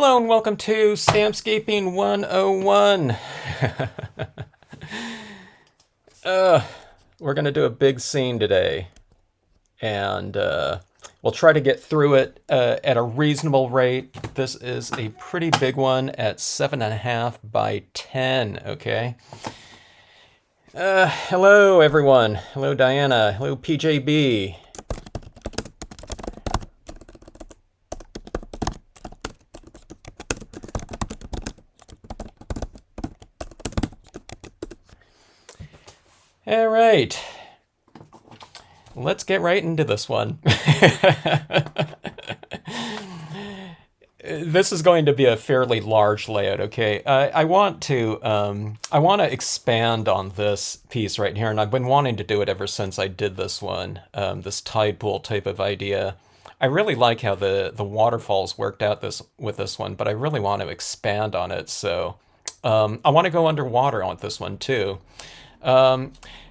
Hello and welcome to Stampscaping 101. We're going to do a big scene today, and we'll try to get through it at a reasonable rate. This is a pretty big one at 7.5 by 10, okay? Hello everyone. Hello Diana. Hello PJB. All right, let's get right into this one. This is going to be a fairly large layout, okay? I want to expand on this piece right here, and I've been wanting to do it ever since I did this one, this tide pool type of idea. I really like how the waterfalls worked out with this one, but I really want to expand on it, so I want to go underwater on this one too.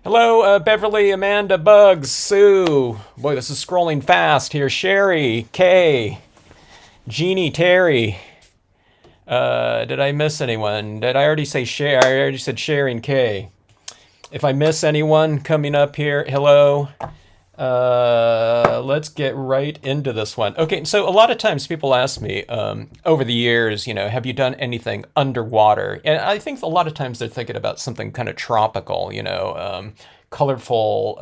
Hello, Beverly, Amanda, Bugs, Sue. Boy, this is scrolling fast here. Sherry, Kay, Jeannie, Terry. Did I miss anyone? Did I already say Sherry? I already said Sherry and Kay. If I miss anyone coming up here, hello. Let's get right into this one. Okay, so a lot of times people ask me over the years, have you done anything underwater? And I think a lot of times they're thinking about something kind of tropical, colorful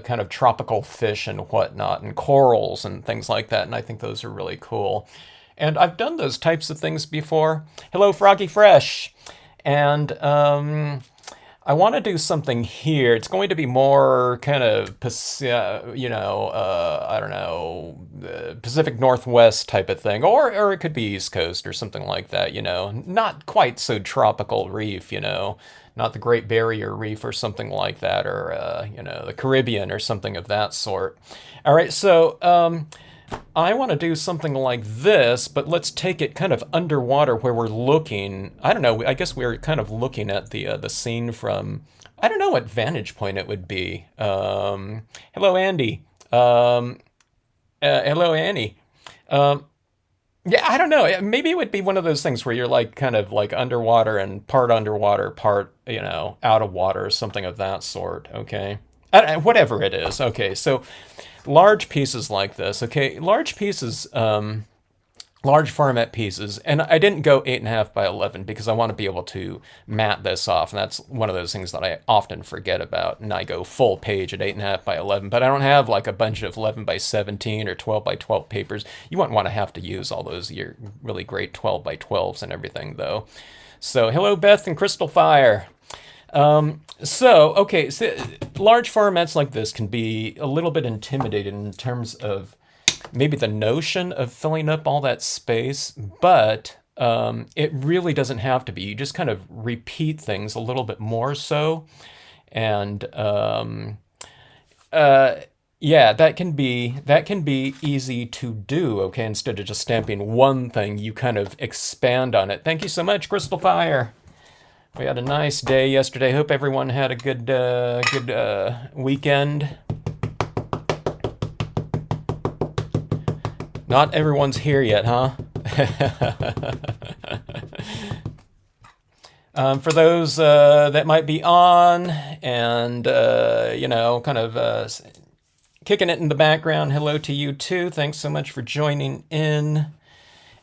kind of tropical fish and whatnot, and corals and things like that. And I think those are really cool. And I've done those types of things before. Hello, Froggy Fresh. And I want to do something here. It's going to be more kind of, I don't know, Pacific Northwest type of thing, or it could be East Coast or something like that. Not quite so tropical reef. Not the Great Barrier Reef or something like that, or the Caribbean or something of that sort. All right, so I want to do something like this, but let's take it kind of underwater where we're looking. I don't know, I guess we're kind of looking at the scene from, I don't know what vantage point it would be. Hello, Andy. Hello, Annie. Yeah, I don't know. Maybe it would be one of those things where you're kind of underwater and part underwater, part, out of water or something of that sort, okay? Whatever it is, okay, so large pieces like this, okay, large pieces, large format pieces, and I didn't go 8.5 by 11 because I want to be able to mat this off, and that's one of those things that I often forget about, and I go full page at 8.5 by 11, but I don't have a bunch of 11 by 17 or 12 by 12 papers. You wouldn't want to have to use all those your really great 12 by 12s and everything, though. So, hello, Beth and Crystal Fire. Okay, so large formats like this can be a little bit intimidating in terms of maybe the notion of filling up all that space, but it really doesn't have to be. You just kind of repeat things a little bit more so, and yeah, that can be easy to do. Okay, instead of just stamping one thing, you kind of expand on it. Thank you so much, Crystal Fire. We had a nice day yesterday. Hope everyone had a good weekend. Not everyone's here yet, huh? For those that might be on and, kind of kicking it in the background, hello to you too. Thanks so much for joining in.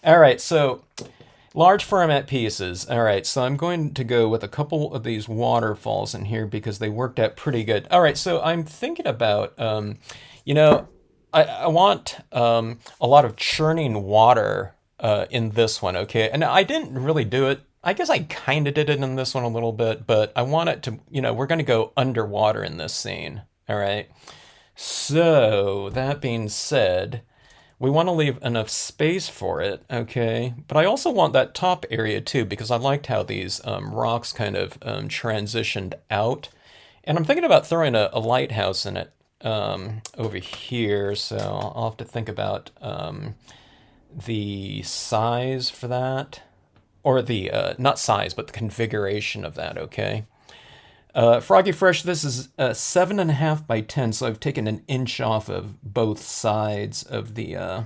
All right, so large format pieces. All right, so I'm going to go with a couple of these waterfalls in here because they worked out pretty good. All right, so I'm thinking about, I want a lot of churning water in this one, okay? And I didn't really do it. I guess I kind of did it in this one a little bit, but I want it to, we're going to go underwater in this scene, all right? So, that being said, we want to leave enough space for it, okay? But I also want that top area too, because I liked how these rocks kind of transitioned out. And I'm thinking about throwing a lighthouse in it over here, so I'll have to think about the size for that. Or the, not size, but the configuration of that, okay? Froggy Fresh, this is 7.5 by 10, so I've taken an inch off of both sides of the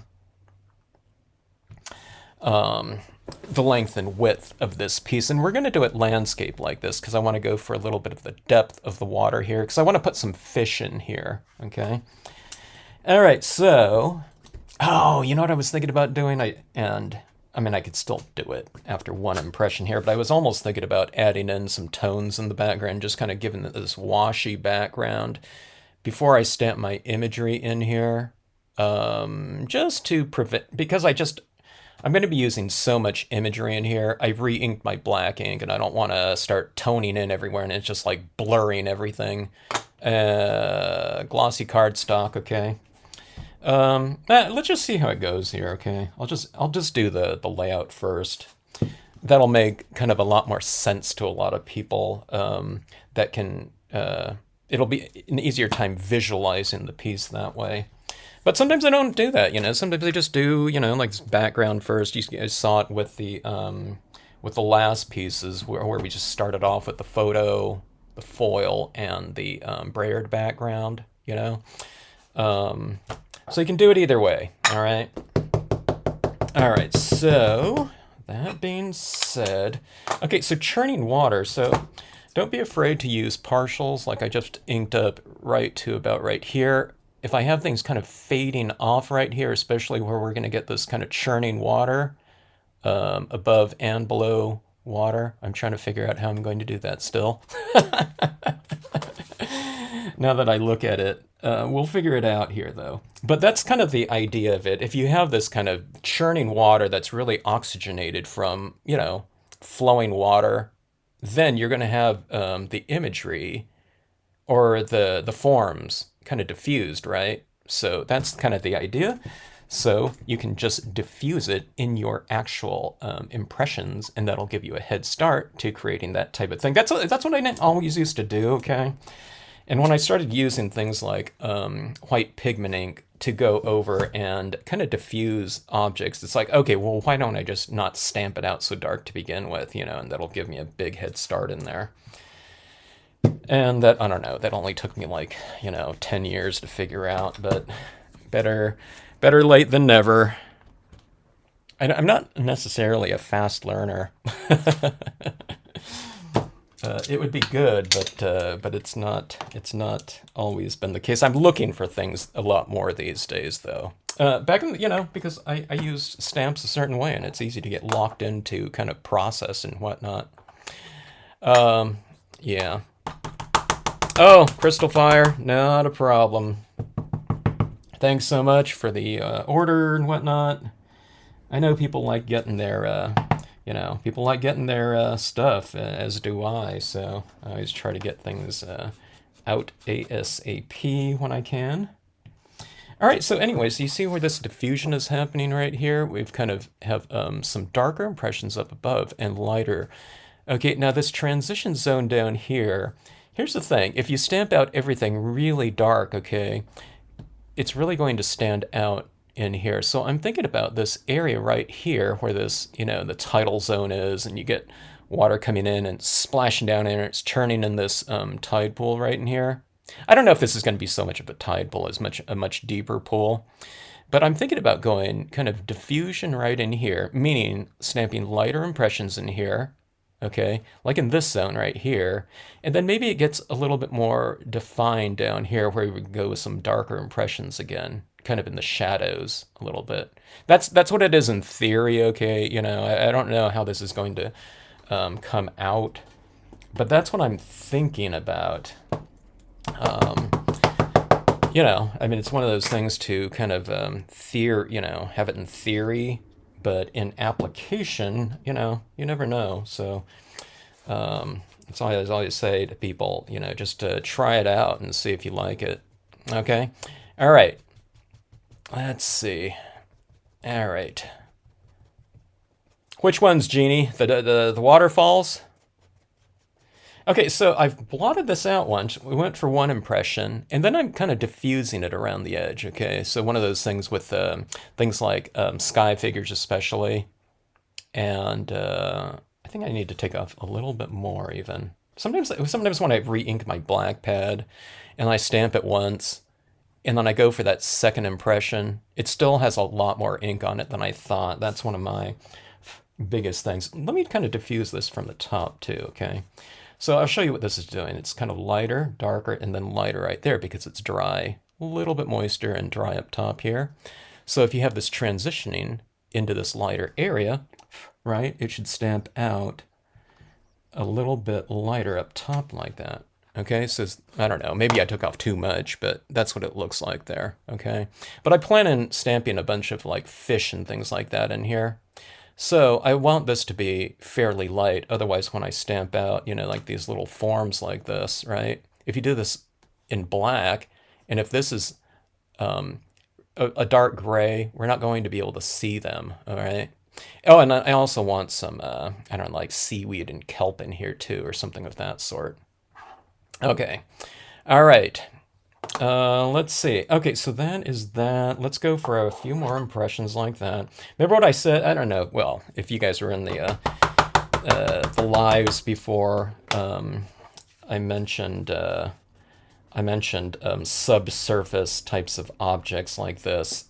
the length and width of this piece. And we're going to do it landscape like this because I want to go for a little bit of the depth of the water here because I want to put some fish in here, okay? All right, so, oh, you know what I was thinking about doing? I mean, I could still do it after one impression here, but I was almost thinking about adding in some tones in the background, just kind of giving it this washy background before I stamp my imagery in here, just to prevent, because I'm going to be using so much imagery in here. I re-inked my black ink, and I don't want to start toning in everywhere, and it's just like blurring everything. Glossy cardstock, okay. Let's just see how it goes here, okay? I'll just do the layout first. That'll make kind of a lot more sense to a lot of people. That can it'll be an easier time visualizing the piece that way. But sometimes I don't do that, you know. Sometimes I just do, you know, like this background first. You guys saw it with the last pieces where we just started off with the photo, the foil, and the brayered background, you know. So you can do it either way, all right? All right, so that being said, okay, so churning water. So don't be afraid to use partials like I just inked up right to about right here. If I have things kind of fading off right here, especially where we're going to get this kind of churning water above and below water, I'm trying to figure out how I'm going to do that still. Now that I look at it, we'll figure it out here though. But that's kind of the idea of it. If you have this kind of churning water that's really oxygenated from, you know, flowing water, then you're going to have the imagery or the forms kind of diffused, right? So that's kind of the idea. So you can just diffuse it in your actual impressions, and that'll give you a head start to creating that type of thing. That's what I always used to do, okay? And when I started using things like white pigment ink to go over and kind of diffuse objects, it's like, okay, well, why don't I just not stamp it out so dark to begin with, you know, and that'll give me a big head start in there. And that, I don't know, that only took me like, you know, 10 years to figure out, but better late than never. I'm not necessarily a fast learner. It would be good, but it's not always been the case. I'm looking for things a lot more these days, though. Back in, you know, because I use stamps a certain way, and it's easy to get locked into kind of process and whatnot. Yeah. Oh, Crystal Fire, not a problem. Thanks so much for the order and whatnot. I know people like getting their, you know, people like getting their stuff, as do I. So I always try to get things out ASAP when I can. All right, so anyways, you see where this diffusion is happening right here? We've kind of have some darker impressions up above and lighter. Okay, now this transition zone down here, here's the thing. If you stamp out everything really dark, okay, it's really going to stand out in here. So I'm thinking about this area right here where this, you know, the tidal zone is, and you get water coming in and splashing down in, and it's turning in this tide pool right in here. I don't know if this is going to be so much of a tide pool as a much deeper pool, but I'm thinking about going kind of diffusion right in here, meaning stamping lighter impressions in here, okay, like in this zone right here, and then maybe it gets a little bit more defined down here where we go with some darker impressions again, kind of in the shadows a little bit. That's what it is in theory, okay? You know, I don't know how this is going to come out, but that's what I'm thinking about. You know, I mean, it's one of those things to kind of you know, have it in theory, but in application, you know, you never know. So that's all I always say to people, you know, just try it out and see if you like it. Okay? All right. Let's see. All right. Which ones, Jeannie? The waterfalls? Okay, so I've blotted this out once. We went for one impression, and then I'm kind of diffusing it around the edge, okay? So one of those things with things like sky figures especially, and I think I need to take off a little bit more even. Sometimes when I re-ink my black pad, and I stamp it once, and then I go for that second impression, it still has a lot more ink on it than I thought. That's one of my biggest things. Let me kind of diffuse this from the top too, okay? So I'll show you what this is doing. It's kind of lighter, darker, and then lighter right there because it's dry. A little bit moister and dry up top here. So if you have this transitioning into this lighter area, right, it should stamp out a little bit lighter up top like that. Okay, so I don't know, maybe I took off too much, but that's what it looks like there, okay? But I plan on stamping a bunch of like fish and things like that in here. So I want this to be fairly light, otherwise when I stamp out, you know, like these little forms like this, right? If you do this in black, and if this is a dark gray, we're not going to be able to see them, all right? Oh, and I also want some, I don't know, like seaweed and kelp in here too, or something of that sort. Okay, all right. Let's see. Okay, so that is that. Let's go for a few more impressions like that. Remember what I said? I don't know. Well, if you guys were in the lives before, I mentioned subsurface types of objects like this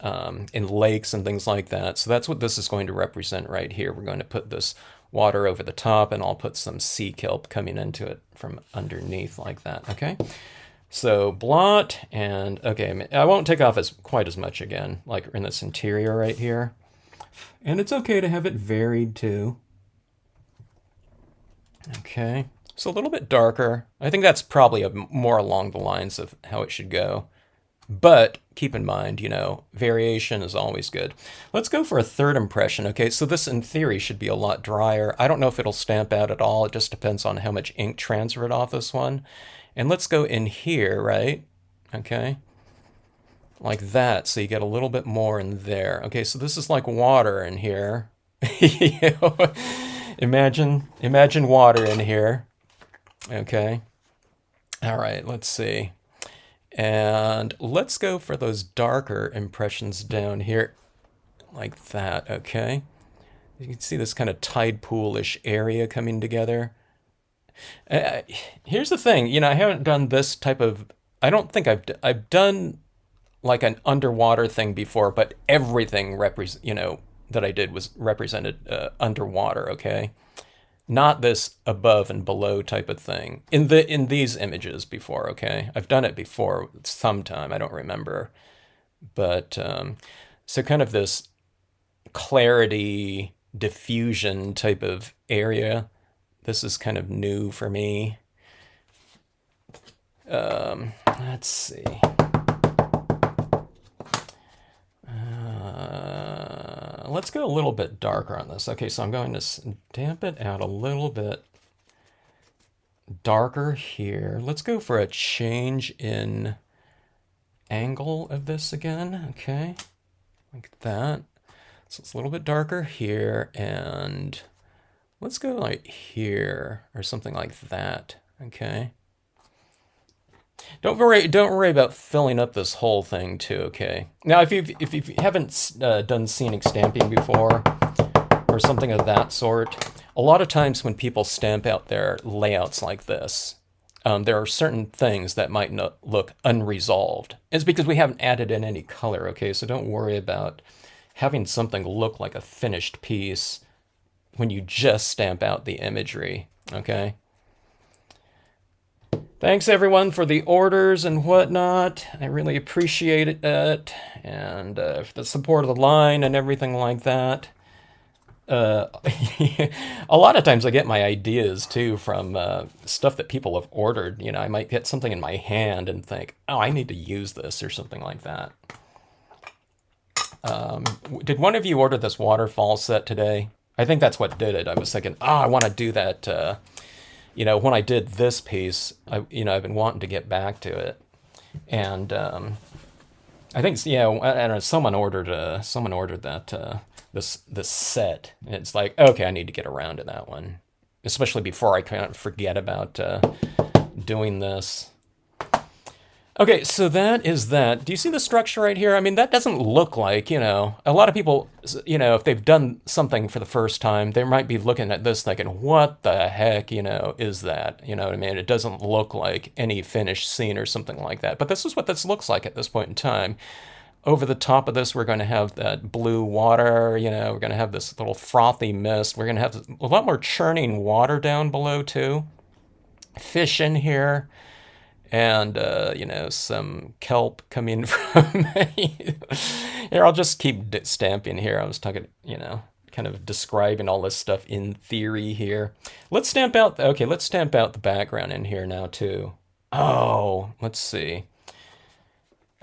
in lakes and things like that. So that's what this is going to represent right here. We're going to put this water over the top, and I'll put some sea kelp coming into it from underneath like that, okay? So blot, and okay, I won't take off quite as much again, like in this interior right here. And it's okay to have it varied too. Okay, so a little bit darker. I think that's probably more along the lines of how it should go. But keep in mind, you know, variation is always good. Let's go for a third impression. Okay, so this in theory should be a lot drier. I don't know if it'll stamp out at all. It just depends on how much ink transferred off this one. And let's go in here, right? Okay, like that. So you get a little bit more in there. Okay, so this is like water in here. You know, imagine water in here. Okay. All right, let's see. And let's go for those darker impressions down here, like that, okay? You can see this kind of tide pool-ish area coming together. Here's the thing, you know, I haven't done this type of, I don't think I've done like an underwater thing before, but everything you know, that I did was represented underwater, okay? Not this above and below type of thing in these images before, okay? I've done it before sometime, I don't remember. But so kind of this clarity diffusion type of area. This is kind of new for me. Let's see. Let's go a little bit darker on this. Okay, so I'm going to stamp it out a little bit darker here. Let's go for a change in angle of this again. Okay, like that. So it's a little bit darker here, and let's go like here or something like that. Okay. Don't worry about filling up this whole thing too, okay? Now, if you haven't done scenic stamping before or something of that sort, a lot of times when people stamp out their layouts like this, there are certain things that might not look unresolved. It's because we haven't added in any color, okay? So don't worry about having something look like a finished piece when you just stamp out the imagery, okay? Thanks everyone for the orders and whatnot. I really appreciate it, and for the support of the line and everything like that. A lot of times I get my ideas too from stuff that people have ordered. You know, I might get something in my hand and think, oh, I need to use this or something like that. Did one of you order this waterfall set today? I think that's what did it. I was thinking, oh, I want to do that. You know, when I did this piece, I've been wanting to get back to it, and I think, yeah, I don't know, someone ordered that this set. And it's like, okay, I need to get around to that one, especially before I kind of forget about doing this. Okay, so that is that. Do you see the structure right here? I mean, that doesn't look like, a lot of people, if they've done something for the first time, they might be looking at this thinking, what the heck, is that? You know what I mean? It doesn't look like any finished scene or something like that. But this is what this looks like at this point in time. Over the top of this, we're going to have that blue water, we're going to have this little frothy mist. We're going to have a lot more churning water down below, too. Fish in here and some kelp coming from here. I'll just keep stamping here. I was talking, kind of describing all this stuff in theory here. Let's stamp out the background in here now too. Oh, let's see.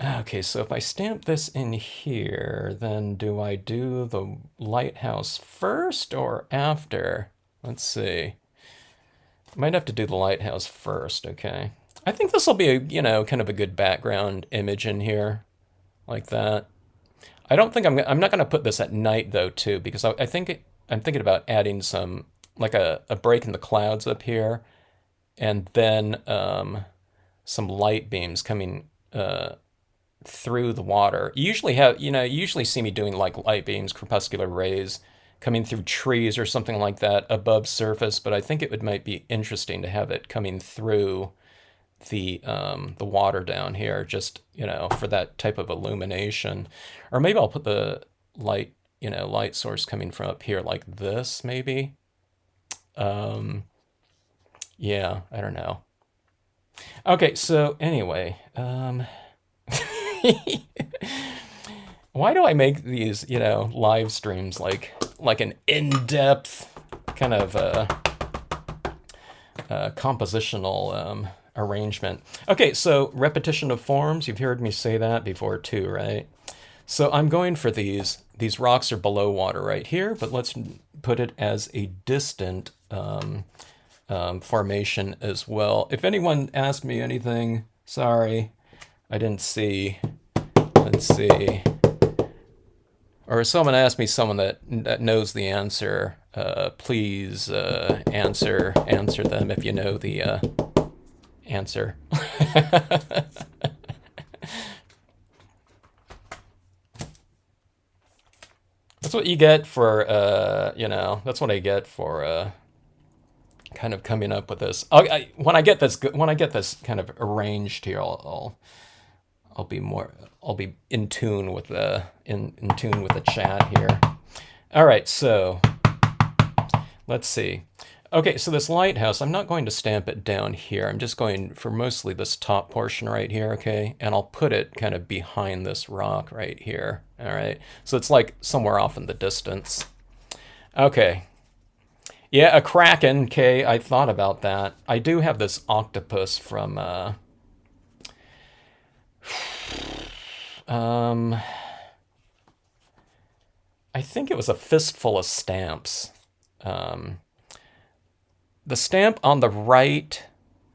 Okay, so if I stamp this in here, then do I do the lighthouse first or after? Let's see. Might have to do the lighthouse first, okay. I think this will be kind of a good background image in here, like that. I don't think I'm not going to put this at night though, too, because I think I'm thinking about adding some, like a break in the clouds up here, and then some light beams coming through the water. You usually see me doing like light beams, crepuscular rays coming through trees or something like that above surface, but I think might be interesting to have it coming through the water down here, just for that type of illumination. Or maybe I'll put the light source coming from up here like this, maybe. Yeah, I don't know. Okay, so anyway, why do I make these live streams like an in-depth kind of compositional arrangement? Okay, so repetition of forms, you've heard me say that before too, right? So I'm going for these rocks are below water right here, but let's put it as a distant formation as well. If anyone asked me anything, sorry, I didn't see. Let's see. Or if someone asked me, someone that knows the answer, please answer them if you know the answer. That's what you get for, that's what I get for kind of coming up with this. When I get this kind of arranged here, I'll be in tune with the chat here. All right, so let's see. Okay, so this lighthouse, I'm not going to stamp it down here. I'm just going for mostly this top portion right here, okay? And I'll put it kind of behind this rock right here, all right? So it's like somewhere off in the distance. Okay. Yeah, a kraken, okay, I thought about that. I do have this octopus from, I think it was a fistful of stamps. The stamp on the right,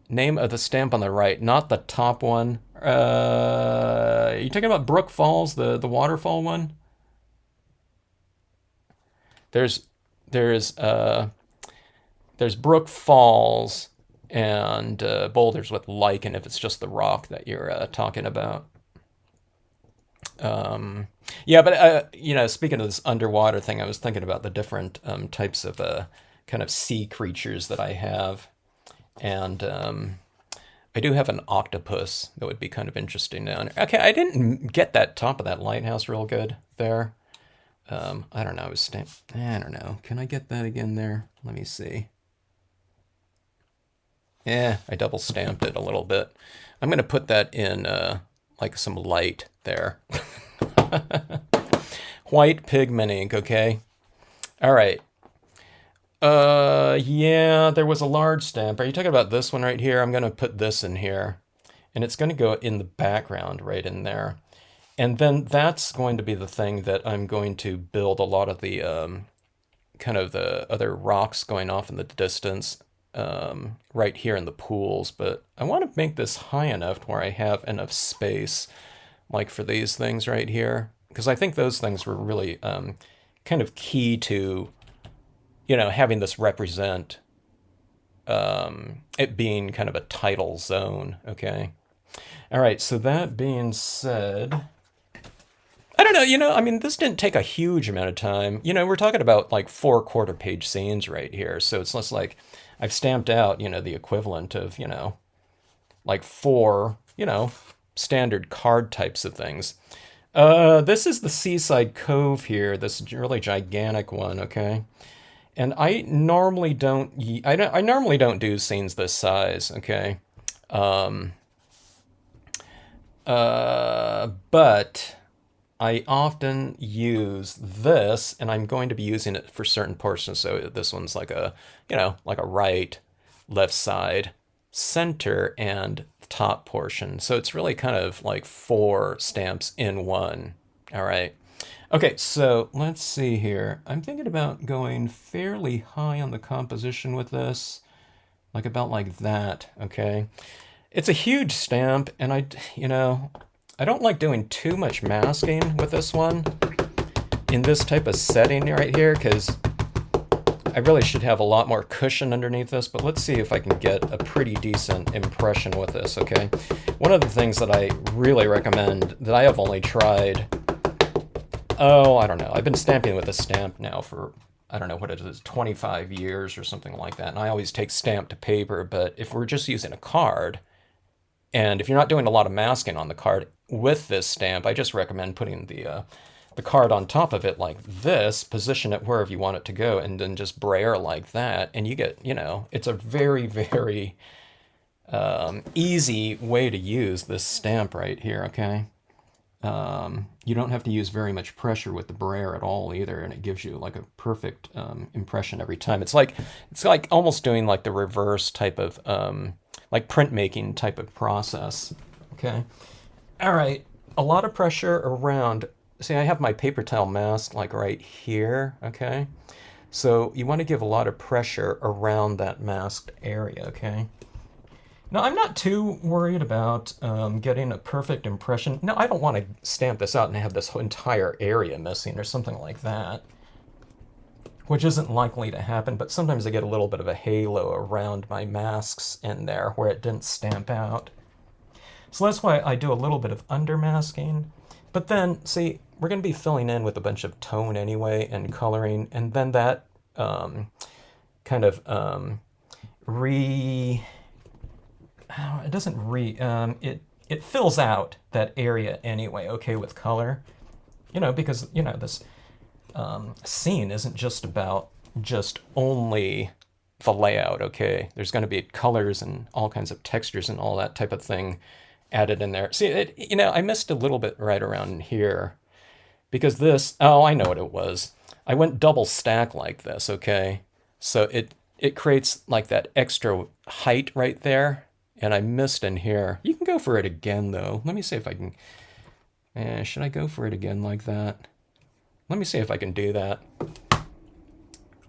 name of the stamp on the right, not the top one. Are you talking about Brook Falls, the waterfall one? There's Brook Falls and boulders with lichen if it's just the rock that you're talking about. Yeah, but speaking of this underwater thing, I was thinking about the different types of kind of sea creatures that I have, and I do have an octopus that would be kind of interesting down there. Okay, I didn't get that top of that lighthouse real good there. I don't know. I don't know. Can I get that again there? Let me see. Yeah, I double stamped it a little bit. I'm gonna put that in like some light there. White pigment ink, okay? All right. Yeah, there was a large stamp. Are you talking about this one right here? I'm gonna put this in here. And it's gonna go in the background right in there. And then that's going to be the thing that I'm going to build a lot of the kind of the other rocks going off in the distance right here in the pools. But I want to make this high enough where I have enough space, like for these things right here, because I think those things were really kind of key to, having this represent it being kind of a tidal zone, okay? All right, so that being said, I don't know, I mean, this didn't take a huge amount of time. We're talking about like 4 quarter-page scenes right here. So it's less like I've stamped out, the equivalent of, like 4, standard card types of things. This is the Seaside Cove here, this really gigantic one, okay? And I normally don't, I normally don't do scenes this size, okay? But I often use this, and I'm going to be using it for certain portions. So this one's like a, like a right, left side, center, and top portion. So it's really kind of like 4 stamps in one. All right. Okay, so let's see here. I'm thinking about going fairly high on the composition with this, like about like that, okay? It's a huge stamp, and I don't like doing too much masking with this one in this type of setting right here, because I really should have a lot more cushion underneath this, but let's see if I can get a pretty decent impression with this, okay? One of the things that I really recommend that I have only tried, I don't know, I've been stamping with a stamp now for, I don't know what it is, 25 years or something like that, and I always take stamp to paper, but if we're just using a card, and if you're not doing a lot of masking on the card with this stamp, I just recommend putting the card on top of it like this, position it wherever you want it to go, and then just brayer like that, and you get, it's a very, very easy way to use this stamp right here, okay? You don't have to use very much pressure with the brayer at all either, and it gives you like a perfect impression every time. It's like almost doing like the reverse type of like printmaking type of process. Okay. All right. A lot of pressure around. See, I have my paper towel mask like right here. Okay. So you want to give a lot of pressure around that masked area. Okay. Now, I'm not too worried about getting a perfect impression. No, I don't want to stamp this out and have this entire area missing or something like that, which isn't likely to happen, but sometimes I get a little bit of a halo around my masks in there where it didn't stamp out. So that's why I do a little bit of undermasking. But then, see, we're going to be filling in with a bunch of tone anyway and coloring, and then that kind of it fills out that area anyway, okay, with color. Because, this scene isn't just about just only the layout, okay? There's going to be colors and all kinds of textures and all that type of thing added in there. See, I missed a little bit right around here because this, I know what it was. I went double stack like this, okay? So it creates like that extra height right there, and I missed in here. You can go for it again, though. Let me see if I can... should I go for it again like that? Let me see if I can do that.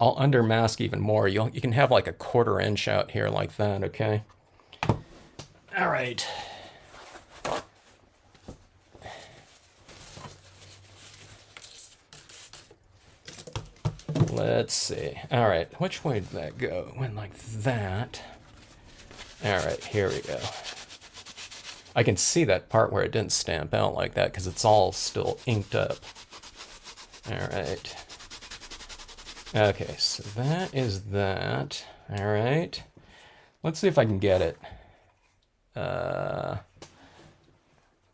I'll undermask even more. You can have like a 1/4 inch out here like that, okay? All right. Let's see. All right, which way did that go? Went like that. All right, here we go. I can see that part where it didn't stamp out like that because it's all still inked up. All right. Okay, so that is that. All right. Let's see if I can get it.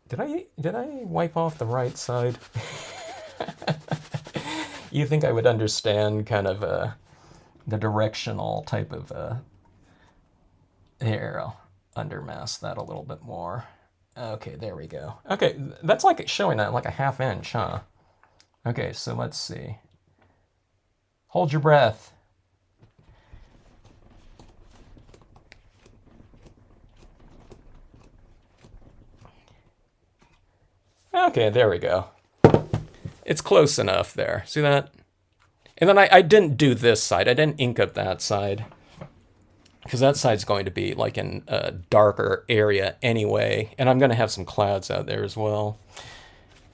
Did I wipe off the right side? You think I would understand kind of the directional type of here, I'll undermask that a little bit more. Okay, there we go. Okay, that's like showing that like a 1/2 inch, huh? Okay, so let's see. Hold your breath. Okay, there we go. It's close enough there. See that? And then I didn't do this side. I didn't ink up that side, because that side's going to be like in a darker area anyway, and I'm going to have some clouds out there as well.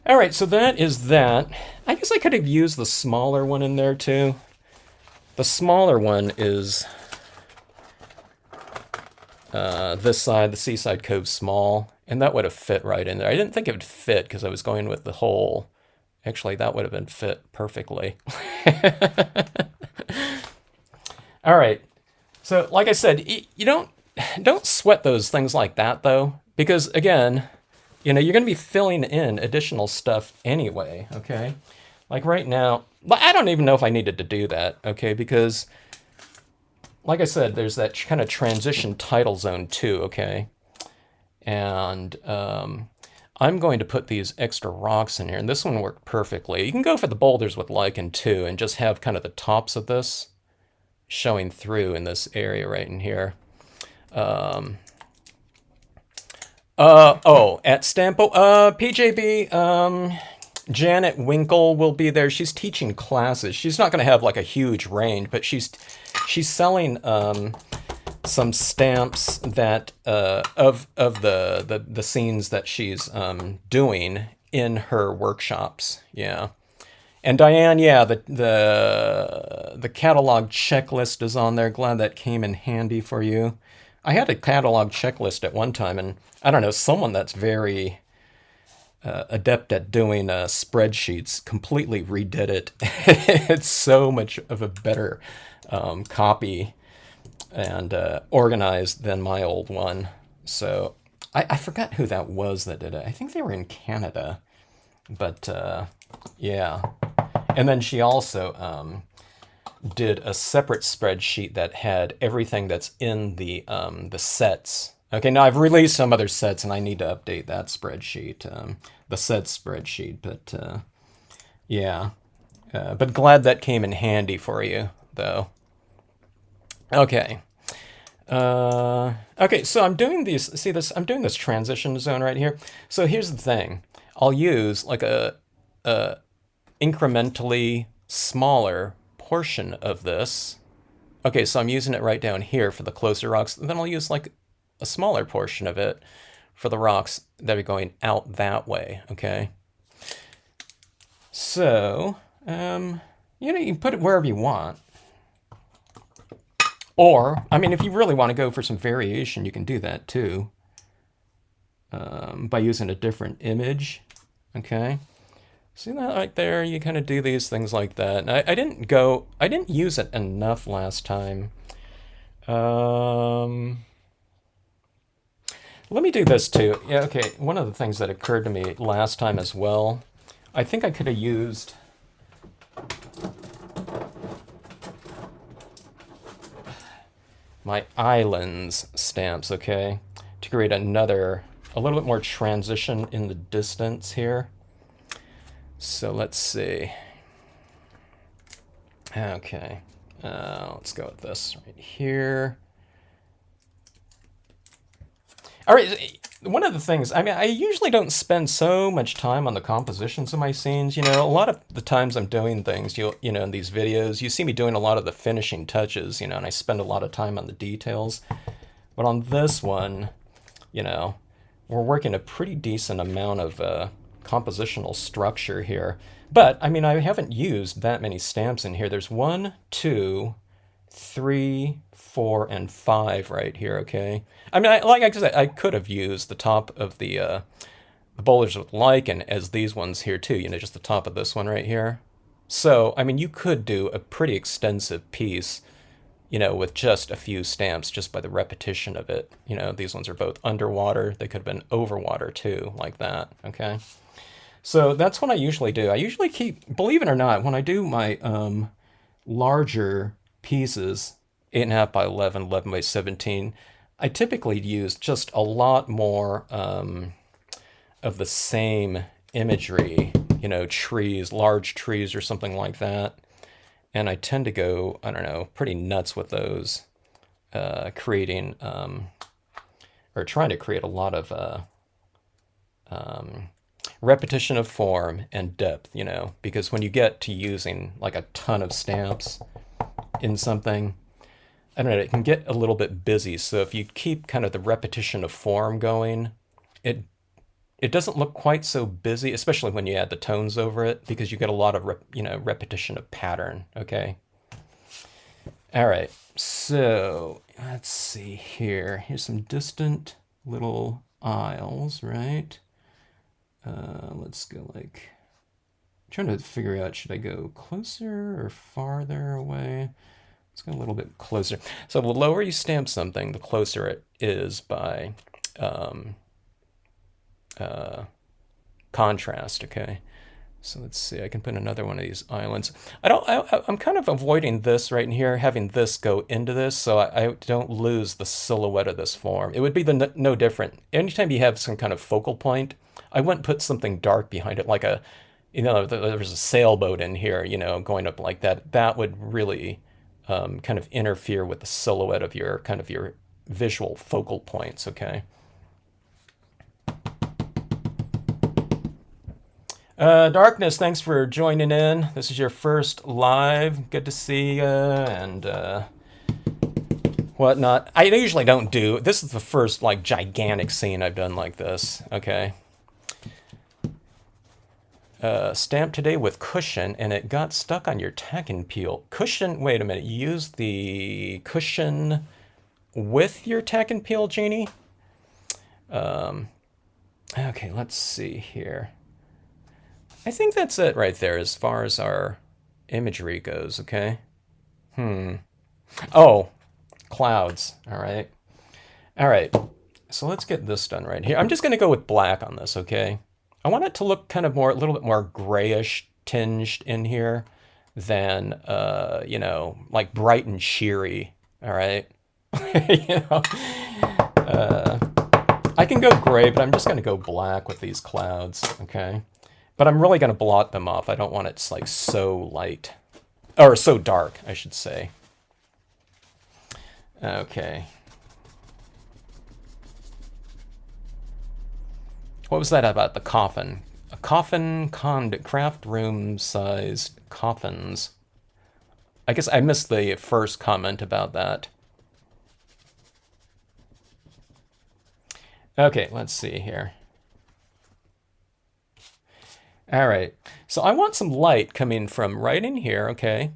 All right, so that is that. I guess I could have used the smaller one in there too. The smaller one is this side, the Seaside Cove small, and that would have fit right in there. I didn't think it would fit because I was going with the whole. Actually, that would have been fit perfectly. All right. So, like I said, you don't sweat those things like that though, because again, you're going to be filling in additional stuff anyway. Okay. Like right now, I don't even know if I needed to do that. Okay, because like I said, there's that kind of transition tidal zone too. Okay, and I'm going to put these extra rocks in here, and this one worked perfectly. You can go for the boulders with lichen too, and just have kind of the tops of this showing through in this area right in here. At Stampo, PJB, Janet Winkle will be there. She's teaching classes. She's not going to have like a huge range, but she's selling some stamps that of the scenes that she's doing in her workshops. Yeah. And Diane, yeah, the catalog checklist is on there. Glad that came in handy for you. I had a catalog checklist at one time, and I don't know, someone that's very adept at doing spreadsheets completely redid it. It's so much of a better copy and organized than my old one. So I forgot who that was that did it. I think they were in Canada, but yeah. And then she also did a separate spreadsheet that had everything that's in the sets. Okay, now I've released some other sets, and I need to update that spreadsheet, the sets spreadsheet. But yeah, but glad that came in handy for you, though. Okay. Okay, so I'm doing these. See this? I'm doing this transition zone right here. So here's the thing. I'll use like a incrementally smaller portion of this. Okay, so I'm using it right down here for the closer rocks. And then I'll use like a smaller portion of it for the rocks that are going out that way. Okay. So, you can put it wherever you want. Or, I mean, if you really want to go for some variation, you can do that too. By using a different image. Okay. See that right there? You kind of do these things like that. And I didn't use it enough last time. Let me do this too. Yeah, okay. One of the things that occurred to me last time as well, I think I could have used my islands stamps, okay, to create a little bit more transition in the distance here. So let's see. Okay, let's go with this right here. All right, one of the things, I mean, I usually don't spend so much time on the compositions of my scenes. A lot of the times I'm doing things, in these videos, you see me doing a lot of the finishing touches, and I spend a lot of time on the details. But on this one, we're working a pretty decent amount of compositional structure here. But, I mean, I haven't used that many stamps in here. There's 1, 2, 3, 4, and 5 right here, okay? I mean, like I said, I could have used the top of the boulders with lichen as these ones here too, just the top of this one right here. So, I mean, you could do a pretty extensive piece, with just a few stamps, just by the repetition of it. These ones are both underwater. They could have been over water too, like that, okay? So that's what I usually do. I usually keep, believe it or not, when I do my larger pieces, 8.5 by 11, 11 by 17, I typically use just a lot more of the same imagery, trees, large trees or something like that. And I tend to go, I don't know, pretty nuts with those, creating, or trying to create a lot of repetition of form and depth, because when you get to using like a ton of stamps in something, I don't know, it can get a little bit busy. So if you keep kind of the repetition of form going, it doesn't look quite so busy, especially when you add the tones over it, because you get a lot of repetition of pattern. Okay. All right. So let's see here. Here's some distant little isles, right? Let's go like, trying to figure out, should I go closer or farther away? Let's go a little bit closer. So the lower you stamp something, the closer it is by contrast, okay? So let's see, I can put another one of these islands. I'm kind of avoiding this right in here, having this go into this, so I don't lose the silhouette of this form. It would be no different. Anytime you have some kind of focal point, I wouldn't put something dark behind it, like there's a sailboat in here, going up like that. That would really kind of interfere with the silhouette of your visual focal points, okay? Darkness, thanks for joining in. This is your first live. Good to see you and whatnot. I usually don't do. This is the first like gigantic scene I've done like this. Okay. Stamped today with cushion and it got stuck on your tack and peel. Cushion, wait a minute. You used the cushion with your tack and peel, Jeannie? Okay, let's see here. I think that's it right there as far as our imagery goes, okay? Oh, clouds, all right. All right, so let's get this done right here. I'm just gonna go with black on this, okay? I want it to look kind of a little bit more grayish tinged in here than, like bright and cheery, all right? I can go gray, but I'm just gonna go black with these clouds, okay? But I'm really going to blot them off. I don't want it like so light, or so dark, I should say. Okay. What was that about the coffin? A coffin, craft room sized coffins. I guess I missed the first comment about that. Okay, let's see here. All right, so I want some light coming from right in here, okay?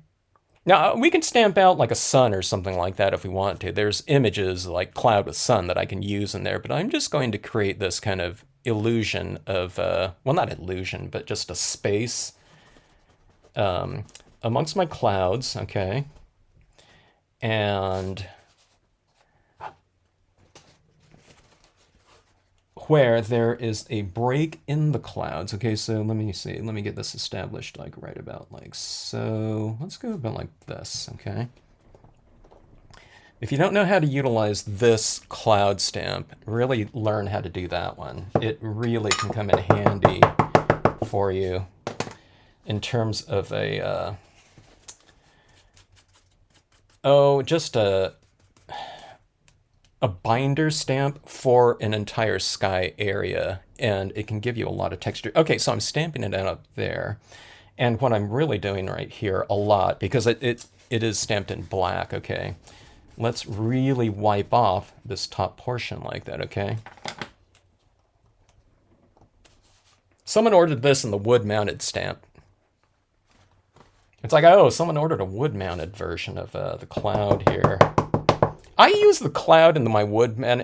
Now, we can stamp out like a sun or something like that if we want to. There's images like cloud with sun that I can use in there, but I'm just going to create this kind of illusion of, well, not illusion, but just a space amongst my clouds, okay? And where there is a break in the clouds. Okay, so let me see. Let me get this established like right about like so. Let's go about like this, okay? If you don't know how to utilize this cloud stamp, really learn how to do that one. It really can come in handy for you in terms of a, just a binder stamp for an entire sky area, and it can give you a lot of texture. Okay, so I'm stamping it out up there, and what I'm really doing right here a lot, because it is stamped in black, okay? Let's really wipe off this top portion like that, okay? Someone ordered this in the wood-mounted stamp. It's like, oh, someone ordered a wood-mounted version of the cloud here. I use the cloud in my wood, man.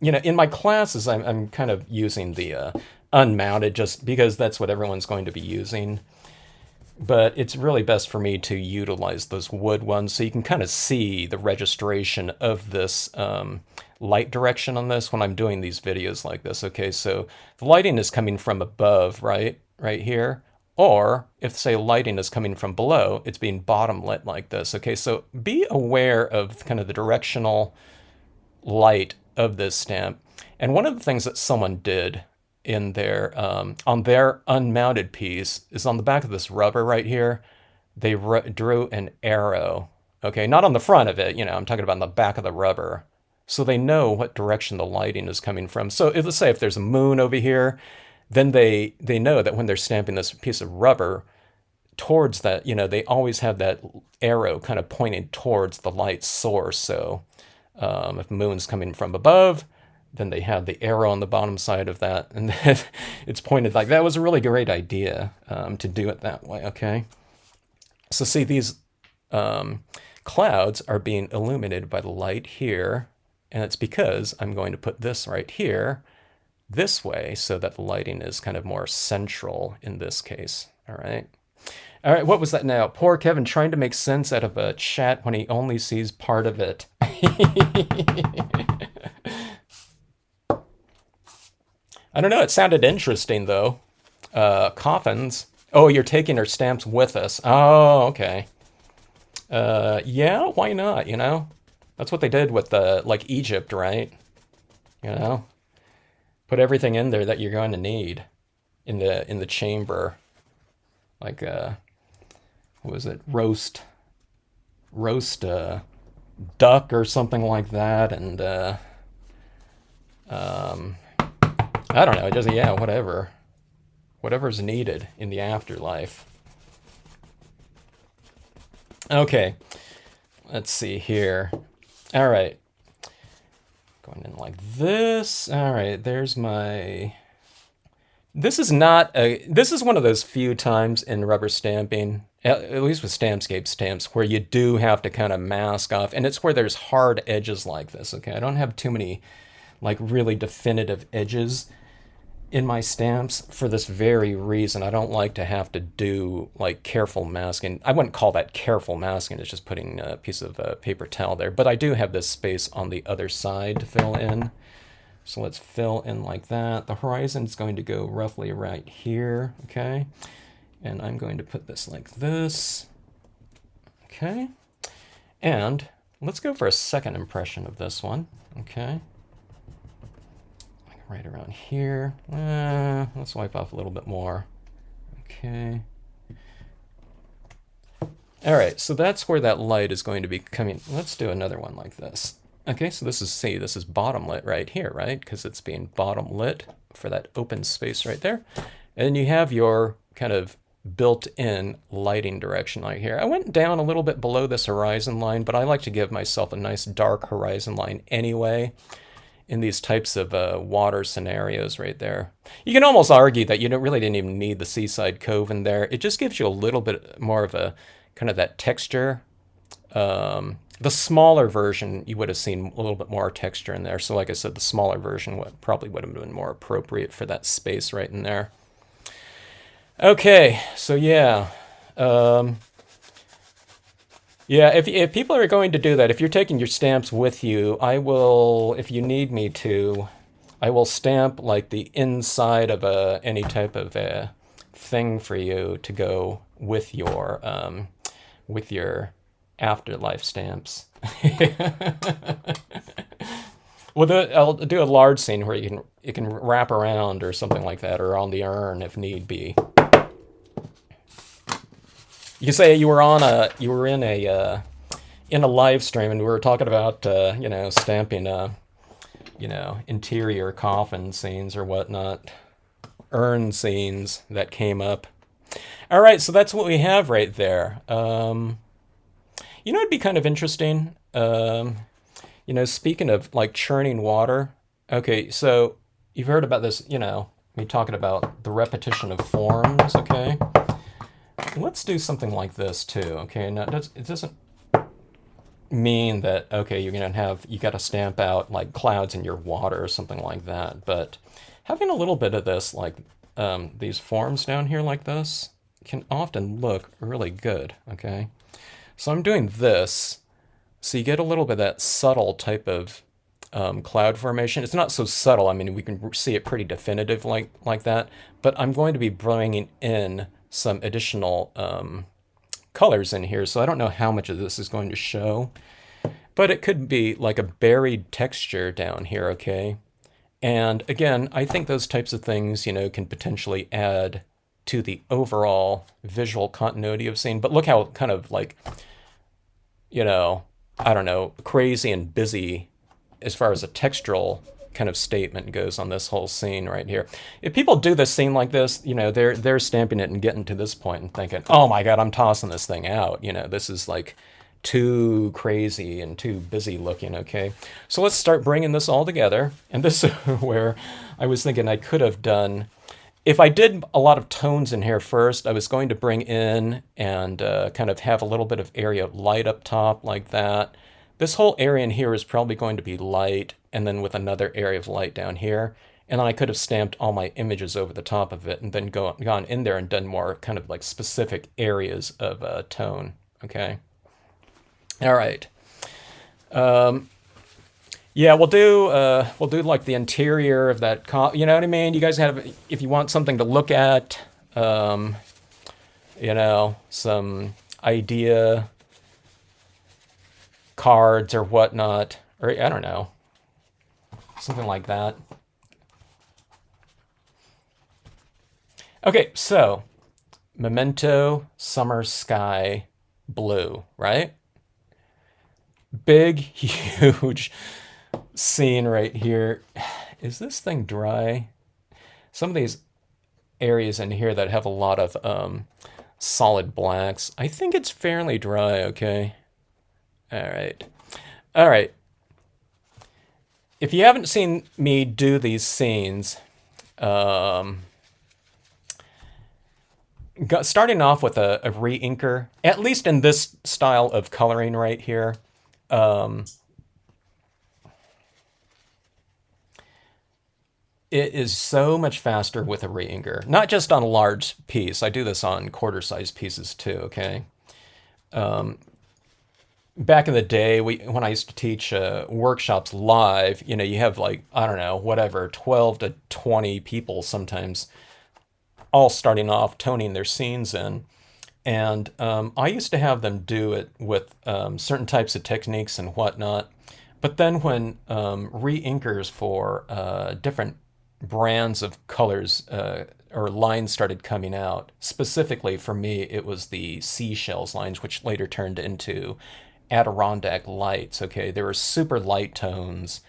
In my classes, I'm kind of using the unmounted just because that's what everyone's going to be using. But it's really best for me to utilize those wood ones so you can kind of see the registration of this light direction on this when I'm doing these videos like this. Okay, so the lighting is coming from above, right here. Or if, say, lighting is coming from below, it's being bottom lit like this. Okay, so be aware of kind of the directional light of this stamp. And one of the things that someone did in their on their unmounted piece is on the back of this rubber right here, they drew an arrow. Okay, not on the front of it, I'm talking about on the back of the rubber. So they know what direction the lighting is coming from. So let's say if there's a moon over here, then they know that when they're stamping this piece of rubber towards that, they always have that arrow kind of pointing towards the light source. So if the moon's coming from above, then they have the arrow on the bottom side of that, and then it's pointed like that. Was a really great idea to do it that way, okay? So see, these clouds are being illuminated by the light here, and it's because I'm going to put this right here this way so that the lighting is kind of more central in this case. All right. All right, what was that now? Poor Kevin trying to make sense out of a chat when he only sees part of it. I don't know, it sounded interesting though. Coffins. Oh, you're taking our stamps with us. Oh, okay. Yeah, why not, you know? That's what they did with like Egypt, right? You know? Put everything in there that you're going to need in the chamber. Like what was it? Roast duck or something like that, and I don't know, just yeah, whatever's needed in the afterlife. Okay, let's see here. All right, going in like this. All right, there's my. This is one of those few times in rubber stamping, at least with Stampscape stamps, where you do have to kind of mask off, and it's where there's hard edges like this, okay? I don't have too many like really definitive edges in my stamps for this very reason. I don't like to have to do like careful masking. I wouldn't call that careful masking, it's just putting a piece of paper towel there, but I do have this space on the other side to fill in. So let's fill in like that. The horizon is going to go roughly right here, okay? And I'm going to put this like this, okay? And let's go for a second impression of this one, okay? Like right around here. Let's wipe off a little bit more, okay? All right, so that's where that light is going to be coming. Let's do another one like this. Okay, so this is bottom lit right here, right? Because it's being bottom lit for that open space right there. And you have your kind of built-in lighting direction right here. I went down a little bit below this horizon line, but I like to give myself a nice dark horizon line anyway in these types of water scenarios right there. You can almost argue that you really didn't even need the seaside cove in there. It just gives you a little bit more of a kind of that texture. The smaller version, you would have seen a little bit more texture in there. So like I said, the smaller version probably would have been more appropriate for that space right in there. Okay, so yeah. Yeah, if people are going to do that, if you're taking your stamps with you, I will, if you need me to, I will stamp like the inside of any type of thing for you to go with your afterlife stamps. Well, I'll do a large scene where you can wrap around or something like that, or on the urn if need be. You can say you were in a live stream and we were talking about stamping interior coffin scenes or whatnot, urn scenes that came up. All right, so that's what we have right there. It'd be kind of interesting. Speaking of like churning water. Okay, so you've heard about this, me talking about the repetition of forms, okay? Let's do something like this too, okay? Now, it doesn't mean that, okay, you got to stamp out like clouds in your water or something like that, but having a little bit of this, like these forms down here like this, can often look really good, okay? So I'm doing this, so you get a little bit of that subtle type of cloud formation. It's not so subtle, I mean, we can see it pretty definitive like that, but I'm going to be bringing in some additional colors in here, so I don't know how much of this is going to show, but it could be like a buried texture down here, okay? And again, I think those types of things, can potentially add to the overall visual continuity of scene. But look how kind of like, I don't know, crazy and busy as far as a textural kind of statement goes on this whole scene right here. If people do this scene like this, they're stamping it and getting to this point and thinking, oh my God, I'm tossing this thing out. This is like too crazy and too busy looking, okay? So let's start bringing this all together. And this is where I was thinking I could have done if I did a lot of tones in here first, I was going to bring in and kind of have a little bit of area of light up top like that. This whole area in here is probably going to be light, and then with another area of light down here. And then I could have stamped all my images over the top of it and then gone in there and done more kind of like specific areas of tone. Okay. All right. Yeah, we'll do like the interior of that you know what I mean? You guys have, if you want something to look at, um, you know, some idea cards or whatnot, or I don't know, something like that. Okay, so Memento Summer Sky Blue, right? Big, huge scene right here. Is this thing dry? Some of these areas in here that have a lot of solid blacks, I think it's fairly dry, okay? All right. All right. If you haven't seen me do these scenes, starting off with a re-inker, at least in this style of coloring right here, it is so much faster with a re-inker. Not just on a large piece. I do this on quarter-sized pieces too, okay? Back in the day, when I used to teach workshops live, you know, you have like, I don't know, whatever, 12 to 20 people sometimes all starting off toning their scenes in. And I used to have them do it with certain types of techniques and whatnot. But then when re-inkers for different brands of colors or lines started coming out, specifically for me, it was the seashells lines, which later turned into Adirondack lights. Okay, they were super light tones.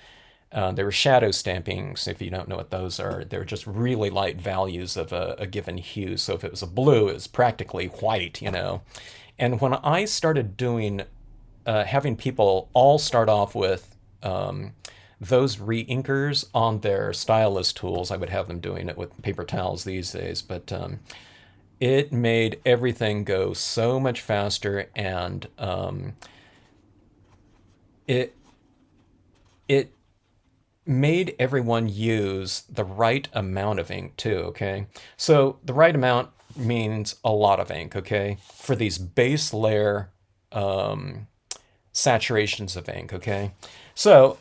They were shadow stampings, if you don't know what those are. They're just really light values of a given hue. So if it was a blue, it was practically white, you know. And when I started doing, having people all start off with those re-inkers on their stylus tools, I would have them doing it with paper towels these days, but it made everything go so much faster, and it it made everyone use the right amount of ink too, okay? So the right amount means a lot of ink, okay? For these base layer saturations of ink, okay? So,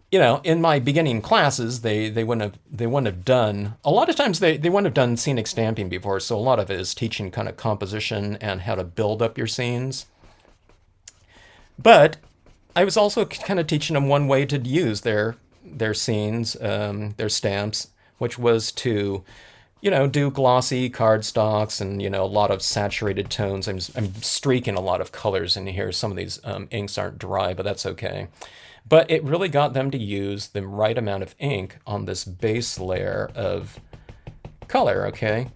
you know, in my beginning classes, they wouldn't have done, a lot of times they wouldn't have done scenic stamping before, so a lot of it is teaching kind of composition and how to build up your scenes. But I was also kind of teaching them one way to use their scenes, their stamps, which was to, you know, do glossy cardstocks and, you know, a lot of saturated tones. I'm streaking a lot of colors in here. Some of these inks aren't dry, but that's okay. But it really got them to use the right amount of ink on this base layer of color, okay?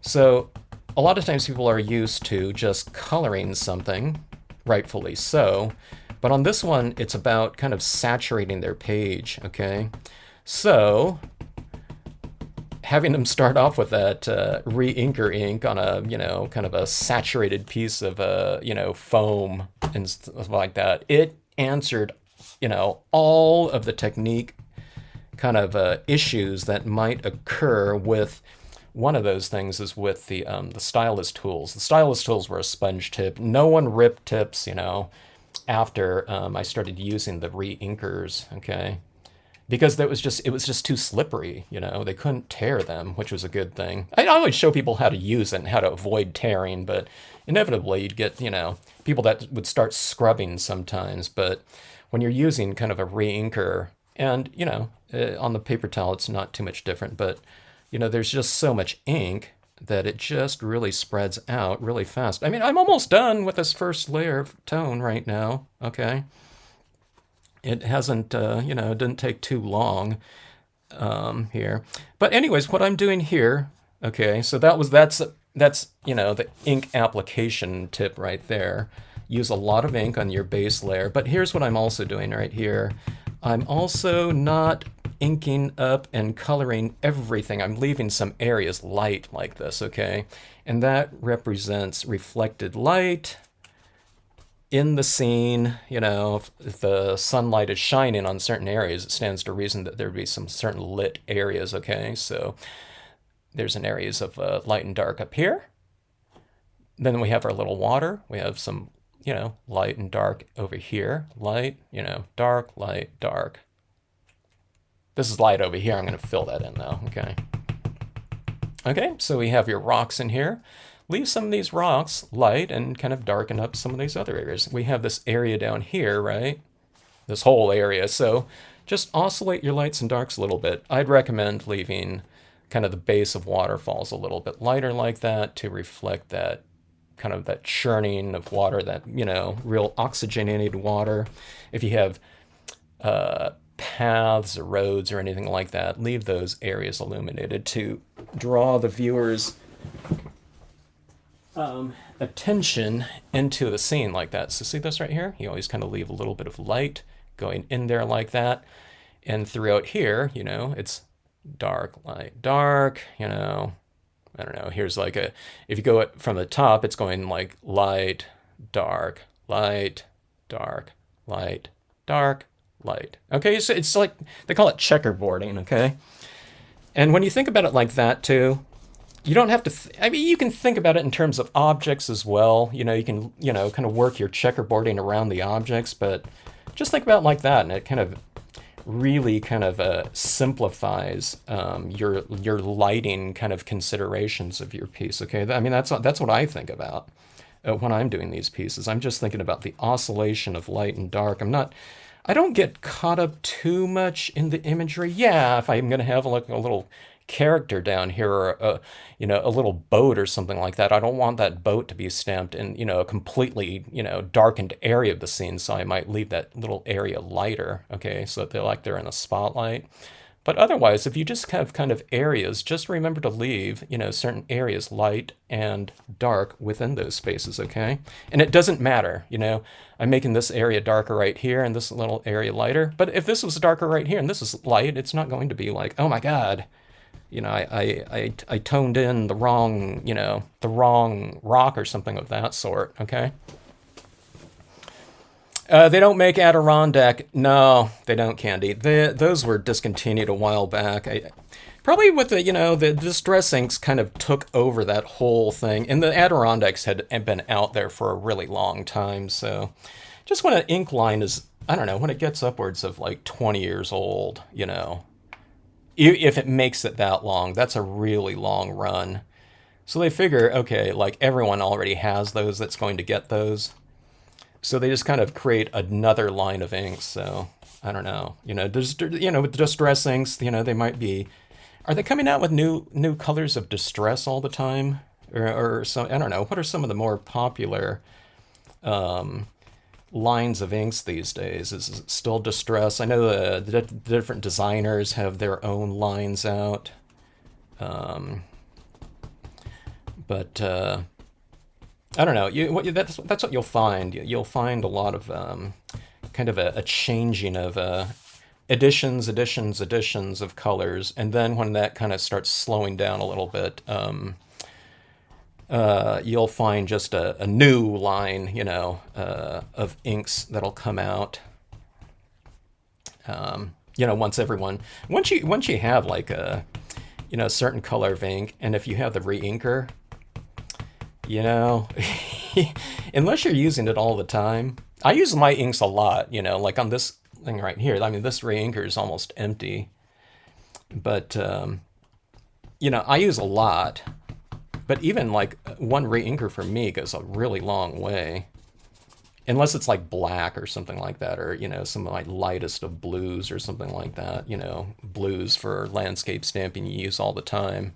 So a lot of times people are used to just coloring something, rightfully so, but on this one, it's about kind of saturating their page, okay? So having them start off with that re-inker ink on a, you know, kind of a saturated piece of, you know, foam and stuff like that, it answered, you know, all of the technique kind of issues that might occur with one of those things is with the stylus tools. The stylus tools were a sponge tip. No one ripped tips, you know, after I started using the re-inkers, okay? Because it was just too slippery, you know. They couldn't tear them, which was a good thing. I always show people how to use it and how to avoid tearing, but inevitably you'd get, you know, people that would start scrubbing sometimes. But when you're using kind of a re-inker, and, you know, on the paper towel it's not too much different, but, you know, there's just so much ink that it just really spreads out really fast. I mean, I'm almost done with this first layer of tone right now, okay? It hasn't, you know, it didn't take too long here. But anyways, what I'm doing here, okay, so that's, you know, the ink application tip right there. Use a lot of ink on your base layer, but here's what I'm also doing right here. I'm also not inking up and coloring everything. I'm leaving some areas light like this, okay? And that represents reflected light in the scene. You know, if the sunlight is shining on certain areas, it stands to reason that there'd be some certain lit areas, okay? So there's an areas of light and dark up here. Then we have our little water. We have some, you know, light and dark over here. Light, you know, dark, light, dark. This is light over here. I'm going to fill that in though, okay? Okay, so we have your rocks in here. Leave some of these rocks light and kind of darken up some of these other areas. We have this area down here, right? This whole area. So just oscillate your lights and darks a little bit. I'd recommend leaving kind of the base of waterfalls a little bit lighter like that to reflect that kind of that churning of water, that, you know, real oxygenated water. If you have paths or roads or anything like that, leave those areas illuminated to draw the viewer's attention into the scene like that. So see this right here? You always kind of leave a little bit of light going in there like that. And throughout here, you know, it's dark, light, dark, you know. I don't know, here's like a, if you go from the top, it's going like light, dark, light, dark, light, dark, light. Okay, so it's like, they call it checkerboarding, okay? And when you think about it like that too, you don't have to, I mean, you can think about it in terms of objects as well. You know, you can, you know, kind of work your checkerboarding around the objects, but just think about it like that, and it kind of really kind of simplifies your lighting kind of considerations of your piece. Okay, I mean that's what I think about when I'm doing these pieces. I'm just thinking about the oscillation of light and dark. I don't get caught up too much in the imagery. Yeah, if I'm going to have like a little character down here, or you know, a little boat or something like that, I don't want that boat to be stamped in, you know, a completely, you know, darkened area of the scene, so I might leave that little area lighter, okay, so that they're in a spotlight. But otherwise, if you just have kind of areas, just remember to leave, you know, certain areas light and dark within those spaces, okay? And it doesn't matter, you know, I'm making this area darker right here and this little area lighter, but if this was darker right here and this is light, it's not going to be like, oh my God, you know, I toned in the wrong, you know, the wrong rock or something of that sort, okay? They don't make Adirondack. No, they don't, Candy. Those were discontinued a while back. Probably with the, you know, the Distress Inks kind of took over that whole thing. And the Adirondacks had been out there for a really long time. So just when an ink line is, I don't know, when it gets upwards of like 20 years old, you know, if it makes it that long, that's a really long run. So they figure, okay, like everyone already has those that's going to get those. So they just kind of create another line of inks. So I don't know, you know, there's, you know, with Distress Inks, you know, they might be, are they coming out with new colors of distress all the time? Or some, I don't know, what are some of the more popular lines of inks these days? Is it still Distress? I know the different designers have their own lines out. But I don't know. That's what you'll find. You'll find a lot of kind of a changing of additions of colors, and then when that kind of starts slowing down a little bit, you'll find just a new line, you know, of inks that'll come out. You know, once you have like a, you know, a certain color of ink, and if you have the re-inker, you know, unless you're using it all the time. I use my inks a lot, you know, like on this thing right here. I mean, this re-inker is almost empty, but you know, I use a lot. But even like one re-inker for me goes a really long way. Unless it's like black or something like that, or, you know, some of my lightest of blues or something like that, you know, blues for landscape stamping you use all the time.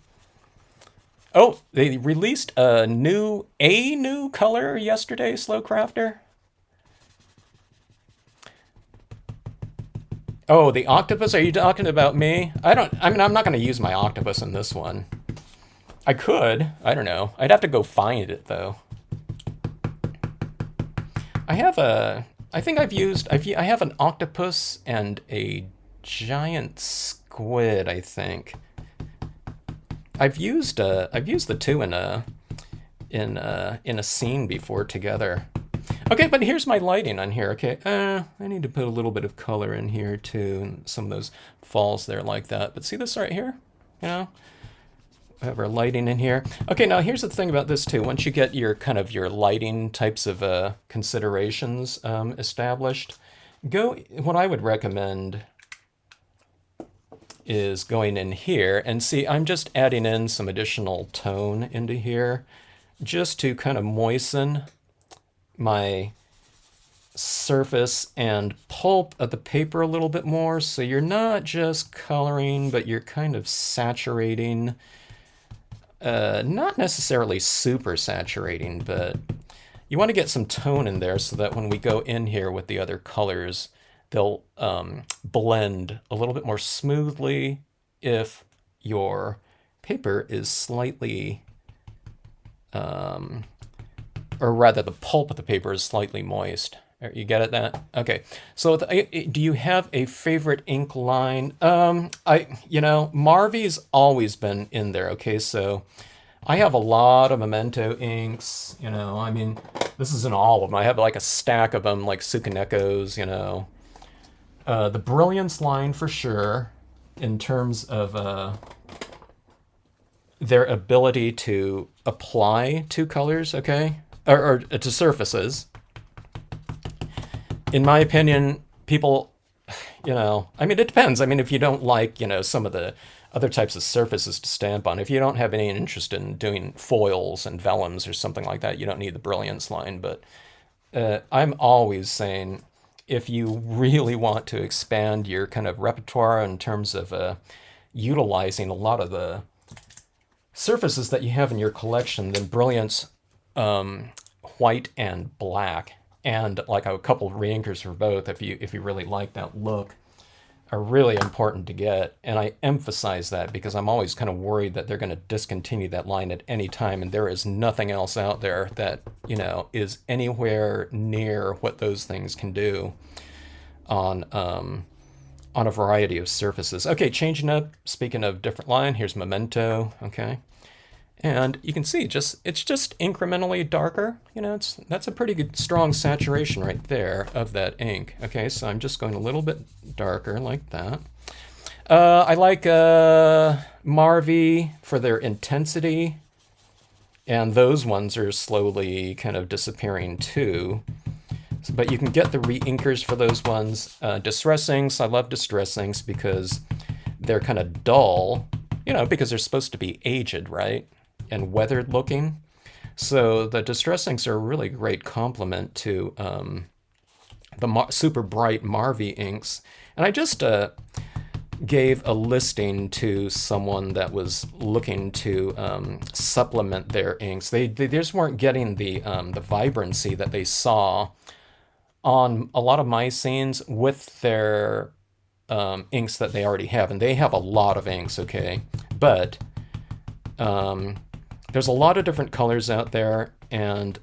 Oh, they released a new color yesterday, Slow Crafter. Oh, the octopus? Are you talking about me? I mean, I'm not going to use my octopus in this one. I could. I don't know. I'd have to go find it, though. I have I think I have an octopus and a giant squid, I think. I've used the two in a scene before together. Okay, but here's my lighting on here. Okay, I need to put a little bit of color in here too, and some of those falls there like that. But see this right here? You know, we have our lighting in here. Okay, now here's the thing about this too. Once you get your kind of your lighting types of considerations established, what I would recommend is going in here and see, I'm just adding in some additional tone into here just to kind of moisten my surface and pulp of the paper a little bit more, so you're not just coloring, but you're kind of saturating. Not necessarily super saturating, but you want to get some tone in there so that when we go in here with the other colors, they'll blend a little bit more smoothly if your paper is slightly, or rather the pulp of the paper is slightly moist. You get it that? Okay. So do you have a favorite ink line? Marvy's always been in there. Okay. So I have a lot of Memento inks, I mean, this isn't all of them. I have like a stack of them, like Sukanekos, the Brilliance line for sure, in terms of their ability to apply to colors, okay? Or to surfaces. In my opinion, people, I mean, it depends. I mean, if you don't like, some of the other types of surfaces to stamp on, if you don't have any interest in doing foils and vellums or something like that, you don't need the Brilliance line. But I'm always saying, if you really want to expand your kind of repertoire in terms of utilizing a lot of the surfaces that you have in your collection, then Brilliance white and black, and like a couple of reinkers for both, if you really like that look, are really important to get. And I emphasize that because I'm always kind of worried that they're going to discontinue that line at any time, and there is nothing else out there that is anywhere near what those things can do on a variety of surfaces. Okay, changing up. Speaking of different line, here's Memento. Okay. And you can see it's just incrementally darker. That's a pretty good strong saturation right there of that ink. Okay, so I'm just going a little bit darker like that. I like Marvy for their intensity, and those ones are slowly kind of disappearing too. But you can get the re-inkers for those ones. Distress inks, I love distress inks because they're kind of dull, because they're supposed to be aged, right? And weathered looking. So the distress inks are a really great complement to the super bright Marvy inks. And I just gave a listing to someone that was looking to supplement their inks. They just weren't getting the vibrancy that they saw on a lot of my scenes with their inks that they already have. And they have a lot of inks, okay? But there's a lot of different colors out there, and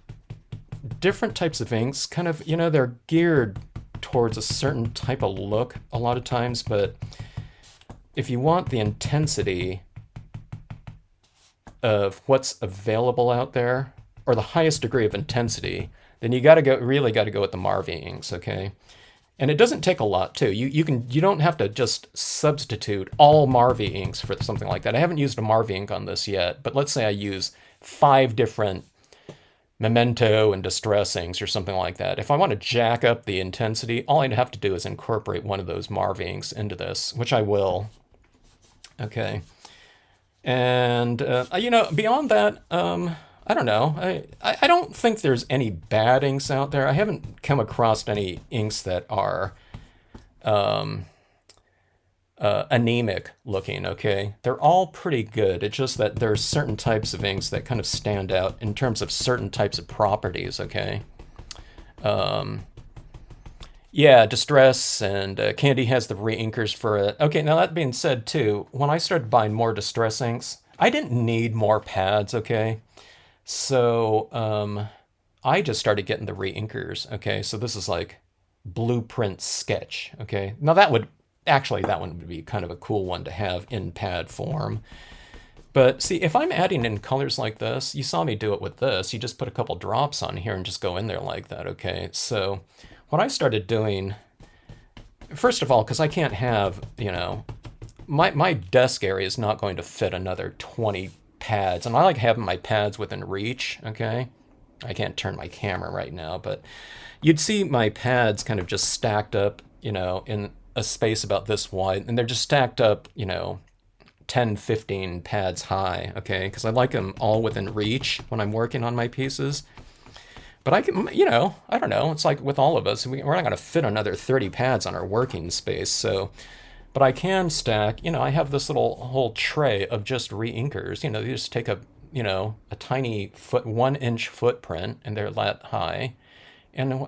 different types of inks kind of, they're geared towards a certain type of look a lot of times, but if you want the intensity of what's available out there, or the highest degree of intensity, then you really got to go with the Marvy inks, okay? And it doesn't take a lot too. You don't have to just substitute all Marvy inks for something like that. I haven't used a Marvy ink on this yet, but let's say I use 5 different Memento and distress inks or something like that. If I want to jack up the intensity, all I'd have to do is incorporate one of those Marvy inks into this, which I will. Okay. And beyond that, I don't know. I don't think there's any bad inks out there. I haven't come across any inks that are anemic looking, okay? They're all pretty good. It's just that there's certain types of inks that kind of stand out in terms of certain types of properties, okay? Yeah, Distress and Candy has the re-inkers for it. Okay, now that being said too, when I started buying more Distress inks, I didn't need more pads, okay? So I just started getting the re-inkers, okay? So this is like blueprint sketch. Okay, now that would actually, that one would be kind of a cool one to have in pad form. But see, if I'm adding in colors like this, you saw me do it with this. You just put a couple drops on here and just go in there like that. Okay, so what I started doing, first of all, because I can't have, my desk area is not going to fit another 20 pads, and I like having my pads within reach. Okay, I can't turn my camera right now, but you'd see my pads kind of just stacked up, in a space about this wide, and they're just stacked up, 10, 15 pads high, okay? Because I like them all within reach when I'm working on my pieces. But I can, I don't know. It's like with all of us, we're not going to fit another 30 pads on our working space. So, but I can stack, I have this little whole tray of just re-inkers. You just take a, a tiny 1-inch footprint, and they're that high. And,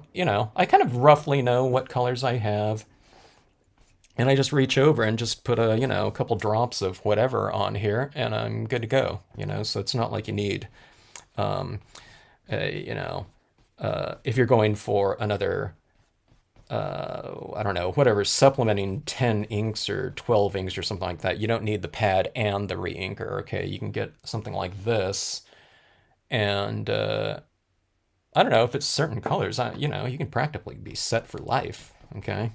I kind of roughly know what colors I have. And I just reach over and just put a couple drops of whatever on here, and I'm good to go. So it's not like you need, um, if you're going for another, I don't know, whatever, supplementing 10 inks or 12 inks or something like that, you don't need the pad and the re-inker. Okay, you can get something like this, and I don't know if it's certain colors. You can practically be set for life. Okay.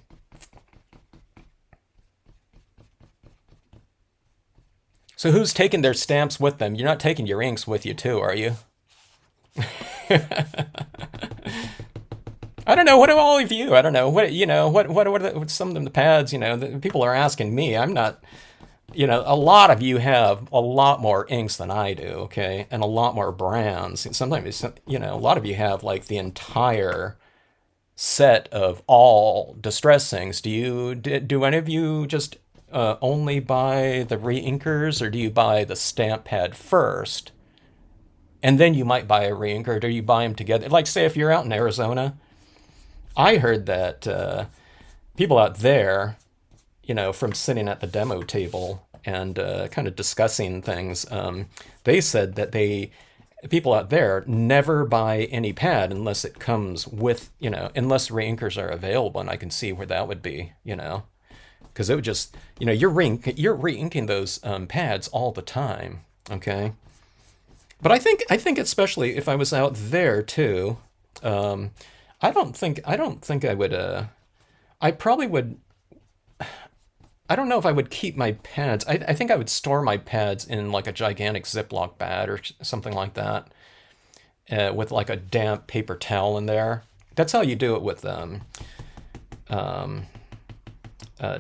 So who's taking their stamps with them? You're not taking your inks with you too, are you? I don't know. What do all of you? I don't know. What are some of the pads? People are asking me. I'm not. A lot of you have a lot more inks than I do. Okay, and a lot more brands. Sometimes a lot of you have like the entire set of all distress inks. Do any of you just only buy the re-inkers, or do you buy the stamp pad first, and then you might buy a re-inker, or do you buy them together? Like, say, if you're out in Arizona, I heard that people out there, from sitting at the demo table and kind of discussing things, they said that people out there never buy any pad unless it comes with, unless re-inkers are available, and I can see where that would be, because it would just, you're re-inking those pads all the time, okay? But I think especially if I was out there too, I don't think I would. I probably would. I don't know if I would keep my pads. I think I would store my pads in like a gigantic Ziploc bag or something like that, with like a damp paper towel in there. That's how you do it with um,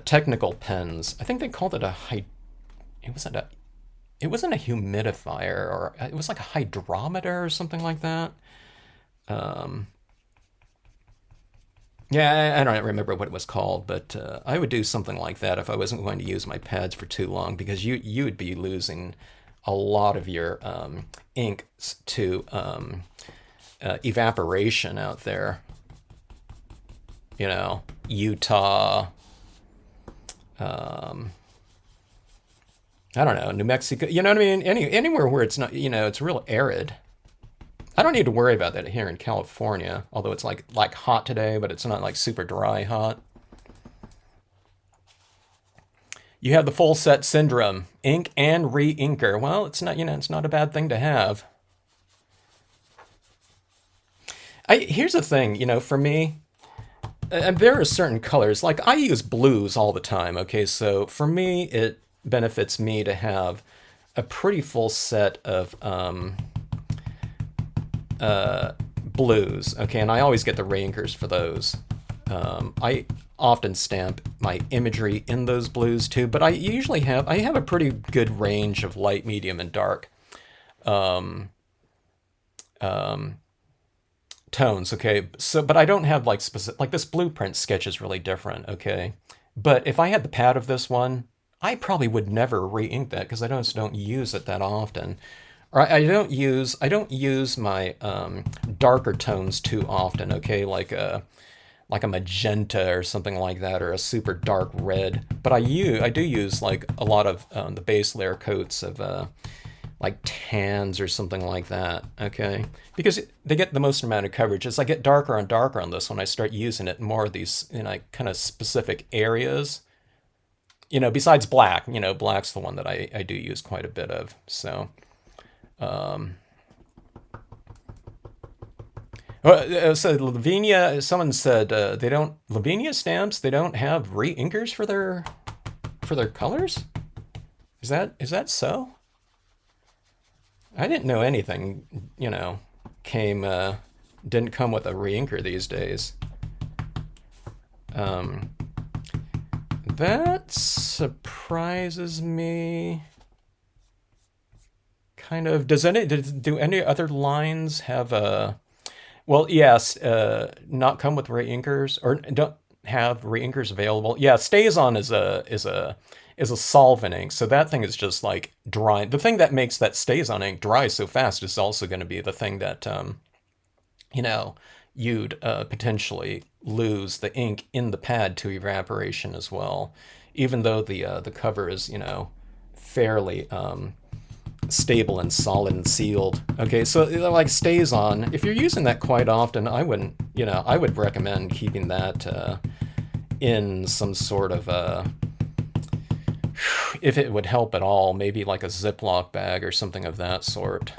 technical pens. I think they called it it wasn't a it wasn't a humidifier, or it was like a hydrometer or something like that. Um, yeah, I don't remember what it was called, but I would do something like that if I wasn't going to use my pads for too long, because you would be losing a lot of your ink to evaporation out there. Utah, um, I don't know, New Mexico. You know what I mean? Anywhere where it's not, it's real arid. I don't need to worry about that here in California, although it's like hot today, but it's not like super dry hot. You have the full set syndrome, ink and re-inker. Well, it's not, it's not a bad thing to have. Here's the thing, for me, and there are certain colors, like I use blues all the time. Okay, so for me, it benefits me to have a pretty full set of blues. Okay, and I always get the re-inkers for those. I often stamp my imagery in those blues too, but I have a pretty good range of light, medium, and dark um, um, tones. Okay, so but I don't have like specific, like this blueprint sketch is really different. Okay, but if I had the pad of this one, I probably would never re-ink that because I don't use it that often. Or I don't use my darker tones too often. Okay, like a magenta or something like that, or a super dark red. But I do use like a lot of the base layer coats of like tans or something like that, okay? Because they get the most amount of coverage. As I get darker and darker on this one, I start using it in more of these, kind of specific areas. Besides black, black's the one that I do use quite a bit of. So, so Lavinia, someone said they don't Lavinia stamps. They don't have re-inkers for their colors. Is that so? I didn't know anything, came didn't come with a reinker these days. Um, that surprises me. Kind of. Do any other lines have a? Well, yes, not come with reinkers or don't have reinkers available. Yeah, stays on is a solvent ink, so that thing is just like dry. The thing that makes that stays on ink dry so fast is also going to be the thing that you know you'd potentially lose the ink in the pad to evaporation as well, even though the cover is fairly stable and solid and sealed. Okay, so it like stays on. If you're using that quite often, I would recommend keeping that in some sort of if it would help at all, maybe like a Ziploc bag or something of that sort.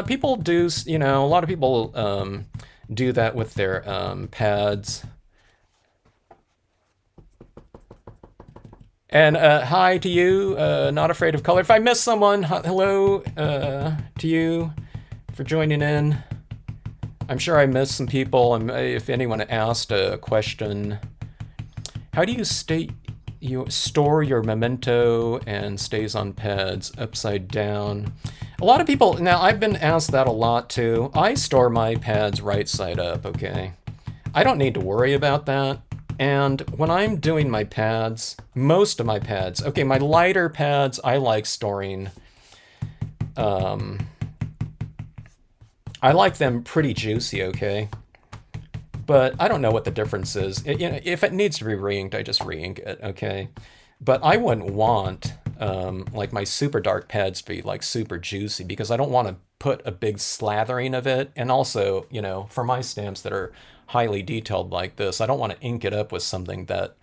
People do, a lot of people do that with their pads. And hi to you, not afraid of color. If I miss someone, hello to you for joining in. I'm sure I missed some people. If anyone asked a question, how do you store your memento and stays on pads upside down? A lot of people, now I've been asked that a lot too. I store my pads right side up, okay? I don't need to worry about that. And when I'm doing my pads, most of my pads, okay, my lighter pads, I like storing, I like them pretty juicy, okay? But I don't know what the difference is. If it needs to be re-inked, I just re-ink it, okay? But I wouldn't want like my super dark pads to be like super juicy because I don't want to put a big slathering of it. And also, for my stamps that are highly detailed like this, I don't want to ink it up with something that,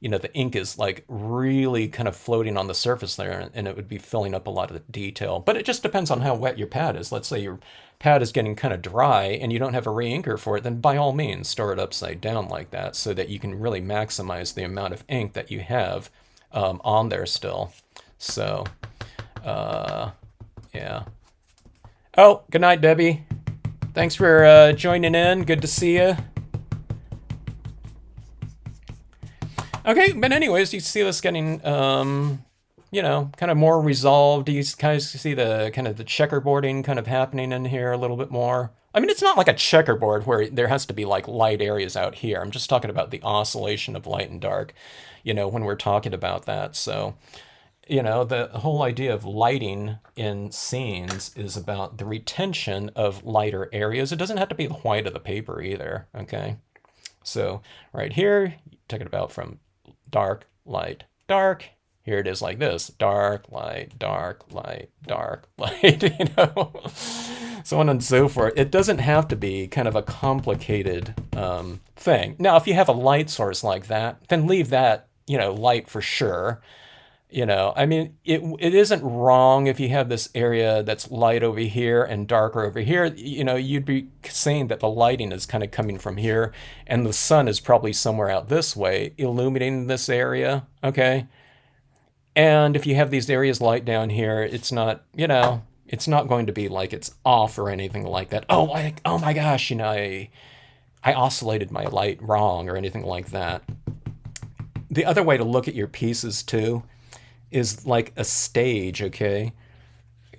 the ink is like really kind of floating on the surface there and it would be filling up a lot of the detail. But it just depends on how wet your pad is. Let's say your pad is getting kind of dry and you don't have a re-inker for it, then by all means store it upside down like that so that you can really maximize the amount of ink that you have on there still. So, yeah. Oh, good night, Debbie. Thanks for joining in. Good to see you. Okay, but anyways, you see this getting, kind of more resolved. You guys see the kind of the checkerboarding kind of happening in here a little bit more. I mean, it's not like a checkerboard where there has to be like light areas out here. I'm just talking about the oscillation of light and dark, when we're talking about that. So, the whole idea of lighting in scenes is about the retention of lighter areas. It doesn't have to be the white of the paper either, okay? So right here, take it about from dark, light, dark. Here it is like this, dark, light, dark, light, dark, light, so on and so forth. It doesn't have to be kind of a complicated thing. Now, if you have a light source like that, then leave that, light for sure. I mean, it isn't wrong if you have this area that's light over here and darker over here. You'd be saying that the lighting is kind of coming from here and the sun is probably somewhere out this way, illuminating this area, okay? And if you have these areas light down here, it's not, it's not going to be like it's off or anything like that. Oh my gosh, I oscillated my light wrong or anything like that. The other way to look at your pieces too is like a stage, okay?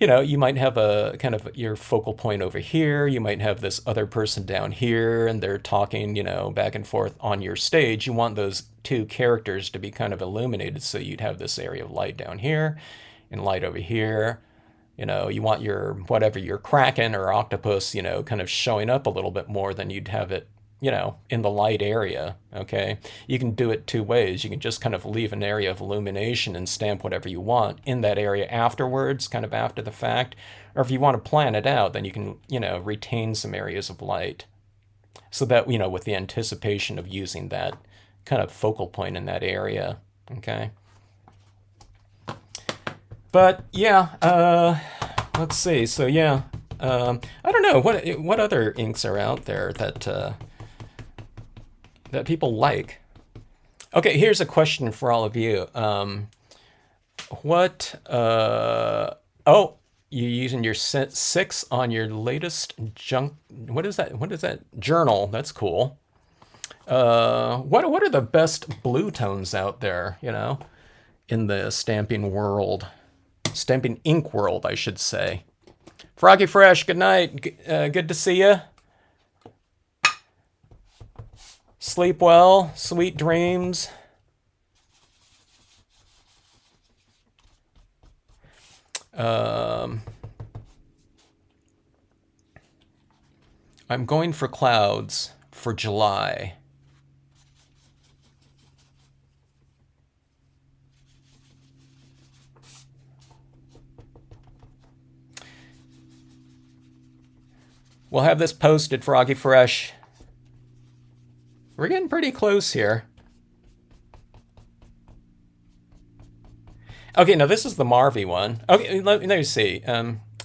You might have a kind of your focal point over here. You might have this other person down here and they're talking, back and forth on your stage. You want those two characters to be kind of illuminated. So you'd have this area of light down here and light over here. You want your, whatever, your kraken or octopus, kind of showing up a little bit more than you'd have it in the light area, okay? You can do it two ways. You can just kind of leave an area of illumination and stamp whatever you want in that area afterwards, kind of after the fact. Or if you want to plan it out, then you can, retain some areas of light so that, with the anticipation of using that kind of focal point in that area, okay? But yeah, let's see. So yeah, I don't know what other inks are out there that people like. Okay, here's a question for all of you. What? Oh, you're using your six on your latest junk. What is that? What is that journal? That's cool. What are the best blue tones out there? In the stamping world, stamping ink world, I should say. Froggy Fresh, good night. Good to see you. Sleep well, sweet dreams. I'm going for clouds for July. We'll have this posted, Froggy Fresh. We're getting pretty close here. Okay, now this is the Marvy one. Okay, let me see.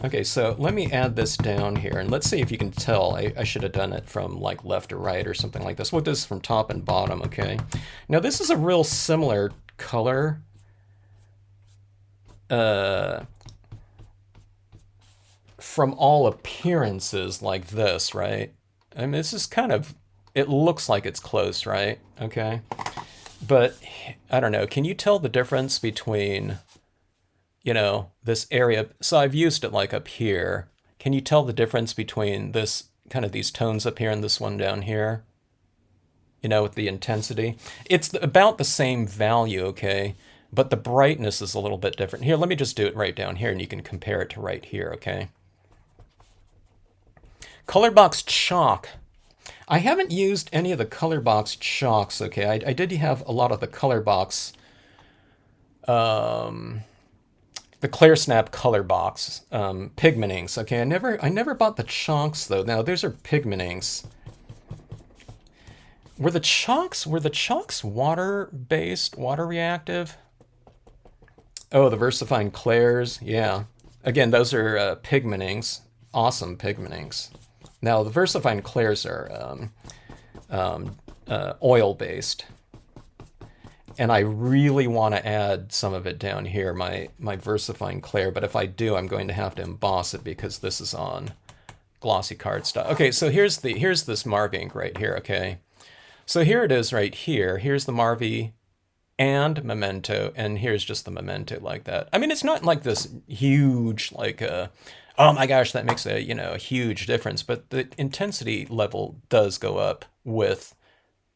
Okay, so let me add this down here, and let's see if you can tell. I should have done it from like left to right or something like this. We'll do this from top and bottom, okay? Now this is a real similar color. From all appearances like this, right? I mean, this is kind of, it looks like it's close, right? Okay. But I don't know. Can you tell the difference between, this area? So I've used it like up here. Can you tell the difference between this, kind of these tones up here and this one down here? With the intensity. It's about the same value, okay? But the brightness is a little bit different. Here, let me just do it right down here and you can compare it to right here, okay? Colorbox chalk. I haven't used any of the Colorbox chalks, okay? I did have a lot of the Colorbox, the Clear Snap Colorbox pigment inks, okay? I never bought the chalks though. Now those are pigment inks. Were the chalks water-based, water reactive? Oh, the VersaFine Clairs, yeah. Again, those are pigment inks, awesome pigment inks. Now, the VersaFine Clairs are oil-based. And I really want to add some of it down here, my VersaFine Clair. But if I do, I'm going to have to emboss it because this is on glossy cardstock. Okay, so here's this Marvy ink right here, okay? So here it is right here. Here's the Marvy and Memento, and here's just the Memento like that. I mean, it's not like this huge, like oh my gosh, that makes a huge difference. But the intensity level does go up with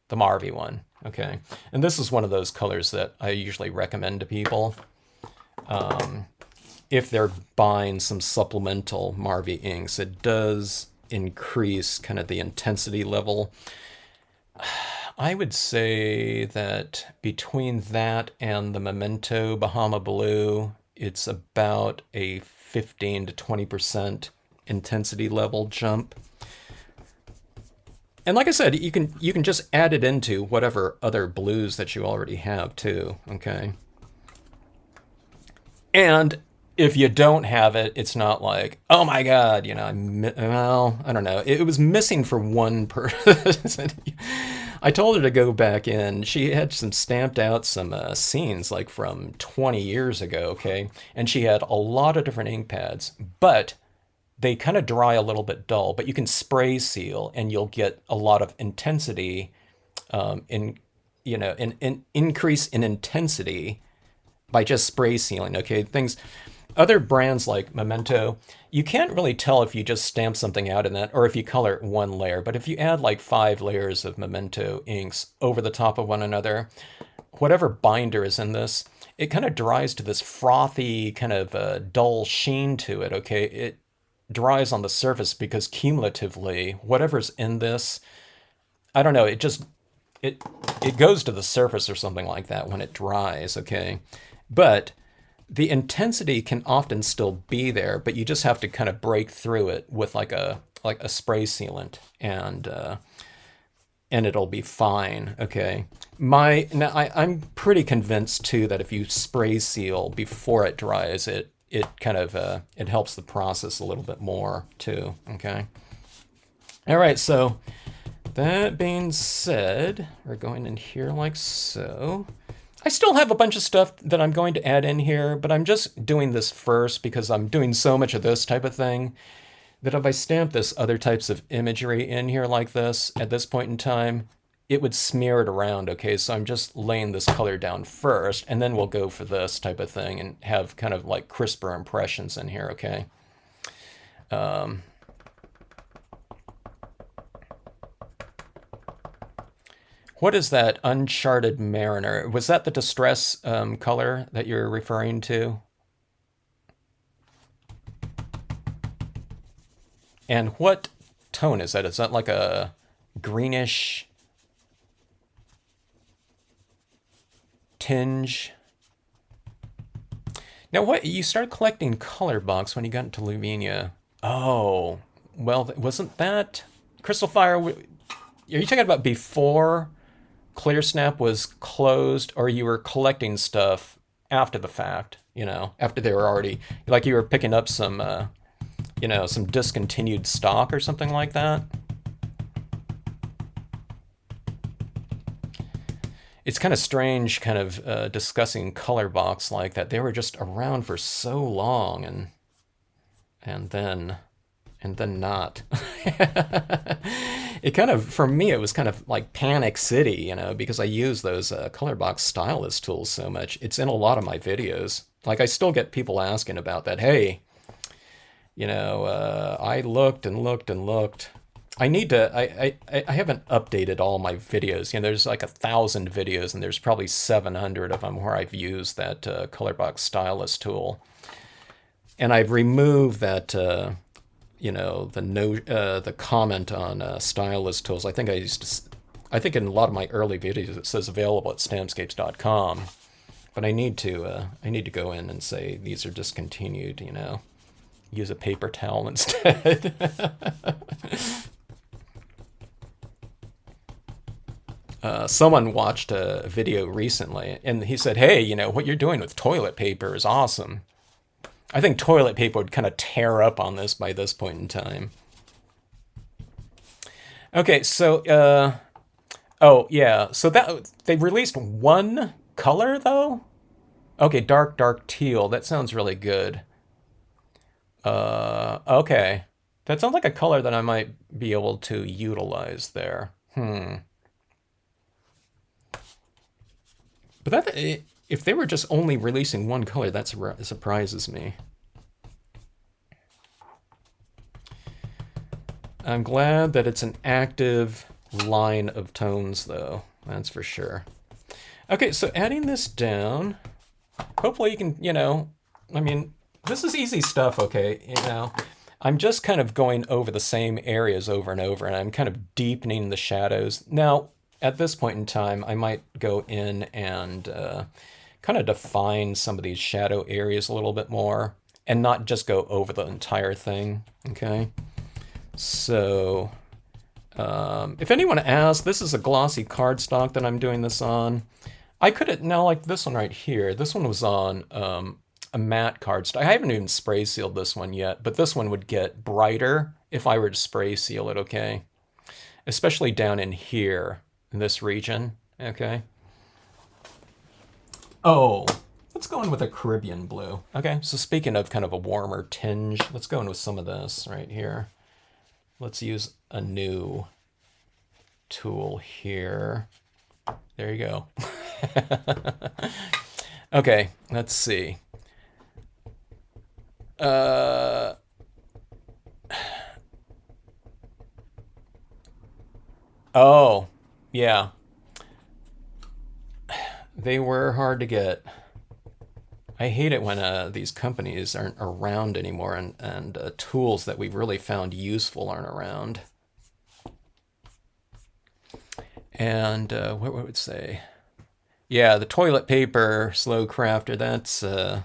the Marvy one, okay? And this is one of those colors that I usually recommend to people if they're buying some supplemental Marvy inks. It does increase kind of the intensity level. I would say that between that and the Memento Bahama Blue, it's about a 15 to 20% intensity level jump. And like I said, you can just add it into whatever other blues that you already have too, okay? And if you don't have it, it's not like, oh my God, well, I don't know. It was missing for one person. I told her to go back in. She had stamped out some scenes like from 20 years ago, okay? And she had a lot of different ink pads, but they kind of dry a little bit dull, but you can spray seal and you'll get a lot of intensity in increase in intensity by just spray sealing, okay? Other brands like Memento, you can't really tell if you just stamp something out in that or if you color it one layer. But if you add like 5 layers of Memento inks over the top of one another, whatever binder is in this, it kind of dries to this frothy kind of dull sheen to it, okay? It dries on the surface because cumulatively, whatever's in this I don't know, it it goes to the surface or something like that when it dries, okay? But the intensity can often still be there, but you just have to kind of break through it with like a spray sealant, and it'll be fine. Okay. I'm pretty convinced too that if you spray seal before it dries, it kind of it helps the process a little bit more too. Okay. All right. So that being said, we're going in here like so. I still have a bunch of stuff that I'm going to add in here, but I'm just doing this first because I'm doing so much of this type of thing that if I stamp this other types of imagery in here like this at this point in time, it would smear it around, okay? So I'm just laying this color down first, and then we'll go for this type of thing and have kind of like crisper impressions in here, okay? What is that Uncharted Mariner? Was that the distress color that you're referring to? And what tone is that? Is that like a greenish tinge? Now, what you started collecting color box when you got into Lavinia? Oh, well, wasn't that Crystal Fire? Are you talking about before Clear Snap was closed, or you were collecting stuff after the fact? You know, after they were already like you were picking up some, you know, some discontinued stock or something like that. It's kind of strange, kind of discussing color box like that. They were just around for so long, and then and then not. It kind of, for me, it was kind of like Panic City, you know, because I use those color box stylus tools so much. It's in a lot of my videos. Like I still get people asking about that. Hey, you know, I looked and looked and looked. I need to. I haven't updated all my videos. You know, there's like 1,000 videos, and there's probably 700 of them where I've used that color box stylus tool, and I've removed that. You know, the comment on stylus tools. I think I used to. I think in a lot of my early videos it says available at stampscapes.com, but I need to go in and say these are discontinued. You know, use a paper towel instead. Someone watched a video recently and he said, hey, you know, what you're doing with toilet paper is awesome. I think toilet paper would kind of tear up on this by this point in time. Okay, so, oh, yeah, so that, they released one color, though? Okay, dark teal. That sounds really good. Okay. That sounds like a color that I might be able to utilize there. Hmm. But that, if they were just only releasing one color, that surprises me. I'm glad that it's an active line of tones, though. That's for sure. Okay, so adding this down, hopefully you can, you know, I mean, this is easy stuff, okay? You know, I'm just kind of going over the same areas over and over, and I'm kind of deepening the shadows. Now, at this point in time, I might go in and kind of define some of these shadow areas a little bit more, and not just go over the entire thing, okay? So, if anyone asks, this is a glossy cardstock that I'm doing this on. I could have, now like this one right here, this one was on a matte cardstock. I haven't even spray sealed this one yet, but this one would get brighter if I were to spray seal it, okay? Especially down in here, in this region, okay? Oh, let's go in with a Caribbean blue. Okay, so speaking of kind of a warmer tinge, let's go in with some of this right here. Let's use a new tool here. There you go. Okay, let's see. Oh, yeah. They were hard to get. I hate it when these companies aren't around anymore and tools that we've really found useful aren't around. And what would it say? Yeah, the toilet paper slow crafter.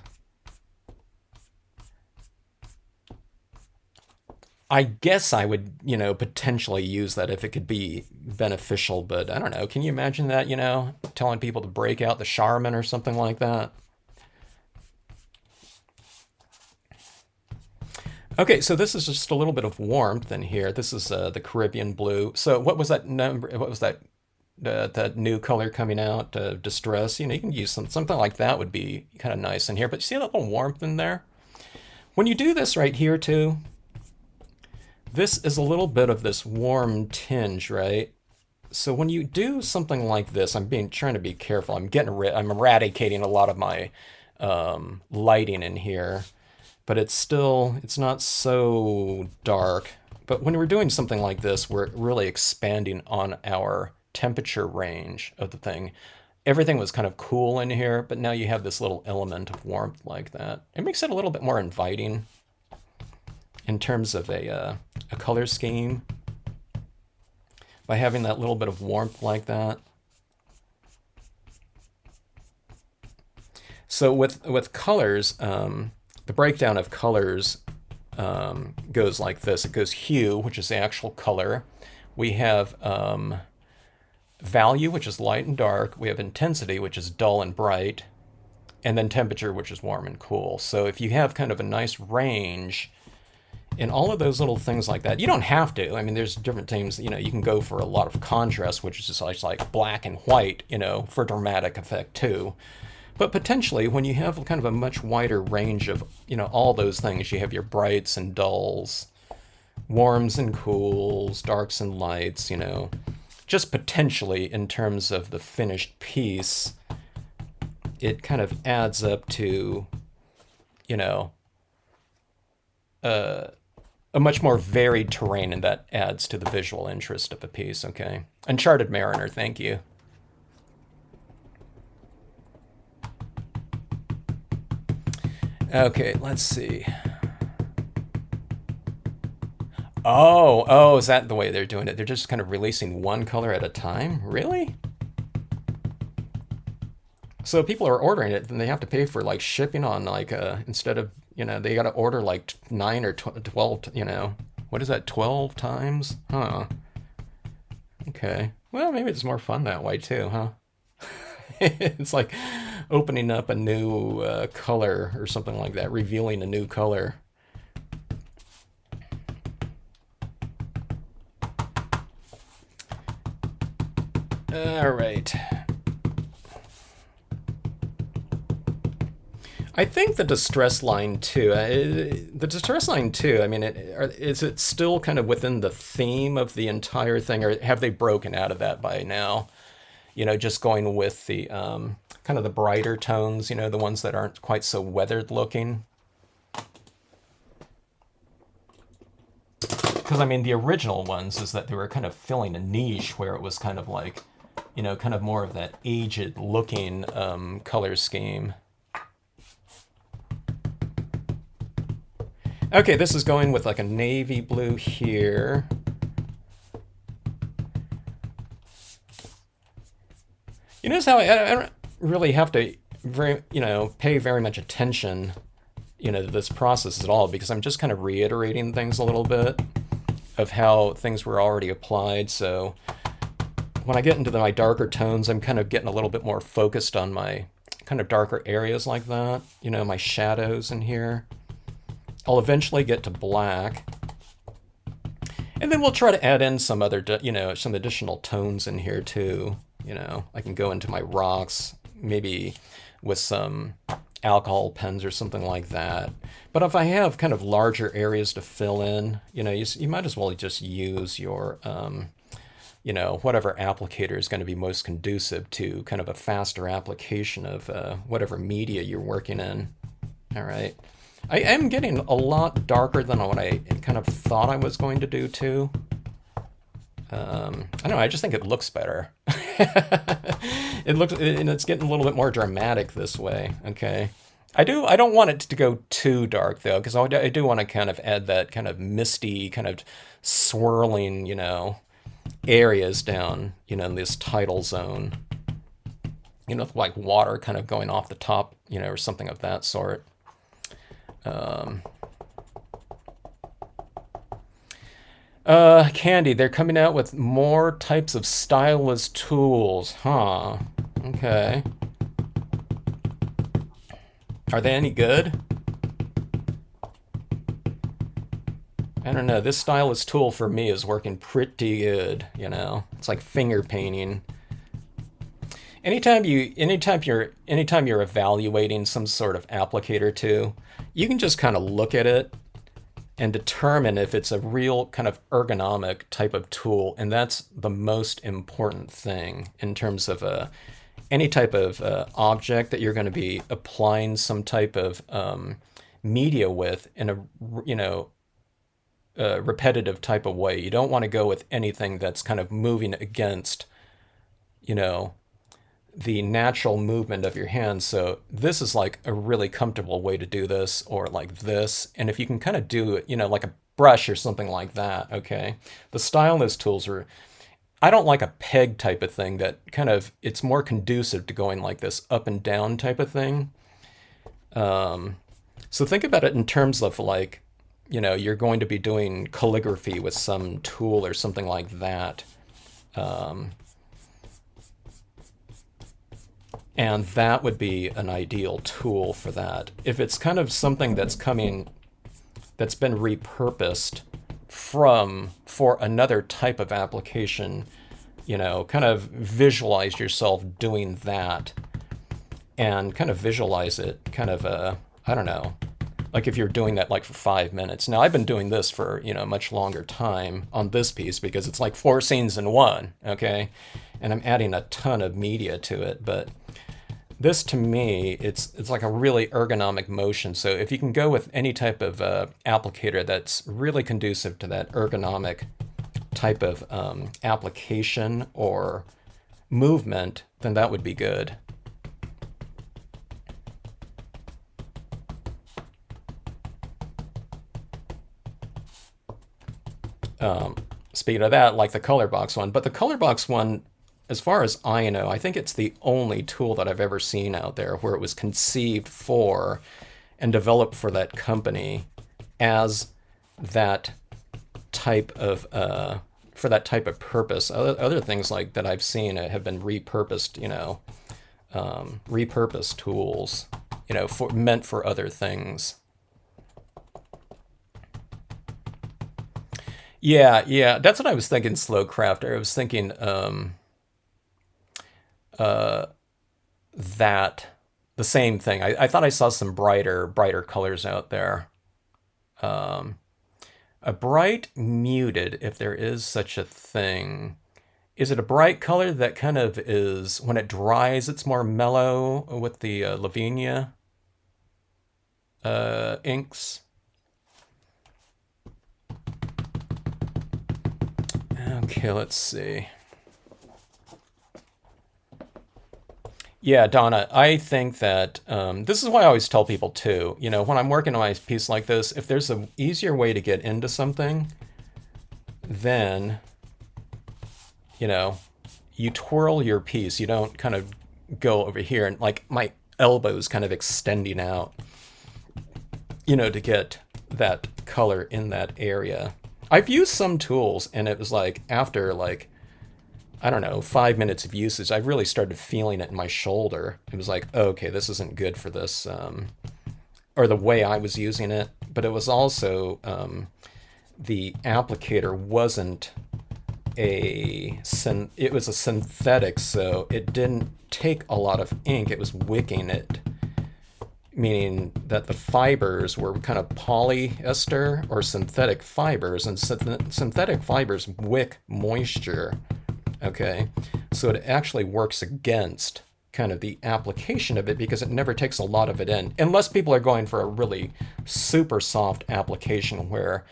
I guess I would, potentially use that if it could be beneficial, but I don't know. Can you imagine that, telling people to break out the Charmin or something like that? Okay, so this is just a little bit of warmth in here. This is the Caribbean blue. So what was that number? What was that new color coming out? Distress. You can use something like that would be kind of nice in here. But you see that little warmth in there? When you do this right here too, this is a little bit of this warm tinge, right? So when you do something like this, I'm being trying to be careful. I'm eradicating a lot of my lighting in here, but it's not so dark. But when we're doing something like this, we're really expanding on our temperature range of the thing. Everything was kind of cool in here, but now you have this little element of warmth like that. It makes it a little bit more inviting in terms of a color scheme by having that little bit of warmth like that. So with colors, the breakdown of colors goes like this. It goes hue, which is the actual color. We have value, which is light and dark. We have intensity, which is dull and bright. And then temperature, which is warm and cool. So if you have kind of a nice range in all of those little things like that, you don't have to. I mean, there's different things, you can go for a lot of contrast, which is just like black and white, for dramatic effect too. But potentially, when you have kind of a much wider range of, all those things, you have your brights and dulls, warms and cools, darks and lights, just potentially in terms of the finished piece, it kind of adds up to, you know, a much more varied terrain, and that adds to the visual interest of a piece, okay? Uncharted Mariner, thank you. Okay, let's see. Oh, is that the way they're doing it? They're just kind of releasing one color at a time? Really? So people are ordering it, then they have to pay for like shipping on like instead of, they got to order like 9 or 12, what is that, 12 times? Huh. Okay. Well, maybe it's more fun that way too, huh? It's like opening up a new color or something like that, revealing a new color. All right. I think the distress line too. The distress line too. I mean, is it still kind of within the theme of the entire thing, or have they broken out of that by now? Just going with the kind of the brighter tones. The ones that aren't quite so weathered looking. Because I mean, the original ones is that they were kind of filling a niche where it was kind of like, kind of more of that aged looking color scheme. Okay, this is going with like a navy blue here. You notice how I don't really have to pay very much attention, to this process at all, because I'm just kind of reiterating things a little bit of how things were already applied. So when I get into my darker tones, I'm kind of getting a little bit more focused on my kind of darker areas like that, my shadows in here. I'll eventually get to black. And then we'll try to add in some other, some additional tones in here too. I can go into my rocks, maybe with some alcohol pens or something like that. But if I have kind of larger areas to fill in, you might as well just use your, whatever applicator is going to be most conducive to kind of a faster application of whatever media you're working in. All right. I am getting a lot darker than what I kind of thought I was going to do too. I don't know, I just think it looks better. It's getting a little bit more dramatic this way, okay? I don't want it to go too dark though, because I do want to kind of add that kind of misty, kind of swirling, areas down, in this tidal zone, like water kind of going off the top, or something of that sort. Um, Candy, they're coming out with more types of stylus tools, huh? Okay. Are they any good? I don't know. This stylus tool for me is working pretty good. It's like finger painting. Anytime you're evaluating some sort of applicator too, you can just kind of look at it and determine if it's a real kind of ergonomic type of tool, and that's the most important thing in terms of any type of object that you're going to be applying some type of media with in a repetitive type of way. You don't want to go with anything that's kind of moving against you know the natural movement of your hands. So this is like a really comfortable way to do this, or like this. And if you can kind of do it, like a brush or something like that, okay? The stylus tools are, I don't like a peg type of thing that kind of, it's more conducive to going like this up and down type of thing. So think about it in terms of like, you're going to be doing calligraphy with some tool or something like that. Um, And that would be an ideal tool for that. If it's kind of something that's been repurposed for another type of application, kind of visualize yourself doing that, and kind of visualize it kind of, I don't know, like if you're doing that like for 5 minutes. Now I've been doing this for, a much longer time on this piece because it's like 4 scenes in one, okay? And I'm adding a ton of media to it, but this to me, it's like a really ergonomic motion. So if you can go with any type of applicator that's really conducive to that ergonomic type of application or movement, then that would be good. Speaking of that, like the color box one, but the color box one, as far as I know, I think it's the only tool that I've ever seen out there where it was conceived for and developed for that company as that type of for that type of purpose. Other things like that I've seen have been repurposed, repurposed tools, for meant for other things. Yeah, yeah, that's what I was thinking, Slow Crafter. I was thinking uh, that the same thing. I thought I saw some brighter colors out there. Um, a bright muted, if there is such a thing. Is it a bright color that kind of is, when it dries, it's more mellow with the Lavinia inks? Okay, let's see. Yeah, Donna, I think that this is why I always tell people too, when I'm working on a piece like this, if there's an easier way to get into something, then, you know, you twirl your piece. You don't kind of go over here and like my elbow's kind of extending out, to get that color in that area. I've used some tools and it was like after like, I don't know, 5 minutes of usage, I really started feeling it in my shoulder. It was like, oh, okay, this isn't good for this, or the way I was using it. But it was also the applicator wasn't it was a synthetic, so it didn't take a lot of ink. It was wicking it, meaning that the fibers were kind of polyester or synthetic fibers, and synthetic fibers wick moisture. Okay, so it actually works against kind of the application of it because it never takes a lot of it in, unless people are going for a really super soft application where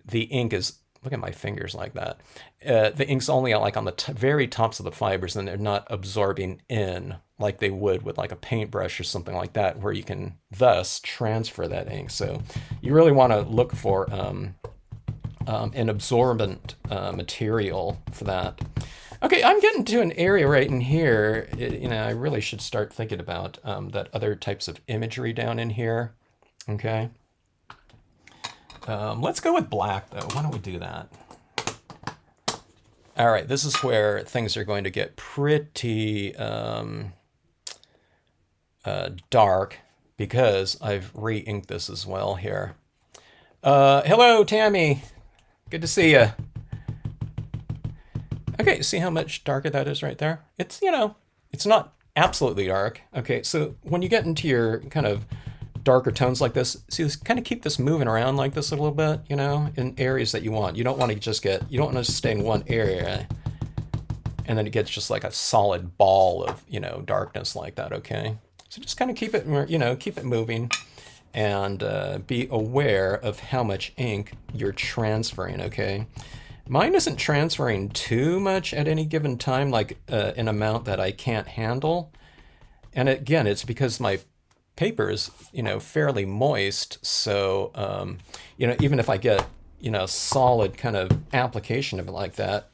the ink is, look at my fingers like that. The ink's only like on the very tops of the fibers, and they're not absorbing in like they would with like a paintbrush or something like that, where you can thus transfer that ink. So you really want to look for an absorbent material for that. Okay, I'm getting to an area right in here. I really should start thinking about that other types of imagery down in here. Okay. Let's go with black, though. Why don't we do that? All right, this is where things are going to get pretty dark because I've re-inked this as well here. Hello, Tammy. Good to see you. Okay, see how much darker that is right there? It's, it's not absolutely dark. Okay, so when you get into your kind of darker tones like this, see, kind of keep this moving around like this a little bit, in areas that you want. You don't want to you don't want to stay in one area and then it gets just like a solid ball of, darkness like that, okay? So just kind of keep it, keep it moving and be aware of how much ink you're transferring, okay? Mine isn't transferring too much at any given time, like an amount that I can't handle. And again, it's because my paper is, fairly moist. So, even if I get, solid kind of application of it like that,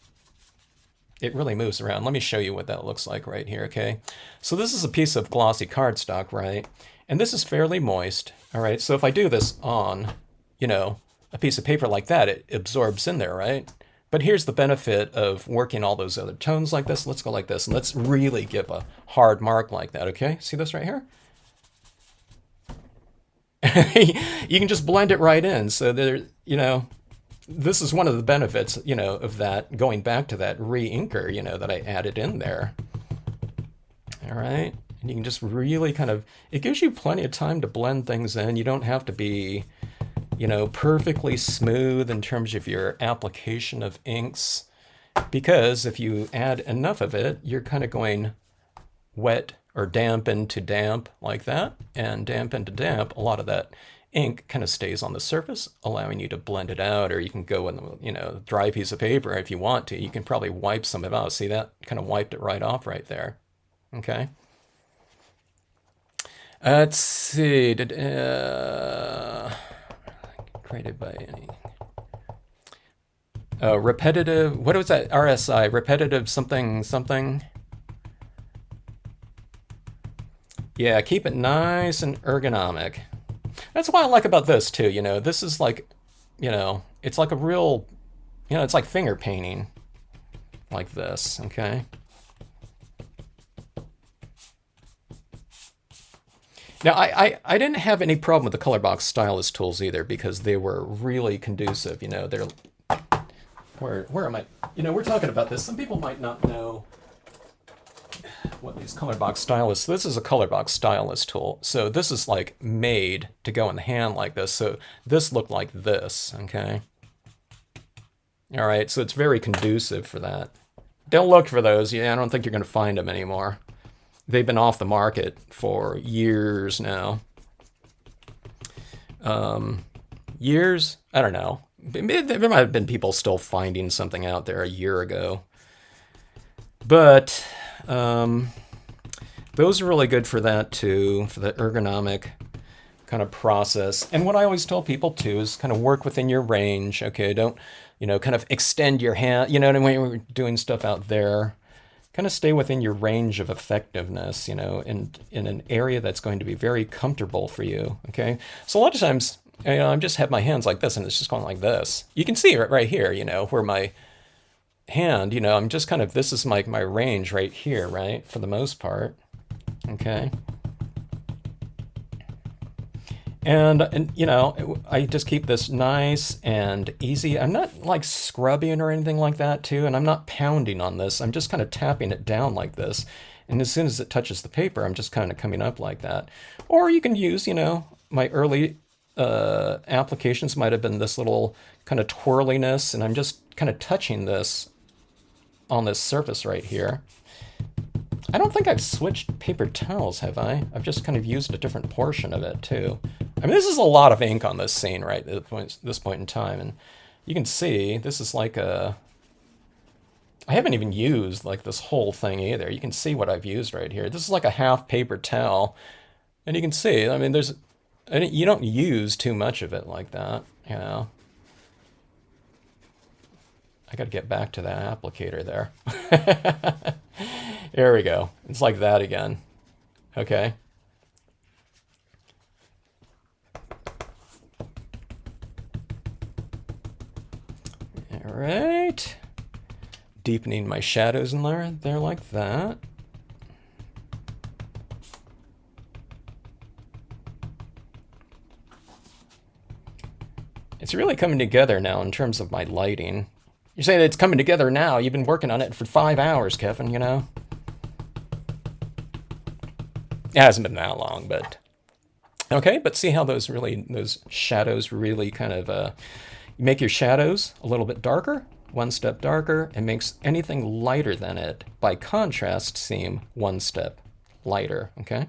it really moves around. Let me show you what that looks like right here, okay? So this is a piece of glossy cardstock, right? And this is fairly moist, all right? So if I do this on, a piece of paper like that, it absorbs in there, right? But here's the benefit of working all those other tones like this. Let's go like this, and let's really give a hard mark like that, okay? See this right here? You can just blend it right in. So there, this is one of the benefits, of that, going back to that re-inker, that I added in there. All right. And you can just really it gives you plenty of time to blend things in. You don't have to be, perfectly smooth in terms of your application of inks, because if you add enough of it, you're kind of going wet or damp into damp like that, and damp into damp, a lot of that ink kind of stays on the surface, allowing you to blend it out, or you can go in the, dry piece of paper if you want to. You can probably wipe some of it out. See, that kind of wiped it right off right there. Okay. Let's see. Created by any repetitive, what was that? RSI, repetitive something something. Yeah, keep it nice and ergonomic. That's what I like about this too. This is like, it's like a real, it's like finger painting like this, okay? Now, I didn't have any problem with the color box stylus tools either, because they were really conducive. They're, where am I? We're talking about this. Some people might not know what these color box stylus. This is a color box stylus tool. So this is like made to go in the hand like this. So this looked like this, okay? All right, so it's very conducive for that. Don't look for those. I don't think you're going to find them anymore. They've been off the market for years now. Years? I don't know. There might have been people still finding something out there a year ago. But those are really good for that too, for the ergonomic kind of process. And what I always tell people too is kind of work within your range. Okay, don't, kind of extend your hand, what I mean, when we're doing stuff out there. Kind of stay within your range of effectiveness, in an area that's going to be very comfortable for you, okay? So a lot of times, I just have my hands like this, and it's just going like this. You can see it right here, where my hand, I'm just kind of, this is my range right here, right, for the most part, okay? And I just keep this nice and easy. I'm not like scrubbing or anything like that too, and I'm not pounding on this. I'm just kind of tapping it down like this. And as soon as it touches the paper, I'm just kind of coming up like that. Or you can use, my early applications might have been this little kind of twirliness, and I'm just kind of touching this on this surface right here. I don't think I've switched paper towels, have I? I've just kind of used a different portion of it too. I mean, this is a lot of ink on this scene right at this point in time, and you can see this is like I haven't even used like this whole thing either. You can see what I've used right here. This is like a half paper towel, and you can see, I mean, you don't use too much of it like that, got to get back to that applicator there. There we go. It's like that again. Okay. All right. Deepening my shadows in there like that. It's really coming together now in terms of my lighting. You're saying it's coming together now. You've been working on it for 5 hours, Kevin, you know? It hasn't been that long, but... Okay, but see how those shadows really kind of... you make your shadows a little bit darker, one step darker, and makes anything lighter than it, by contrast, seem one step lighter, okay?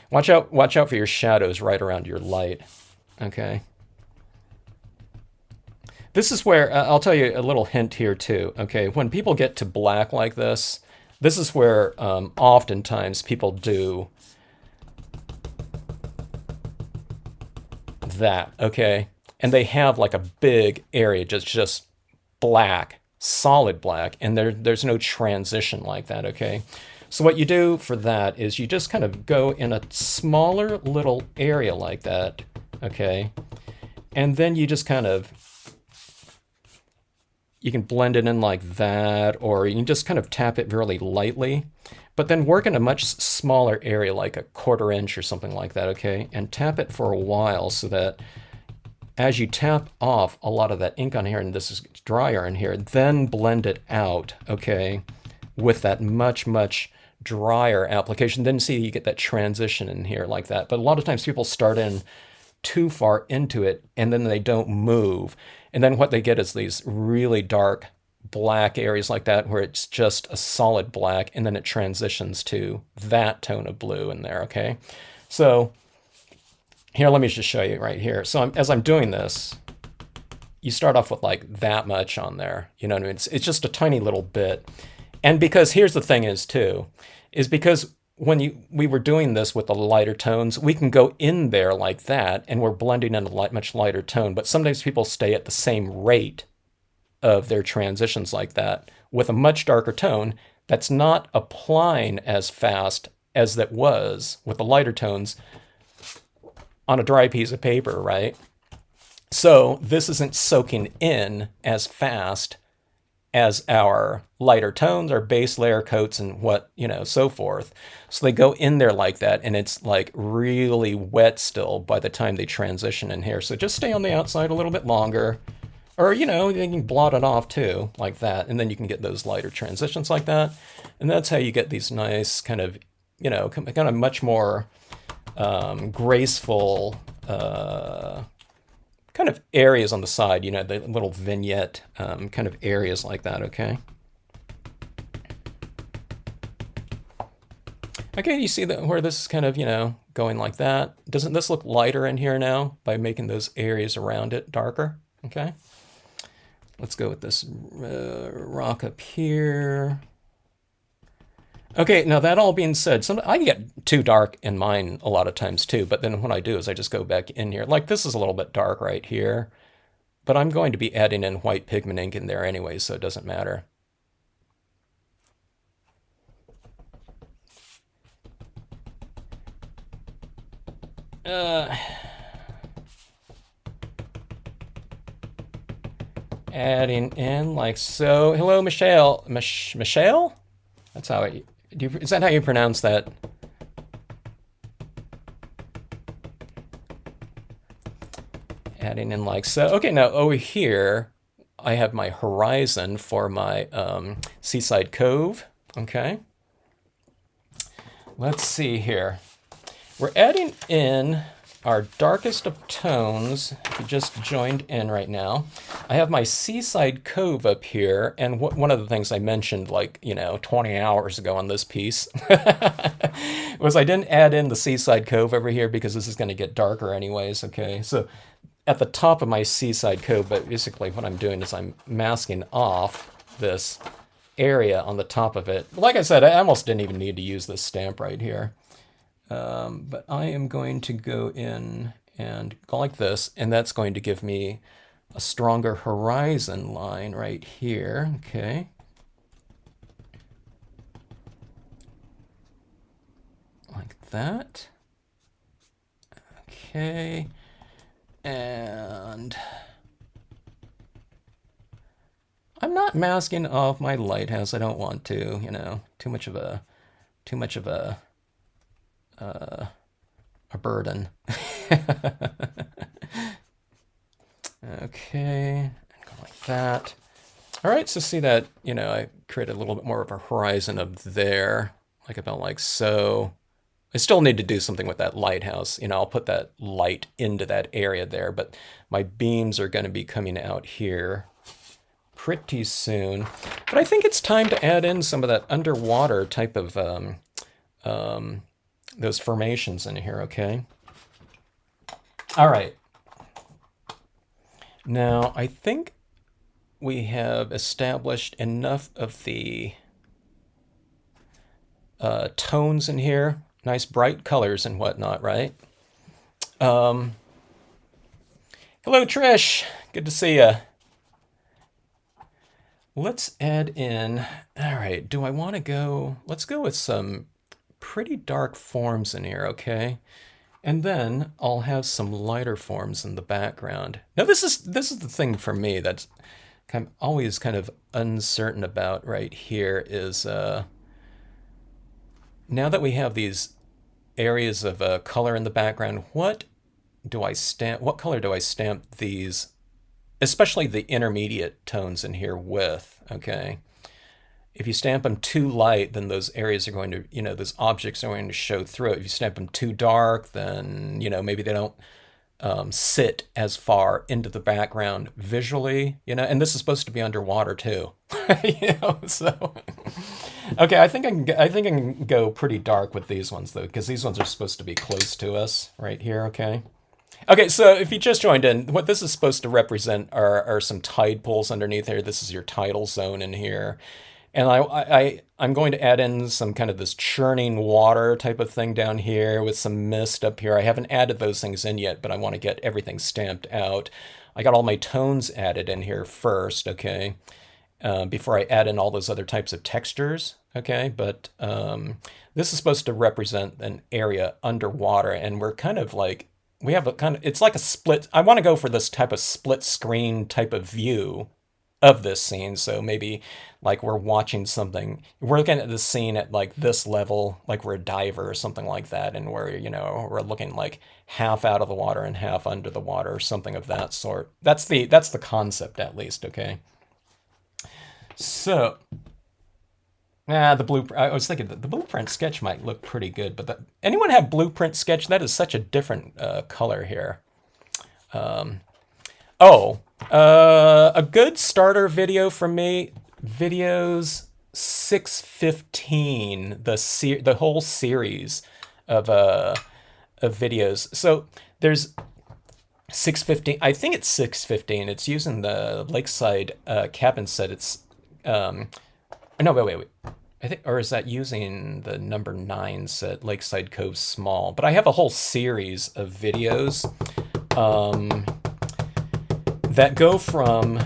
Watch out for your shadows right around your light, okay? This is where, I'll tell you a little hint here too, okay? When people get to black like this is where oftentimes people do that, okay? And they have like a big area just black, solid black, and there's no transition like that, okay? So what you do for that is you just kind of go in a smaller little area like that, okay? And then you just kind of, you can blend it in like that, or you can just kind of tap it really lightly, but then work in a much smaller area, like a 1/4 inch or something like that, okay? And tap it for a while so that as you tap off a lot of that ink on here, and this is drier in here, then blend it out, okay, with that much drier application. Then see, you get that transition in here like that. But a lot of times people start in too far into it and then they don't move. And then what they get is these really dark black areas like that where it's just a solid black, and then it transitions to that tone of blue in there, okay? So here, let me just show you right here. So as I'm doing this, you start off with like that much on there. You know what I mean? It's just a tiny little bit. And because here's the thing is too, is because when we were doing this with the lighter tones, we can go in there like that, and we're blending in a much lighter tone. But sometimes people stay at the same rate of their transitions like that with a much darker tone that's not applying as fast as that was with the lighter tones on a dry piece of paper, right? So this isn't soaking in as fast as our lighter tones, our base layer coats, and what, you know, so forth. So they go in there like that, and it's like really wet still by the time they transition in here. So just stay on the outside a little bit longer, or, you know, you can blot it off too, like that, and then you can get those lighter transitions like that. And that's how you get these nice kind of, you know, kind of much more graceful kind of areas on the side, you know, the little vignette kind of areas like that, okay? Okay, you see that where this is kind of, you know, going like that? Doesn't this look lighter in here now by making those areas around it darker? Okay. Let's go with this rock up here. Okay, now that all being said, I can get too dark in mine a lot of times too, but then what I do is I just go back in here. Like this is a little bit dark right here, but I'm going to be adding in white pigment ink in there anyway, so it doesn't matter. Adding in like so. Hello, Michelle. Michelle? That's how it... is that how you pronounce that? Adding in like so. Okay, now over here, I have my horizon for my Seaside Cove. Okay. Let's see here. We're adding in our darkest of tones. If you just joined in right now, I have my Seaside Cove up here, and one of the things I mentioned, like, you know, 20 hours ago on this piece was I didn't add in the Seaside Cove over here because this is going to get darker anyways, okay? So at the top of my Seaside Cove, but basically what I'm doing is I'm masking off this area on the top of it. Like I said, I almost didn't even need to use this stamp right here. But I am going to go in and go like this, and that's going to give me a stronger horizon line right here. Okay. Like that. Okay. And I'm not masking off my lighthouse. I don't want to, you know, too much of a burden. Okay, go like that. All right, so see that, you know, I create a little bit more of a horizon up there, like about like so. I still need to do something with that lighthouse. You know, I'll put that light into that area there, but my beams are going to be coming out here pretty soon. But I think it's time to add in some of that underwater type of those formations in here, okay? All right. Now, I think we have established enough of the tones in here. Nice bright colors and whatnot, right? Hello, Trish. Good to see you. Let's add in, all right, do I want to go, let's go with some pretty dark forms in here, okay? And then I'll have some lighter forms in the background. Now this is the thing for me that's always kind of uncertain about right here is now that we have these areas of color in the background, what color do I stamp these, especially the intermediate tones in here with, okay? If you stamp them too light, then those areas are going to, you know, those objects are going to show through it. If you stamp them too dark, then, you know, maybe they don't sit as far into the background visually, you know, and this is supposed to be underwater too, you know, so. Okay, I think I can go pretty dark with these ones though, because these ones are supposed to be close to us right here, okay? Okay, so if you just joined in, what this is supposed to represent are some tide pools underneath here. This is your tidal zone in here. And I'm going to add in some kind of this churning water type of thing down here with some mist up here. I haven't added those things in yet, but I want to get everything stamped out. I got all my tones added in here first, okay, before I add in all those other types of textures, okay? But this is supposed to represent an area underwater, and we're kind of like, we have a kind of, it's like a split, I want to go for this type of split screen type of view of this scene. So maybe like we're watching something, we're looking at the scene at like this level, like we're a diver or something like that, and we're, you know, we're looking like half out of the water and half under the water or something of that sort. That's the concept at least, okay? So, the blueprint, I was thinking that the blueprint sketch might look pretty good, but anyone have blueprint sketch? That is such a different color here. A good starter video from me, videos 615, the whole series of videos. So there's 615, I think it's 615. It's using the Lakeside cabin set. It's no, wait. I think, or is that using the number 9 set, Lakeside Cove Small? But I have a whole series of videos that go from,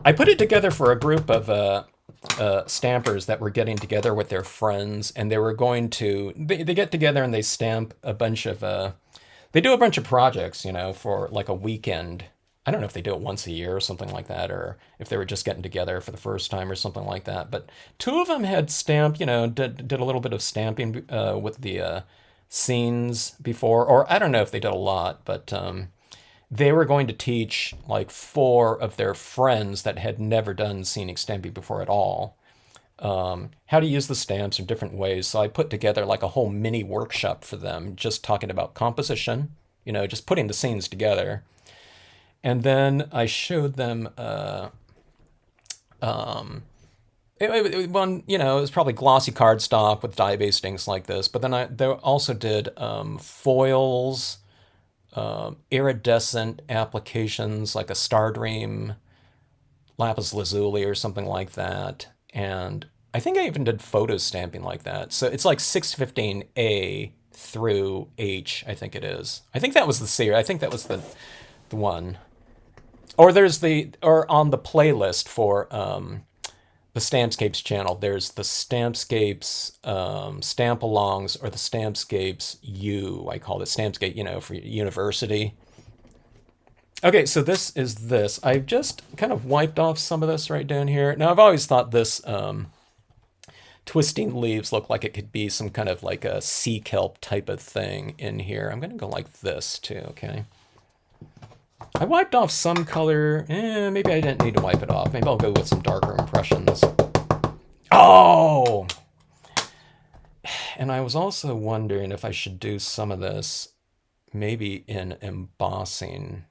I put it together for a group of stampers that were getting together with their friends, and they were going to, they get together and they stamp a bunch of, they do a bunch of projects, you know, for like a weekend. I don't know if they do it once a year or something like that, or if they were just getting together for the first time or something like that. But 2 of them had stamped, you know, did a little bit of stamping with the scenes before, or I don't know if they did a lot, but they were going to teach like 4 of their friends that had never done scenic stamping before at all, how to use the stamps in different ways. So I put together like a whole mini workshop for them, just talking about composition, you know, just putting the scenes together. And then I showed them one, you know, it was probably glossy cardstock with dye-based inks like this. But then they also did foils, iridescent applications like a Stardream lapis lazuli or something like that. And I think I even did photo stamping like that. So it's like 615A through H, I think it is. I think that was the series. I think that was the one. Or there's or on the playlist for the Stampscapes channel, there's the Stampscapes Stamp-alongs or the Stampscapes U. I call it Stampscape, for university. Okay, so this is this. I've just kind of wiped off some of this right down here. Now, I've always thought this twisting leaves look like it could be some kind of like a sea kelp type of thing in here. I'm going to go like this too, okay? I wiped off some color. Maybe I didn't need to wipe it off. Maybe I'll go with some darker impressions. Oh! And I was also wondering if I should do some of this maybe in embossing.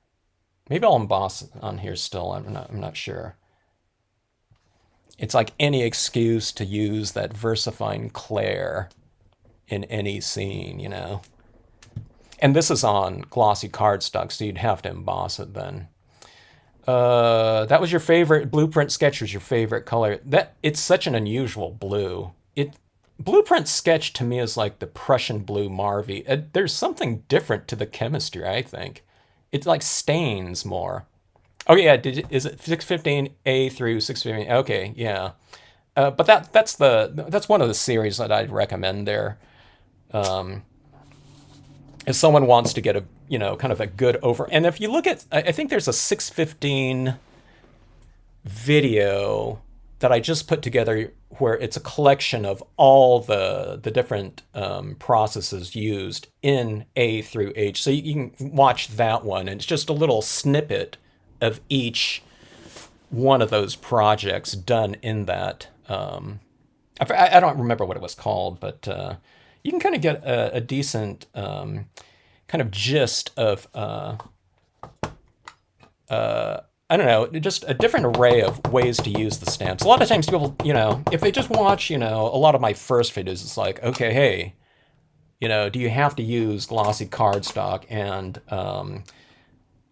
Maybe I'll emboss on here still. I'm not sure. It's like any excuse to use that versifying Claire in any scene, And this is on glossy cardstock, so you'd have to emboss it then. That was your favorite blueprint sketch. Was your favorite color? It's such an unusual blue. Blueprint sketch to me is like the Prussian blue Marvy. There's something different to the chemistry, I think. It like stains more. Oh yeah, is it 615A through 615? Okay, yeah. But that's one of the series that I'd recommend there. If someone wants to get a kind of a good and if you look at, I think there's a 615 video that I just put together where it's a collection of all the different processes used in A through H. So you can watch that one, and it's just a little snippet of each one of those projects done in that. I don't remember what it was called, but you can kind of get a decent kind of gist of I don't know, just a different array of ways to use the stamps. A lot of times people, if they just watch, a lot of my first videos, it's like, okay, hey, do you have to use glossy cardstock? And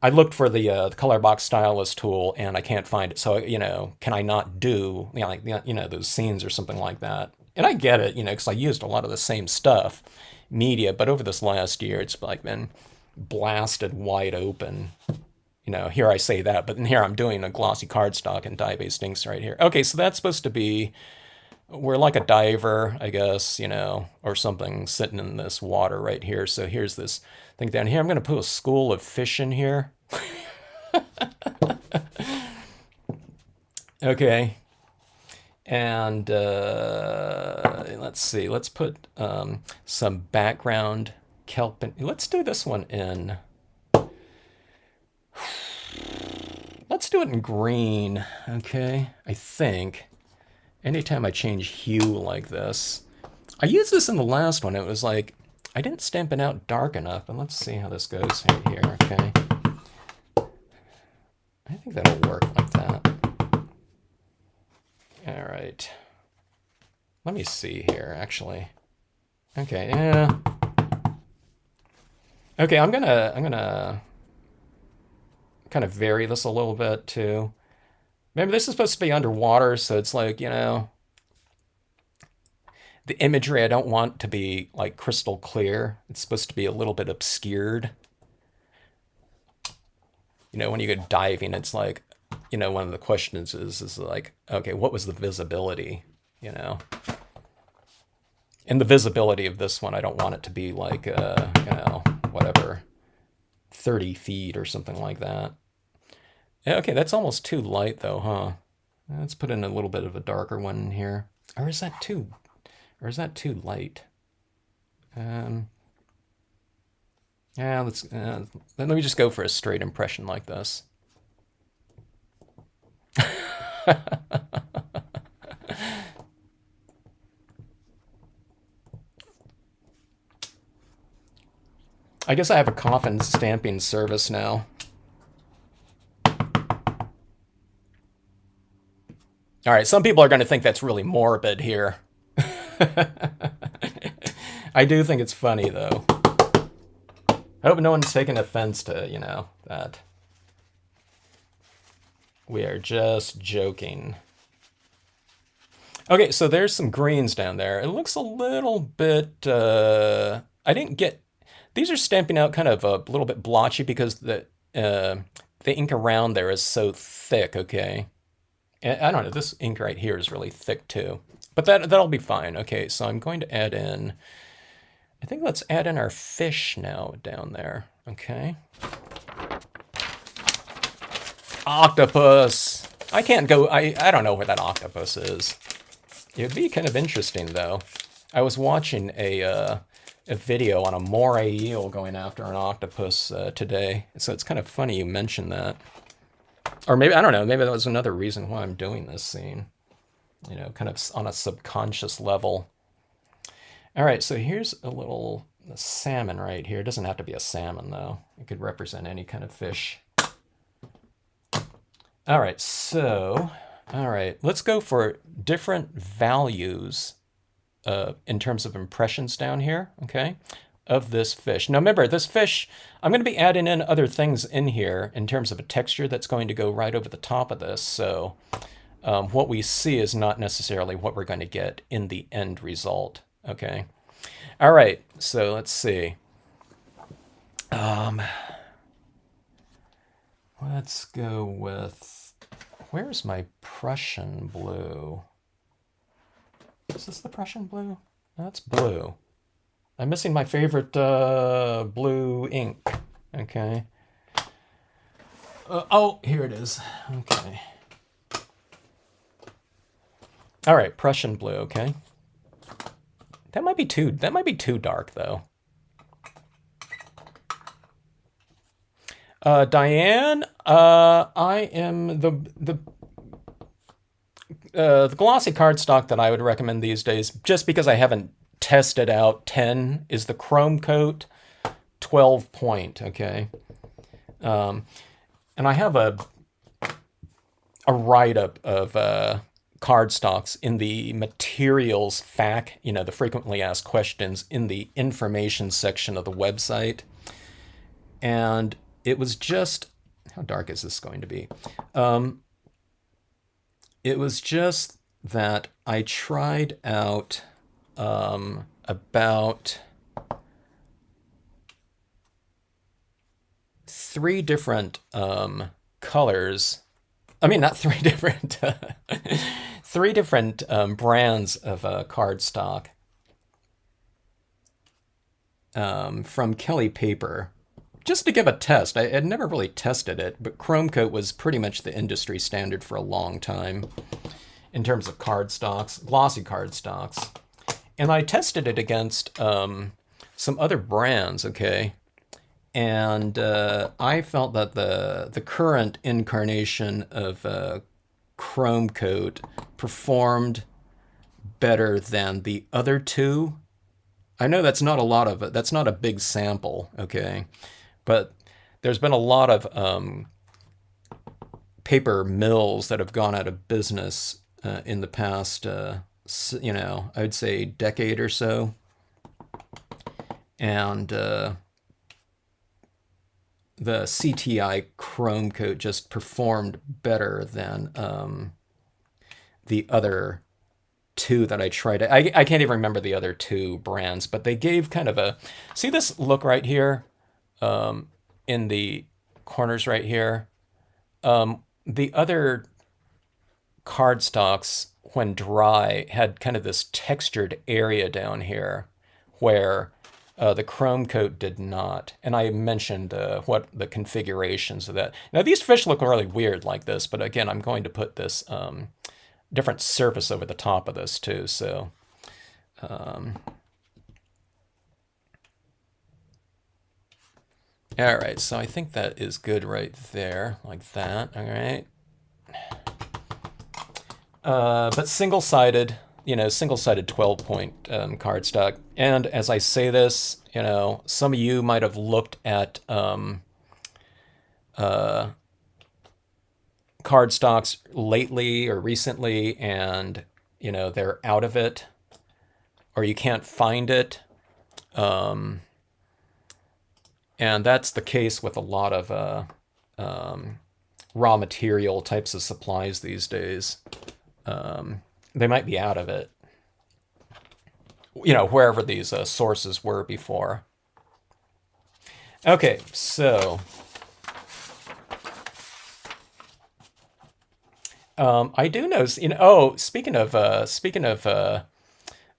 I looked for the color box stylus tool and I can't find it. So, can I not do, those scenes or something like that? And I get it, because I used a lot of the same stuff, media, but over this last year, it's like been blasted wide open. Here I say that, but here I'm doing a glossy cardstock and dye-based inks right here. Okay, so that's supposed to be, we're like a diver, I guess, or something sitting in this water right here. So here's this thing down here. I'm going to put a school of fish in here. Okay. And let's see, let's put some background kelp in. Let's do this one in, let's do it in green, okay? I think anytime I change hue like this, I used this in the last one. It was like, I didn't stamp it out dark enough, but let's see how this goes right here, okay? I think that'll work like that. All right. Let me see here, actually. Okay, yeah. Okay, I'm gonna kind of vary this a little bit too. Maybe this is supposed to be underwater, so it's like, the imagery I don't want to be like crystal clear. It's supposed to be a little bit obscured. When you go diving, it's like, one of the questions is like, okay, what was the visibility, And the visibility of this one, I don't want it to be like, whatever, 30 feet or something like that. Okay, that's almost too light though, huh? Let's put in a little bit of a darker one in here. Or is that too light? Yeah, let me just go for a straight impression like this. I guess I have a coffin stamping service now. All right, some people are going to think that's really morbid here. I do think it's funny, though. I hope no one's taking offense to, that. We are just joking. Okay, so there's some greens down there. It looks a little bit, I didn't get, these are stamping out kind of a little bit blotchy because the the ink around there is so thick, okay? And I don't know, this ink right here is really thick too. But that'll be fine. Okay, so I'm going to add in, I think let's add in our fish now down there, okay? Octopus! I can't go, I don't know where that octopus is. It would be kind of interesting though. I was watching a video on a moray eel going after an octopus today, so it's kind of funny you mentioned that. Or maybe, I don't know, maybe that was another reason why I'm doing this scene. You know, kind of on a subconscious level. All right, so here's a little salmon right here. It doesn't have to be a salmon, though. It could represent any kind of fish. All right, so, all right, let's go for different values in terms of impressions down here, okay, of this fish. Now remember, this fish, I'm going to be adding in other things in here in terms of a texture that's going to go right over the top of this, so what we see is not necessarily what we're going to get in the end result, okay? All right, so let's see. Let's go with, where's my Prussian blue? Is this the Prussian blue? That's blue. I'm missing my favorite blue ink. Okay. Oh, here it is. Okay. All right, Prussian blue. Okay. That might be too dark though. Diane, I am the glossy cardstock that I would recommend these days, just because I haven't tested out 10, is the Chrome Coat 12 point, okay? And I have a write-up of cardstocks in the materials FAQ, you know, the frequently asked questions, in the information section of the website. And it was just, how dark is this going to be? It was just that I tried out about 3 different colors. I mean, not 3 different, 3 different brands of cardstock from Kelly Paper. Just to give a test. I had never really tested it, but Chrome Coat was pretty much the industry standard for a long time in terms of cardstocks, glossy cardstocks. And I tested it against some other brands, okay? And I felt that the current incarnation of Chrome Coat performed better than the other 2. I know that's not a lot of it. That's not a big sample, okay? But there's been a lot of paper mills that have gone out of business in the past, you know, I would say decade or so. And the CTI Chrome Coat just performed better than the other 2 that I tried. I can't even remember the other 2 brands, but they gave kind of a, see this look right here? In the corners right here. The other cardstocks, when dry, had kind of this textured area down here where the Chrome Coat did not. And I mentioned what the configurations of that. Now these fish look really weird like this, but again, I'm going to put this different surface over the top of this too, so all right, so I think that is good right there, like that, all right. But single-sided, you know, single-sided 12-point cardstock. And as I say this, you know, some of you might have looked at cardstocks lately or recently, and, you know, they're out of it, or you can't find it. And that's the case with a lot of raw material types of supplies these days. They might be out of it, you know, wherever these sources were before. Okay, so I do know, you know. Oh, speaking of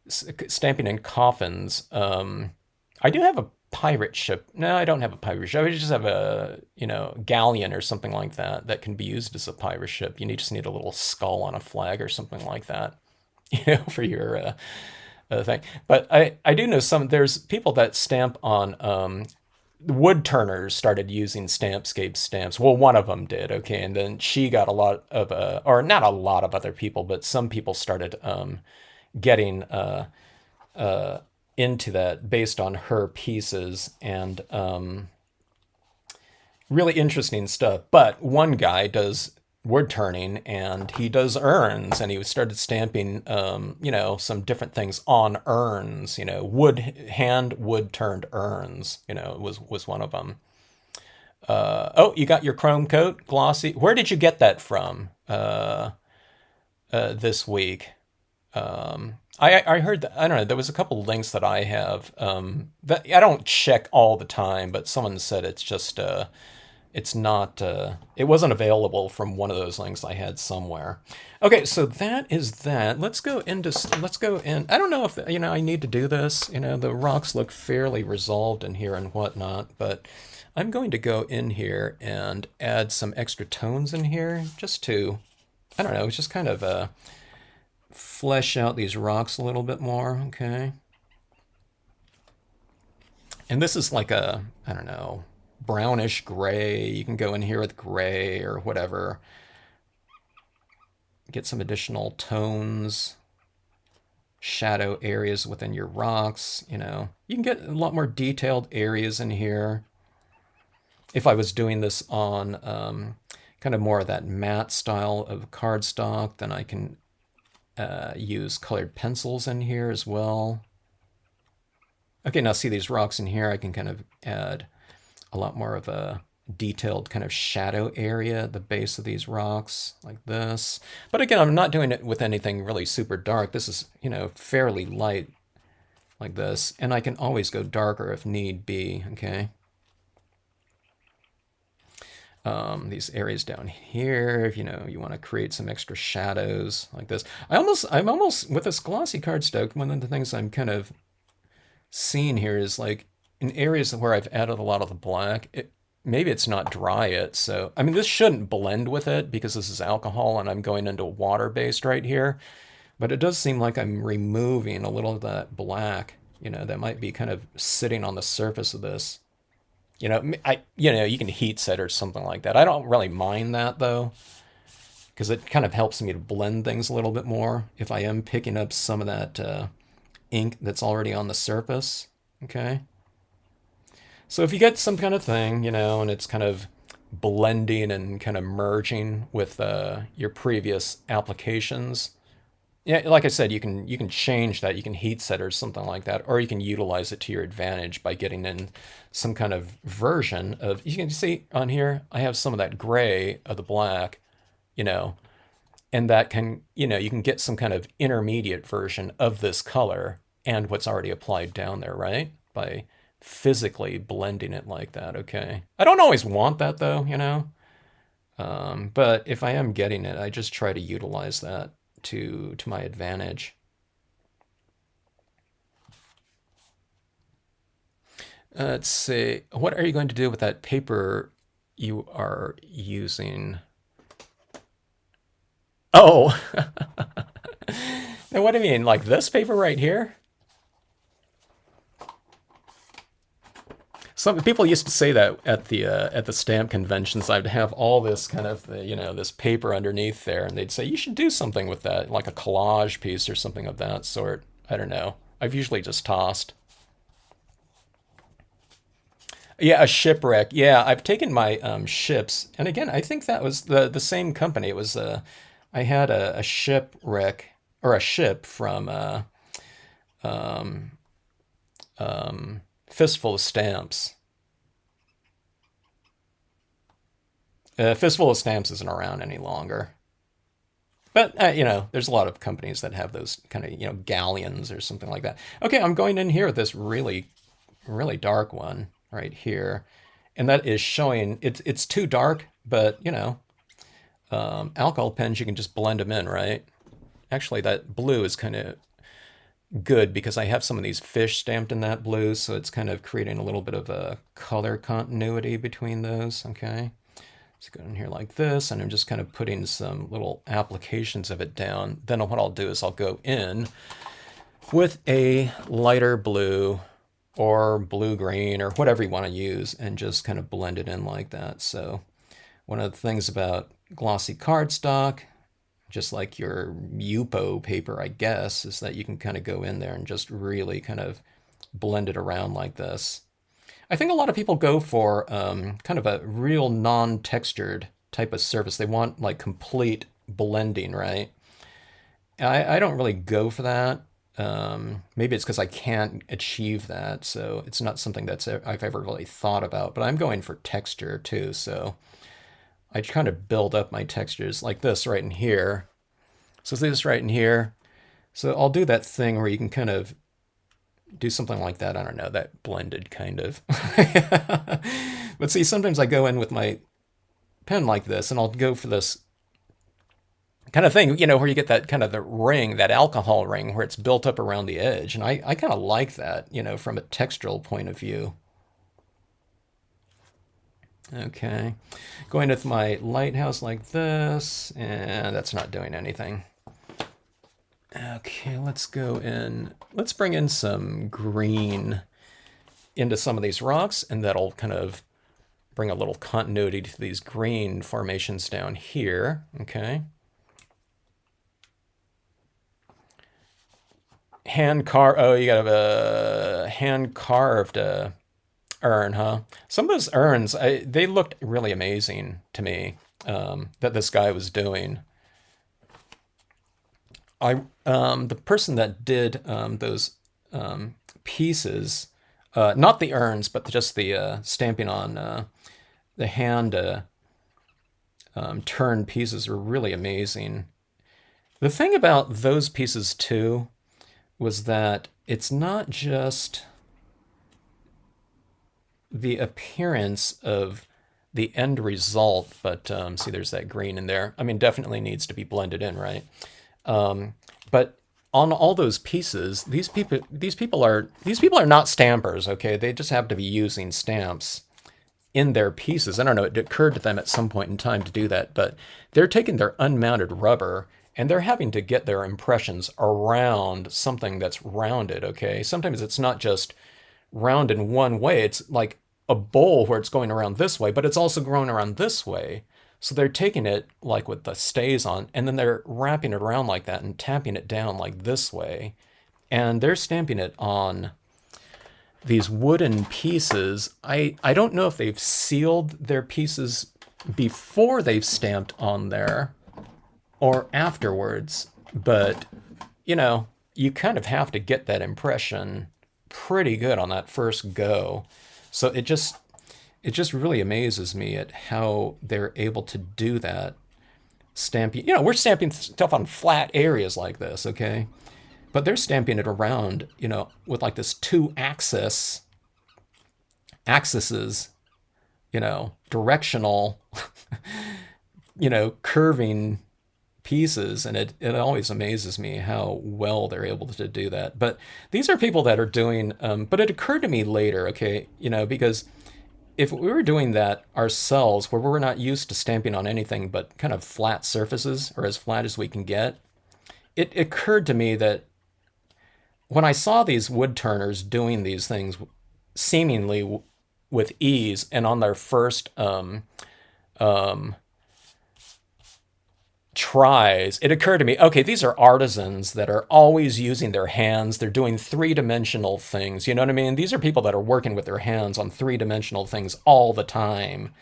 stamping in coffins, I do have a pirate ship. No, I don't have a pirate ship. I just have a, you know, galleon or something like that that can be used as a pirate ship. Just need a little skull on a flag or something like that, you know, for your thing. But I do know there's people that stamp on wood turners started using Stampscape stamps. Well, one of them did, okay, and then she got a lot of, or not a lot of other people, but some people started getting into that based on her pieces, and really interesting stuff. But one guy does wood turning and he does urns, and he started stamping you know, some different things on urns, you know, wood turned urns, you know, was one of them. Oh, you got your chrome coat glossy. Where did you get that from this week? I heard that, I don't know, there was a couple links that I have that I don't check all the time, but someone said it's just it's not it wasn't available from one of those links I had somewhere. Okay, so that is that. Let's go in. I don't know if, you know, I need to do this. You know, the rocks look fairly resolved in here and whatnot, but I'm going to go in here and add some extra tones in here just to, I don't know, just kind of flesh out these rocks a little bit more, okay? And this is like a, I don't know, brownish gray. You can go in here with gray or whatever. Get some additional tones, shadow areas within your rocks, you know. You can get a lot more detailed areas in here. If I was doing this on kind of more of that matte style of cardstock, then I can use colored pencils in here as well. Okay, now see these rocks in here, I can kind of add a lot more of a detailed kind of shadow area at the base of these rocks, like this. But again, I'm not doing it with anything really super dark. This is, you know, fairly light, like this. And I can always go darker if need be, okay? These areas down here, if you know, you want to create some extra shadows like this. I'm almost, with this glossy cardstock, one of the things I'm kind of seeing here is like in areas where I've added a lot of the black, maybe it's not dry yet. So, I mean, this shouldn't blend with it because this is alcohol and I'm going into water-based right here. But it does seem like I'm removing a little of that black, you know, that might be kind of sitting on the surface of this. You know, you know, you can heat set or something like that. I don't really mind that though, because it kind of helps me to blend things a little bit more if I am picking up some of that ink that's already on the surface. Okay. So if you get some kind of thing, you know, and it's kind of blending and kind of merging with your previous applications, yeah, like I said, you can change that. You can heat set or something like that, or you can utilize it to your advantage by getting in some kind of version of. You can see on here, I have some of that gray of the black, you know, and that can, you know, you can get some kind of intermediate version of this color and what's already applied down there, right? By physically blending it like that, okay? I don't always want that though, you know, but if I am getting it, I just try to utilize that to my advantage. Let's see, what are you going to do with that paper you are using? Oh, now what do you mean, like this paper right here? Some people used to say that at the stamp conventions. I'd have all this kind of you know, this paper underneath there, and they'd say you should do something with that, like a collage piece or something of that sort. I don't know. I've usually just tossed. Yeah, a shipwreck. Yeah, I've taken my ships, and again, I think that was the same company. It was I had a shipwreck or a ship from um, Fistful of Stamps. Fistful of Stamps isn't around any longer. But, you know, there's a lot of companies that have those kind of, you know, galleons or something like that. Okay, I'm going in here with this really, really dark one right here. And that is showing, it's too dark, but, you know, Alcohol pens, you can just blend them in, right? Actually, that blue is kind of good because I have some of these fish stamped in that blue, so it's kind of creating a little bit of a color continuity between those, okay? So go in here like this, and I'm just kind of putting some little applications of it down. Then what I'll do is I'll go in with a lighter blue or blue-green or whatever you want to use and just kind of blend it in like that. So one of the things about glossy cardstock, just like your Yupo paper, I guess, is that you can kind of go in there and just really kind of blend it around like this. I think a lot of people go for kind of a real non-textured type of surface. They want like complete blending, right? I don't really go for that. Maybe it's because I can't achieve that, so it's not something that's I've ever really thought about. But I'm going for texture too, so I kind of build up my textures like this right in here. So this right in here. So I'll do that thing where you can kind of do something like that. I don't know, that blended kind of. But see, sometimes I go in with my pen like this, and I'll go for this kind of thing, where you get that kind of the ring, that alcohol ring, where it's built up around the edge. And I kind of like that, from a textural point of view. Okay, going with my lighthouse like this, and that's not doing anything. Okay, let's go in. Let's bring in some green into some of these rocks, and that'll kind of bring a little continuity to these green formations down here. Okay. Oh, you got a hand carved urn, huh? Some of those urns, they looked really amazing to me, that this guy was doing. The person that did those pieces, not the urns, but just the stamping on the hand turned pieces were really amazing. The thing about those pieces too was that it's not just the appearance of the end result, but see, there's that green in there. I mean, definitely needs to be blended in, right? But on all those pieces, these people are not stampers, okay? They just have to be using stamps in their pieces. I don't know, it occurred to them at some point in time to do that, but they're taking their unmounted rubber and they're having to get their impressions around something that's rounded, okay? Sometimes it's not just round in one way. It's like a bowl where it's going around this way, but it's also going around this way. So they're taking it like with the stays on, and then they're wrapping it around like that and tapping it down like this way. And they're stamping it on these wooden pieces. I don't know if they've sealed their pieces before they've stamped on there or afterwards, but you kind of have to get that impression pretty good on that first go. So it just really amazes me at how they're able to do that. Stamping, we're stamping stuff on flat areas like this, okay? But they're stamping it around, with like this two-axis, directional, curving pieces, and it always amazes me how well they're able to do that. But these are people that are doing, but it occurred to me later, okay, because if we were doing that ourselves, where we're not used to stamping on anything but kind of flat surfaces, or as flat as we can get, it occurred to me that when I saw these wood turners doing these things seemingly with ease, and on their first tries, it occurred to me, okay, these are artisans that are always using their hands. They're doing three-dimensional things. You know what I mean? These are people that are working with their hands on three-dimensional things all the time.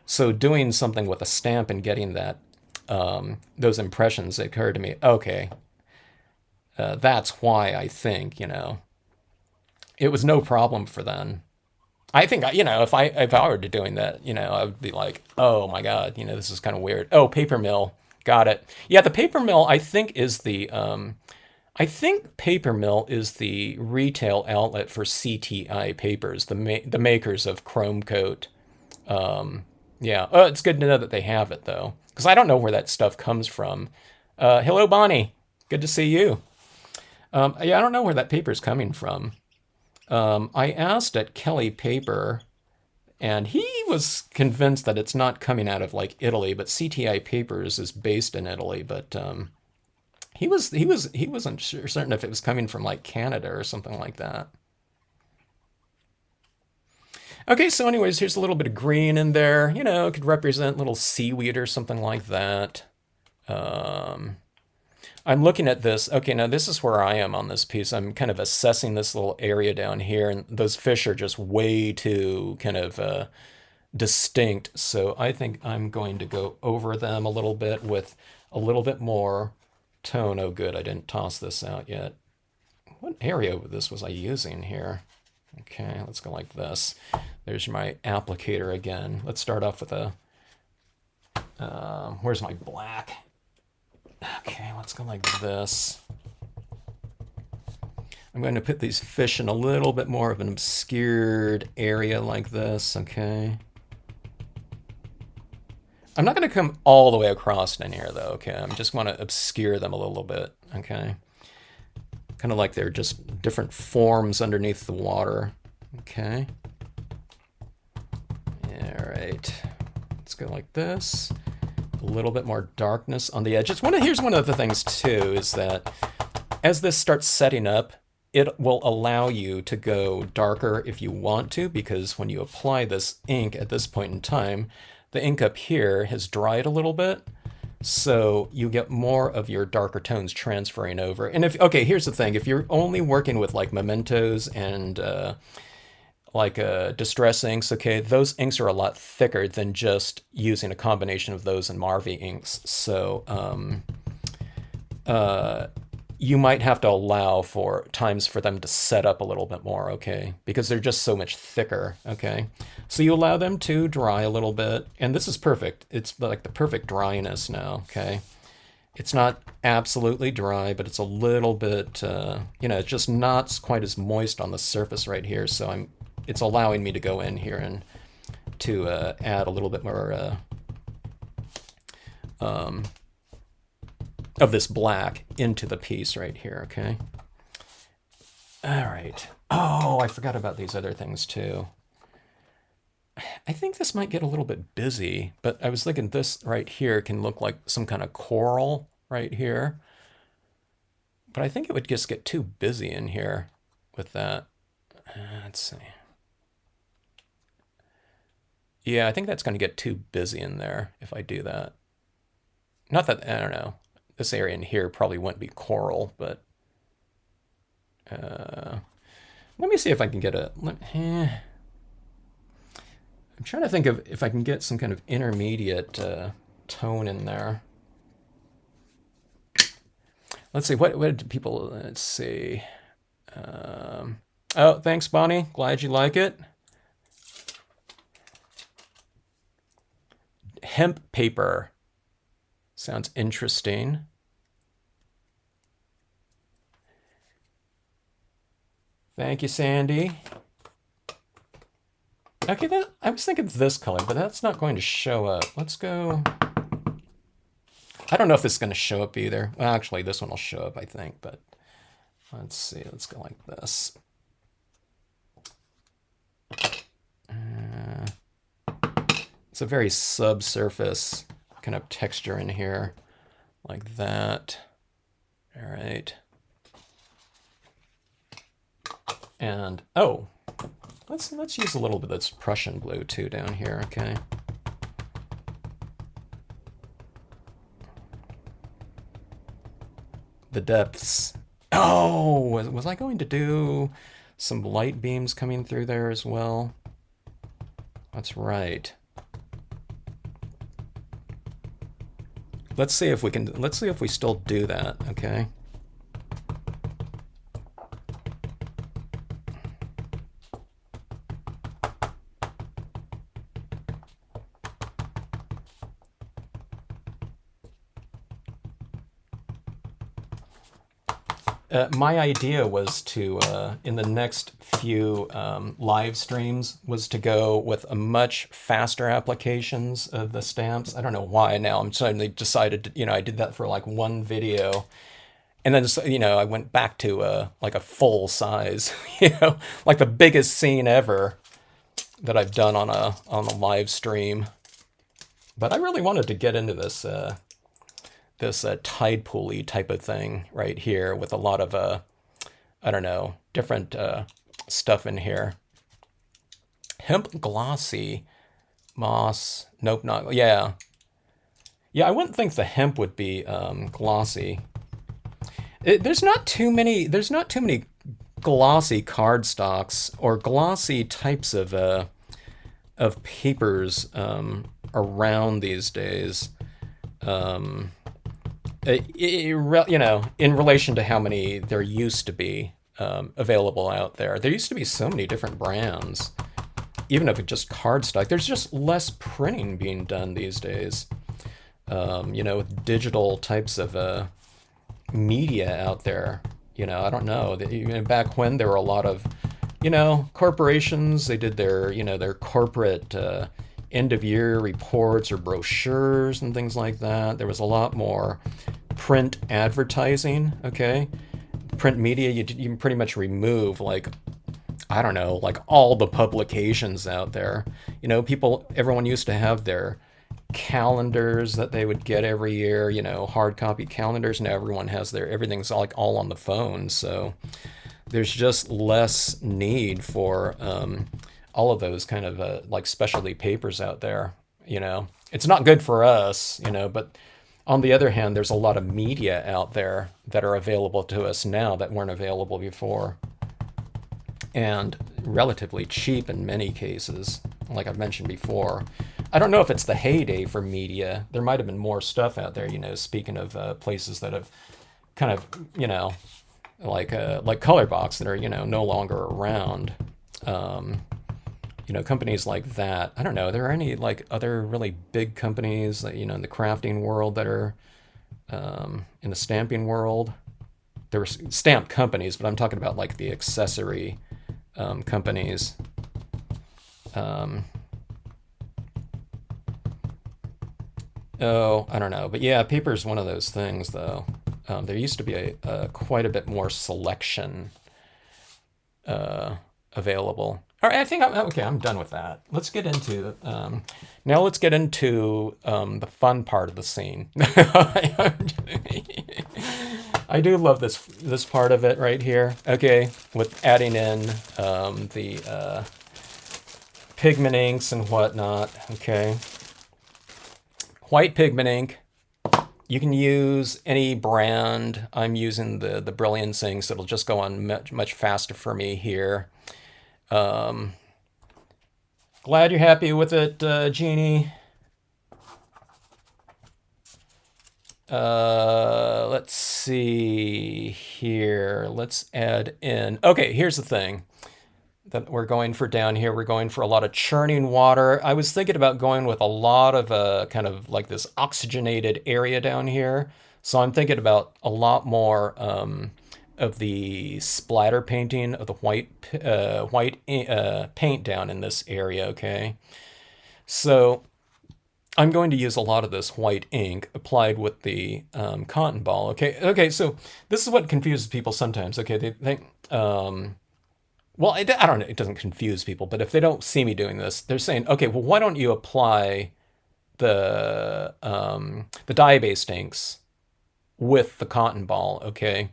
So doing something with a stamp and getting that those impressions, it occurred to me, okay, that's why I think, it was no problem for them. I think, if I were to doing that, I would be like, oh my God, this is kind of weird. Oh, paper mill. Got it. Yeah, the paper mill, I think, is I think paper mill is the retail outlet for CTI papers, the makers of Chrome Coat, Yeah. Oh, it's good to know that they have it though, because I don't know where that stuff comes from. Hello, Bonnie. Good to see you. Yeah, I don't know where that paper's coming from. I asked at Kelly Paper, and he was convinced that it's not coming out of like Italy, but CTI Papers is based in Italy. But he wasn't certain if it was coming from like Canada or something like that. Okay, so anyways, here's a little bit of green in there. You know, it could represent little seaweed or something like that. Um, I'm looking at this. Okay, now this is where I am on this piece. I'm kind of assessing this little area down here, and those fish are just way too kind of distinct. So I think I'm going to go over them a little bit with a little bit more tone. Oh, good, I didn't toss this out yet. What area of this was I using here? Okay, let's go like this. There's my applicator again. Let's start off with a, where's my black? Okay, let's go like this. I'm going to put these fish in a little bit more of an obscured area like this, okay? I'm not going to come all the way across in here though, okay? I just want to obscure them a little bit, okay? Kind of like they're just different forms underneath the water, okay? All right, let's go like this. A little bit more darkness on the edges. Here's one of the things too, is that as this starts setting up, it will allow you to go darker if you want to, because when you apply this ink at this point in time, the ink up here has dried a little bit. So you get more of your darker tones transferring over. And okay, here's the thing. If you're only working with like mementos and distress inks, okay, those inks are a lot thicker than just using a combination of those and Marvy inks. So you might have to allow for times for them to set up a little bit more, okay, because they're just so much thicker, okay. So you allow them to dry a little bit, and this is perfect. It's like the perfect dryness now, okay. It's not absolutely dry, but it's a little bit, it's just not quite as moist on the surface right here. So it's allowing me to go in here and to add a little bit more of this black into the piece right here, okay? All right. Oh, I forgot about these other things too. I think this might get a little bit busy, but I was thinking this right here can look like some kind of coral right here. But I think it would just get too busy in here with that. Let's see. Yeah, I think that's going to get too busy in there if I do that. Not that, I don't know. This area in here probably wouldn't be coral, but let me see if I can get I'm trying to think of if I can get some kind of intermediate tone in there. Let's see, what did people, let's see. Oh, thanks, Bonnie. Glad you like it. Hemp paper. Sounds interesting. Thank you, Sandy. Okay, I was thinking this color, but that's not going to show up. Let's go. I don't know if this is going to show up either. Well, actually, this one will show up, I think, but let's see. Let's go like this. It's a very subsurface kind of texture in here, like that. All right. And oh, let's use a little bit of this Prussian blue too down here, okay? The depths. Oh, was I going to do some light beams coming through there as well? That's right. Let's see if we still do that, okay? My idea was to, in the next few live streams, was to go with a much faster applications of the stamps. I don't know why now. I'm suddenly decided to, I did that for like one video. And then, I went back to like a full size, like the biggest scene ever that I've done on a live stream. But I really wanted to get into this tide pooly type of thing right here with a lot of I don't know, different stuff in here. Hemp glossy moss. Nope, not yeah. Yeah, I wouldn't think the hemp would be glossy. There's not too many. There's not too many glossy cardstocks or glossy types of papers around these days. Um, in relation to how many there used to be available out there. There used to be so many different brands, even if it's just cardstock. There's just less printing being done these days. With digital types of media out there. I don't know. Back when there were a lot of, corporations, they did their corporate end of year reports or brochures and things like that. There was a lot more print advertising, okay? Print media, you can pretty much remove, like, I don't know, like all the publications out there. Everyone used to have their calendars that they would get every year, hard copy calendars. Now everyone has everything's like all on the phone. So there's just less need for all of those kind of like specialty papers out there. It's not good for us, but on the other hand, there's a lot of media out there that are available to us now that weren't available before, and relatively cheap in many cases, like I've mentioned before. I don't know if it's the heyday for media. There might have been more stuff out there, speaking of places that have kind of, like Color Box that are, no longer around. Companies like that. I don't know. Are there any like other really big companies that, in the crafting world that are in the stamping world? There were stamp companies, but I'm talking about like the accessory companies. Oh, I don't know. But yeah, paper is one of those things, though. There used to be quite a bit more selection available. All right, I think I'm done with that. Let's get into now. Let's get into the fun part of the scene. I do love this part of it right here. Okay, with adding in the pigment inks and whatnot. Okay, white pigment ink. You can use any brand. I'm using the Brilliance inks. It'll just go on much faster for me here. Glad you're happy with it, Jeannie. Let's see here. Let's add in. Okay, here's the thing that we're going for down here. We're going for a lot of churning water. I was thinking about going with a lot of kind of like this oxygenated area down here. So I'm thinking about a lot more of the splatter painting of the white paint down in this area, okay? So I'm going to use a lot of this white ink applied with the cotton ball, okay? Okay, so this is what confuses people sometimes, okay? They think, well, I don't know, it doesn't confuse people, but if they don't see me doing this, they're saying, okay, well, why don't you apply the dye-based inks with the cotton ball, okay?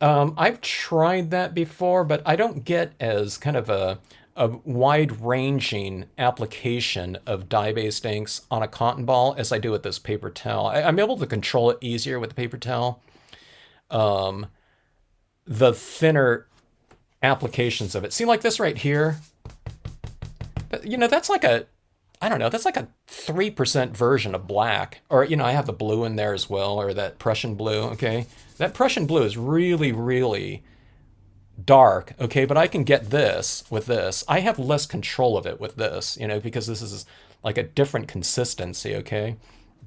I've tried that before, but I don't get as kind of a wide-ranging application of dye-based inks on a cotton ball as I do with this paper towel. I'm able to control it easier with the paper towel. The thinner applications of it. See, like this right here, that's like I don't know, that's like a 3% version of black. Or, I have the blue in there as well, or that Prussian blue, okay? That Prussian blue is really, really dark, okay? But I can get this with this. I have less control of it with this, because this is like a different consistency, okay?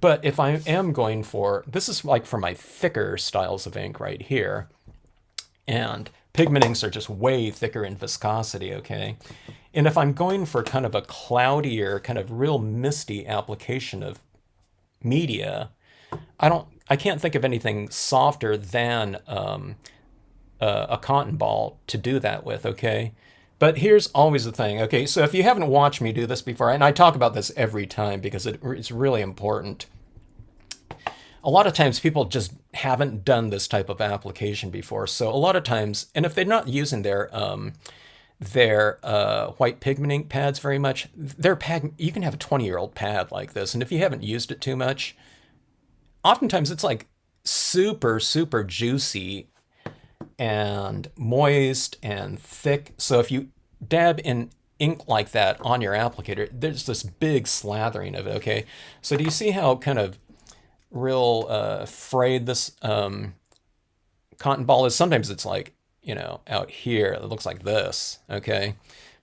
But if I am going for, this is like for my thicker styles of ink right here. And pigment inks are just way thicker in viscosity, okay? And if I'm going for kind of a cloudier, kind of real misty application of media, I can't think of anything softer than a cotton ball to do that with, okay? But here's always the thing, okay? So if you haven't watched me do this before, and I talk about this every time because it's really important. A lot of times people just haven't done this type of application before. So a lot of times, and if they're not using their white pigment ink pads very much, their pad, you can have a 20-year-old pad like this, and if you haven't used it too much, oftentimes it's like super, super juicy and moist and thick. So if you dab in ink like that on your applicator, there's this big slathering of it, okay? So do you see how kind of real frayed this cotton ball is? Sometimes it's like, out here, it looks like this, okay?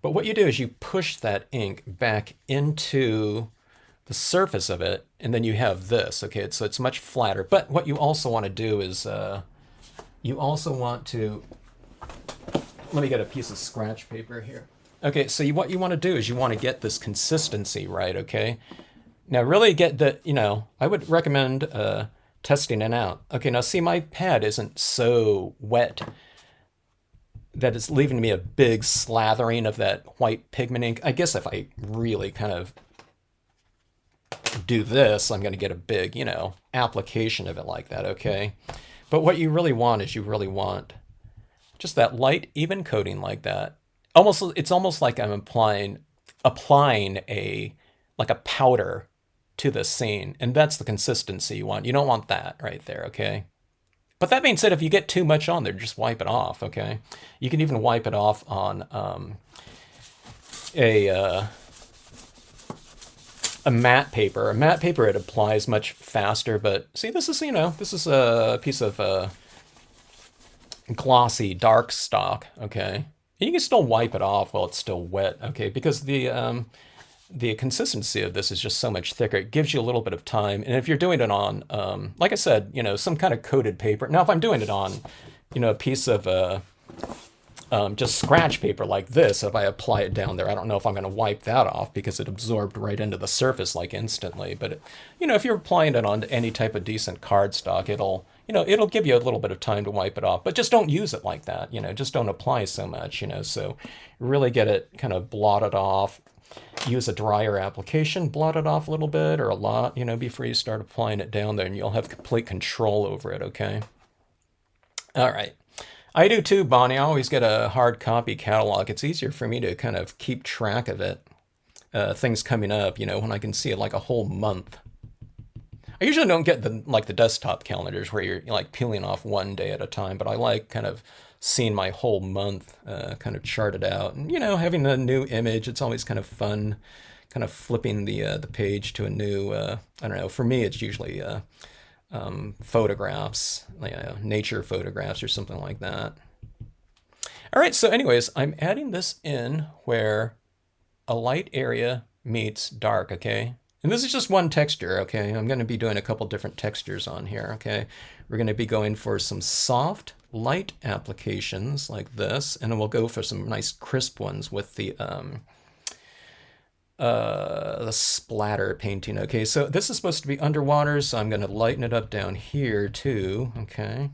But what you do is you push that ink back into the surface of it, and then you have this, okay? So it's much flatter. But what you also want to do is you also want to, let me get a piece of scratch paper here. Okay, so what you want to do is you want to get this consistency right, okay? Now really get the, I would recommend testing it out. Okay, now see, my pad isn't so wet that it's leaving me a big slathering of that white pigment ink. I guess if I really kind of do this, I'm going to get a big, application of it like that, okay? But what you really want is you really want just that light, even coating like that. It's almost like I'm applying a powder to the scene, and that's the consistency you want. You don't want that right there, okay? But that being said, if you get too much on there, just wipe it off, okay? You can even wipe it off on a matte paper. A matte paper, it applies much faster, but see, this is a piece of glossy dark stock, okay? And you can still wipe it off while it's still wet, okay? Because the consistency of this is just so much thicker. It gives you a little bit of time. And if you're doing it on, like I said, some kind of coated paper. Now, if I'm doing it on, a piece of just scratch paper like this, if I apply it down there, I don't know if I'm going to wipe that off because it absorbed right into the surface like instantly. But, if you're applying it on any type of decent cardstock, it'll give you a little bit of time to wipe it off. But just don't use it like that, just don't apply so much, so really get it kind of blotted off. Use a drier application, blot it off a little bit or a lot, before you start applying it down there, and you'll have complete control over it, okay? All right. I do too, Bonnie. I always get a hard copy catalog. It's easier for me to kind of keep track of it, things coming up, when I can see it like a whole month. I usually don't get the desktop calendars where you're like peeling off one day at a time, but I like kind of seeing my whole month kind of charted out. And, having a new image, it's always kind of fun, kind of flipping the page to a new, I don't know, for me it's usually photographs, nature photographs or something like that. All right, so anyways, I'm adding this in where a light area meets dark, okay? And this is just one texture, okay? I'm going to be doing a couple different textures on here, okay? We're going to be going for some soft, light applications like this, and then we'll go for some nice crisp ones with the splatter painting, okay? So this is supposed to be underwater, so I'm going to lighten it up down here too, okay?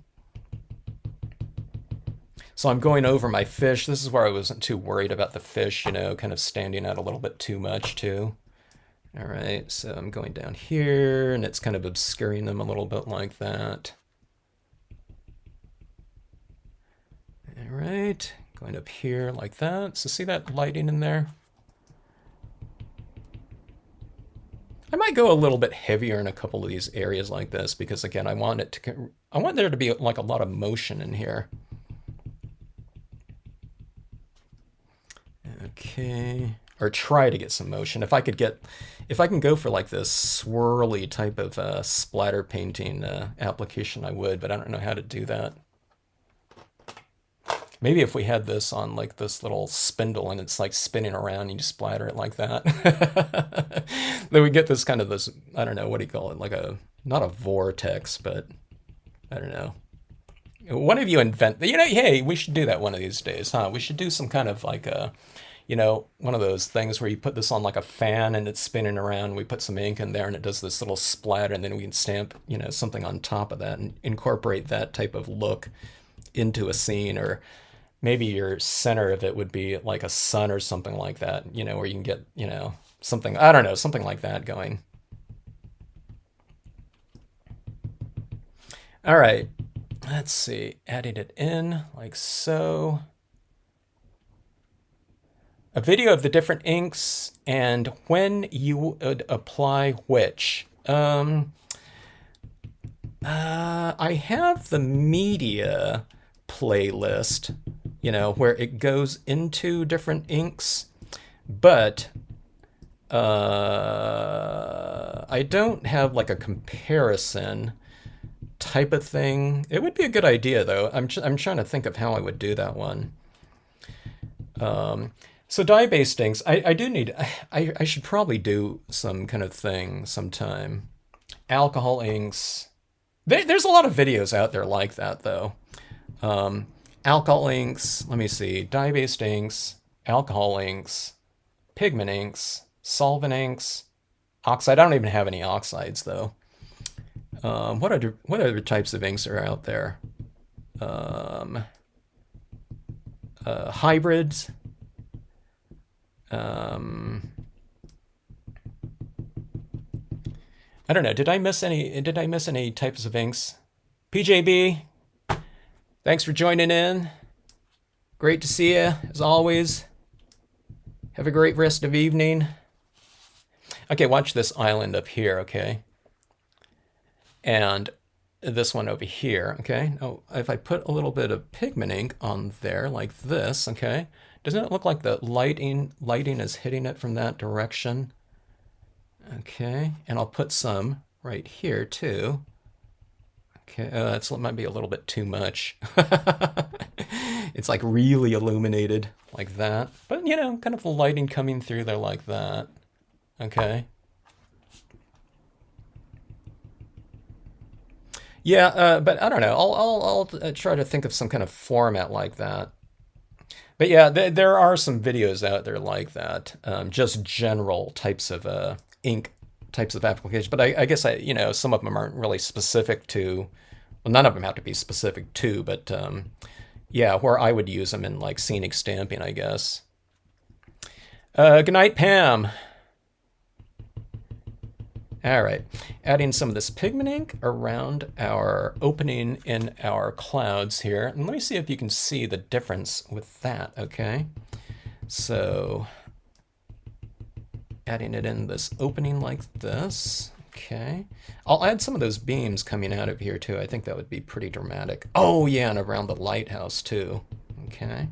So I'm going over my fish. This is where I wasn't too worried about the fish, kind of standing out a little bit too much too. All right, so I'm going down here, and it's kind of obscuring them a little bit like that. All right, going up here like that. So see that lighting in there? I might go a little bit heavier in a couple of these areas like this because, again, I want there to be like a lot of motion in here. Okay. Or try to get some motion. If I can go for like this swirly type of splatter painting application, I would, but I don't know how to do that. Maybe if we had this on like this little spindle and it's like spinning around and you splatter it like that, then we get this kind of this, I don't know, what do you call it? Like not a vortex, but I don't know. One of you invent, hey, we should do that one of these days, huh? We should do some kind of like a, one of those things where you put this on like a fan and it's spinning around. We put some ink in there and it does this little splatter, and then we can stamp, something on top of that and incorporate that type of look into a scene. Or maybe your center of it would be like a sun or something like that, where you can get, something, I don't know, something like that going. All right, let's see, adding it in like so. A video of the different inks and when you would apply which. I have the media playlist, where it goes into different inks, but I don't have like a comparison type of thing. It would be a good idea though. I'm trying to think of how I would do that one. So dye-based inks, I do need, I should probably do some kind of thing sometime. Alcohol inks. There's a lot of videos out there like that though. Alcohol inks, let me see, dye-based inks, alcohol inks, pigment inks, solvent inks, oxide. I don't even have any oxides though. What other types of inks are out there? Hybrids. I don't know. Did I miss any types of inks? PJB, thanks for joining in. Great to see you as always. Have a great rest of evening. Okay, watch this island up here, okay? And this one over here, okay? Now, if I put a little bit of pigment ink on there like this, okay? Doesn't it look like the lighting is hitting it from that direction? Okay, and I'll put some right here too. Okay, that might be a little bit too much. It's like really illuminated like that. But kind of the lighting coming through there like that. Okay. Yeah, but I don't know. I'll try to think of some kind of format like that. But yeah, there are some videos out there like that. Just general types of ink types of applications. But I guess some of them aren't really specific to. Well, none of them have to be specific to, but yeah, where I would use them in like scenic stamping, I guess. Good night, Pam. All right, adding some of this pigment ink around our opening in our clouds here. And let me see if you can see the difference with that, okay? So adding it in this opening like this, okay. I'll add some of those beams coming out of here too. I think that would be pretty dramatic. Oh yeah, and around the lighthouse too, okay.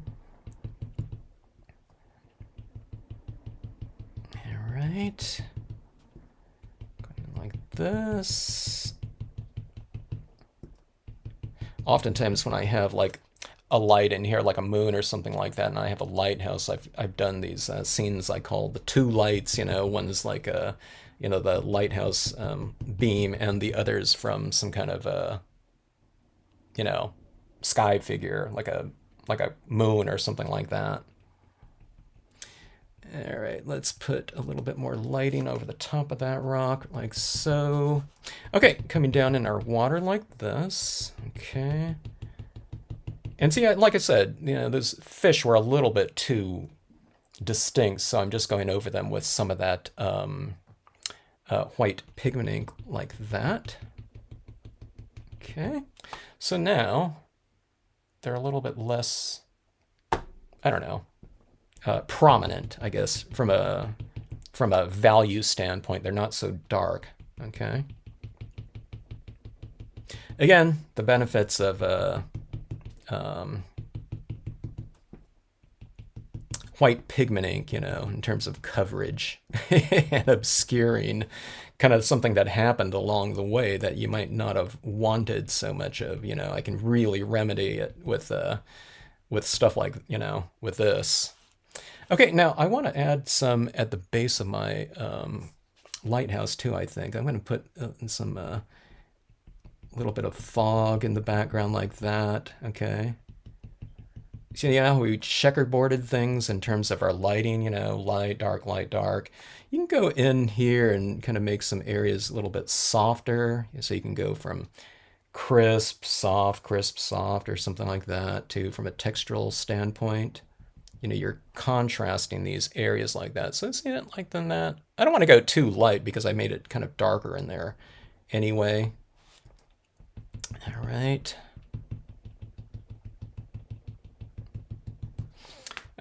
All right. Like this. Oftentimes when I have like a light in here, like a moon or something like that, and I have a lighthouse, I've done these scenes I call the two lights. One's like a, the lighthouse beam, and the other's from some kind of sky figure, like a moon or something like that. All right, let's put a little bit more lighting over the top of that rock, like so. Okay, coming down in our water like this. Okay. And see, like I said, those fish were a little bit too distinct, so I'm just going over them with some of that white pigment ink like that. Okay. So now they're a little bit less, I don't know, prominent, I guess, from a value standpoint. They're not so dark. Okay. Again, the benefits of white pigment ink, in terms of coverage and obscuring kind of something that happened along the way that you might not have wanted so much of. I can really remedy it with stuff like, with this. Okay, now I want to add some at the base of my lighthouse too, I think. I'm going to put some A little bit of fog in the background like that. Okay. So yeah, we checkerboarded things in terms of our lighting, light, dark, light, dark. You can go in here and kind of make some areas a little bit softer. So you can go from crisp, soft, or something like that too, from a textural standpoint. You're contrasting these areas like that. So see it like that. I don't want to go too light because I made it kind of darker in there anyway. All right.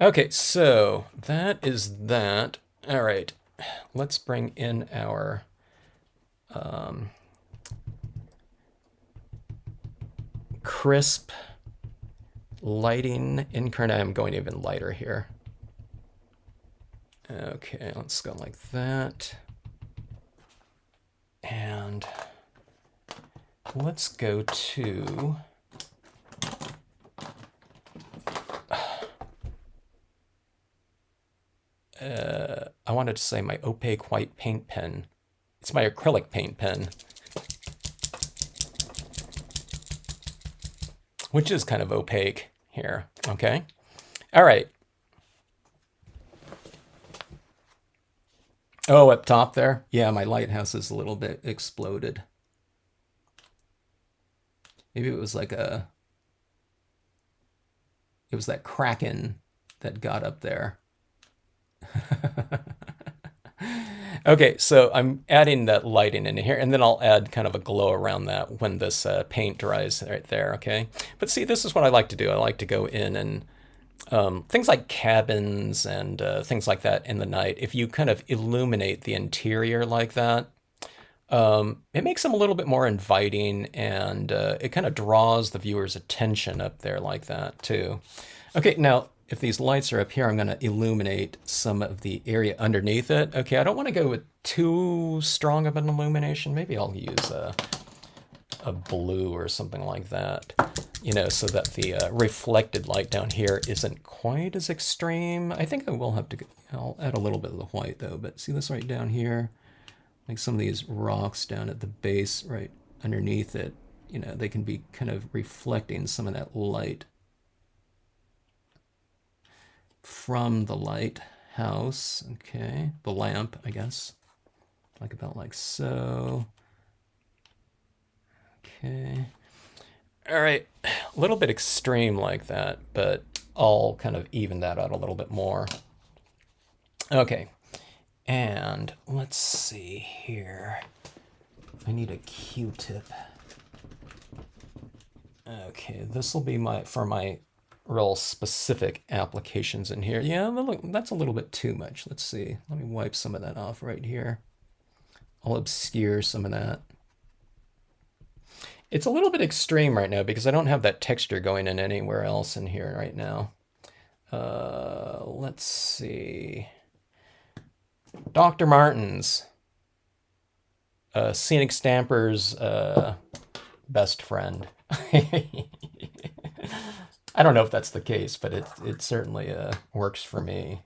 Okay, so that is that. All right, let's bring in our crisp lighting incarnate. I'm going even lighter here. Okay, let's go like that. And let's go to I wanted to say my opaque white paint pen. It's my acrylic paint pen, which is kind of opaque here. Okay. All right. Oh, up top there? Yeah, my lighthouse is a little bit exploded. Maybe it was like it was that kraken that got up there. Okay, so I'm adding that lighting in here, and then I'll add kind of a glow around that when this paint dries right there, okay? But see, this is what I like to do. I like to go in and things like cabins and things like that in the night. If you kind of illuminate the interior like that, it makes them a little bit more inviting, and it kind of draws the viewer's attention up there like that too. Okay, now if these lights are up here, I'm going to illuminate some of the area underneath it. Okay, I don't want to go with too strong of an illumination. Maybe I'll use a blue or something like that, so that the reflected light down here isn't quite as extreme. I think I will have to, I'll add a little bit of the white though, but see this right down here? Like some of these rocks down at the base right underneath it, they can be kind of reflecting some of that light from the lighthouse. Okay, the lamp, I guess, like about like so. Okay, all right, a little bit extreme like that, but I'll kind of even that out a little bit more. Okay, and let's see here. I need a Q-tip. Okay, this will be for my real specific applications in here. Yeah, look, that's a little bit too much. Let's see. Let me wipe some of that off right here. I'll obscure some of that. It's a little bit extreme right now because I don't have that texture going in anywhere else in here right now. Let's see. Dr. Martin's. Scenic Stamper's best friend. I don't know if that's the case, but it certainly works for me.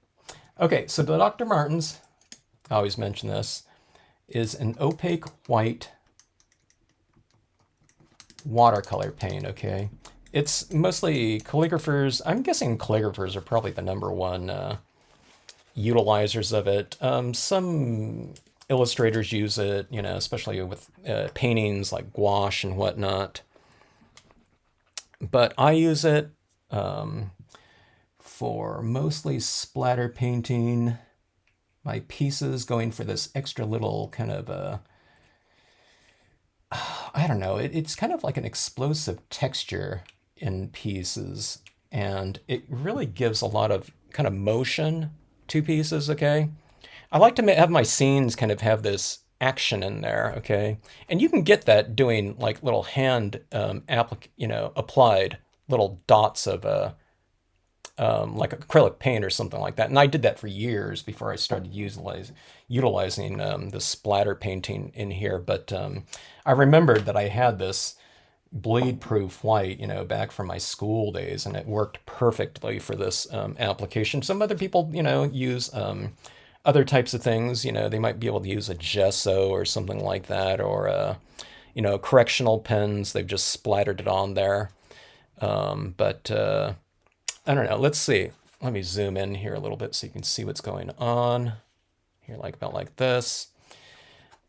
Okay, so the Dr. Martin's, I always mention this, is an opaque white watercolor paint, okay? It's mostly calligraphers. I'm guessing calligraphers are probably the #1 utilizers of it. Some illustrators use it, especially with paintings like gouache and whatnot. But I use it for mostly splatter painting. My pieces going for this extra little kind of I don't know, it's kind of like an explosive texture in pieces, and it really gives a lot of kind of motion to pieces, okay? I like to have my scenes kind of have this action in there, okay? And you can get that doing like little hand applied little dots of like acrylic paint or something like that. And I did that for years before I started utilizing the splatter painting in here. But I remembered that I had this bleed-proof white, back from my school days, and it worked perfectly for this application. Some other people, use other types of things. They might be able to use a gesso or something like that, or correctional pens. They've just splattered it on there. But I don't know. Let's see. Let me zoom in here a little bit so you can see what's going on. Here, like about like this.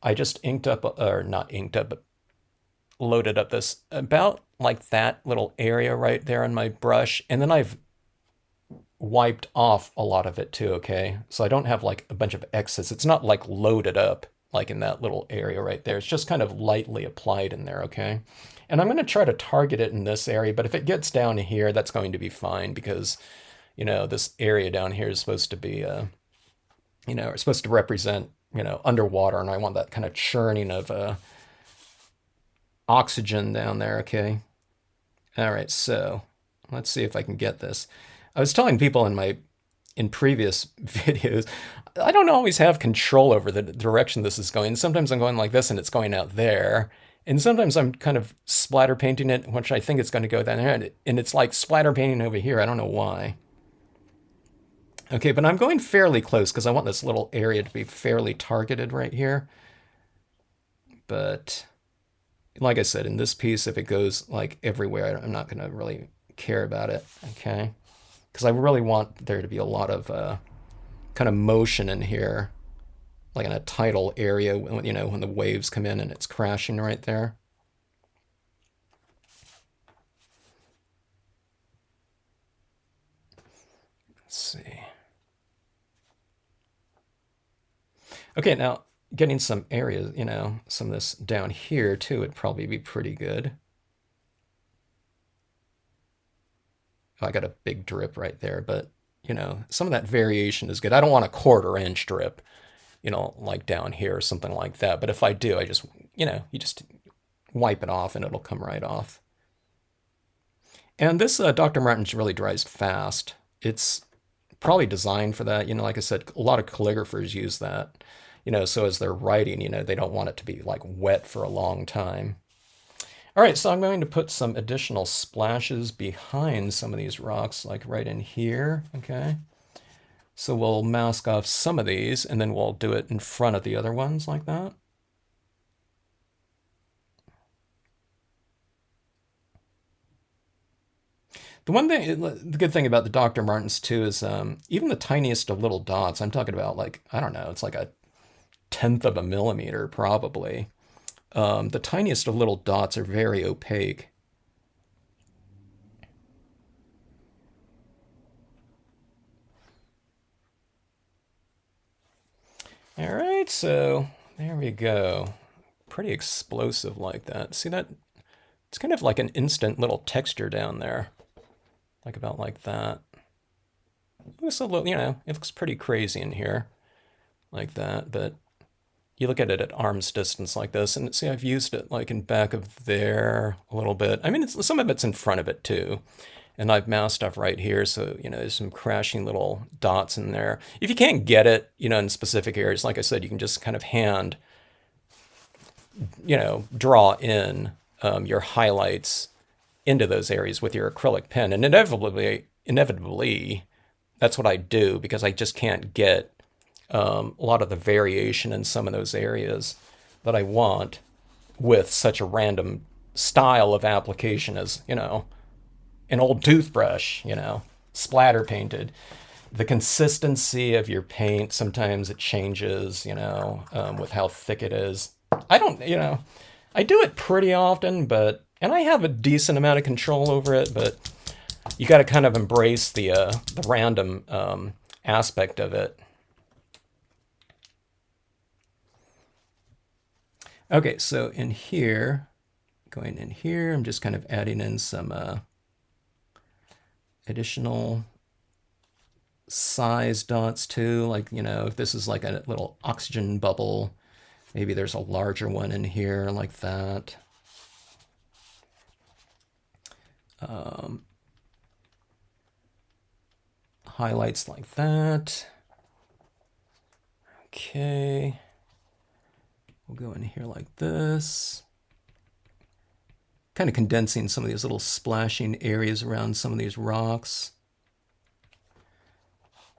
I just inked up, or not inked up, but loaded up this about like that little area right there on my brush. And then I've wiped off a lot of it too, okay? So I don't have like a bunch of excess. It's not like loaded up like in that little area right there. It's just kind of lightly applied in there, okay? And I'm going to try to target it in this area, but if it gets down here, that's going to be fine because, this area down here is supposed to be, it's supposed to represent, underwater, and I want that kind of churning of oxygen down there, okay? All right, so let's see if I can get this. I was telling people in previous videos, I don't always have control over the direction this is going. Sometimes I'm going like this and it's going out there. And sometimes I'm kind of splatter painting it, which I think it's going to go down there. And it's like splatter painting over here. I don't know why. Okay, but I'm going fairly close because I want this little area to be fairly targeted right here. But like I said, in this piece, if it goes like everywhere, I'm not going to really care about it, okay? Because I really want there to be a lot of kind of motion in here, like in a tidal area, when the waves come in and it's crashing right there. Let's see. Okay, now getting some areas, some of this down here too would probably be pretty good. Oh, I got a big drip right there, but some of that variation is good. I don't want a 1/4 inch drip, like down here or something like that. But if I do, I just, you just wipe it off and it'll come right off. And this Dr. Martens really dries fast. It's probably designed for that. Like I said, a lot of calligraphers use that, so as they're writing, they don't want it to be like wet for a long time. All right, so I'm going to put some additional splashes behind some of these rocks, like right in here, okay? So we'll mask off some of these, and then we'll do it in front of the other ones like that. The good thing about the Dr. Martens too is even the tiniest of little dots, I'm talking about like, I don't know, it's like a 1/10 of a millimeter probably. The tiniest of little dots are very opaque. All right, so there we go. Pretty explosive like that. See that? It's kind of like an instant little texture down there. Like about like that. It looks a little, it looks pretty crazy in here. Like that, but you look at it at arm's distance like this, and see I've used it like in back of there a little bit. I mean, some of it's in front of it too. And I've masked stuff right here, so, there's some crashing little dots in there. If you can't get it, in specific areas, like I said, you can just kind of hand, draw in your highlights into those areas with your acrylic pen. And inevitably, that's what I do because I just can't get a lot of the variation in some of those areas that I want with such a random style of application as, an old toothbrush, splatter painted. The consistency of your paint, sometimes it changes, with how thick it is. I don't, I do it pretty often, and I have a decent amount of control over it, but you got to kind of embrace the random aspect of it. Okay, so in here, going in here, I'm just kind of adding in some additional size dots too. Like, if this is like a little oxygen bubble, maybe there's a larger one in here like that. Highlights like that. Okay. We'll go in here like this. Kind of condensing some of these little splashing areas around some of these rocks.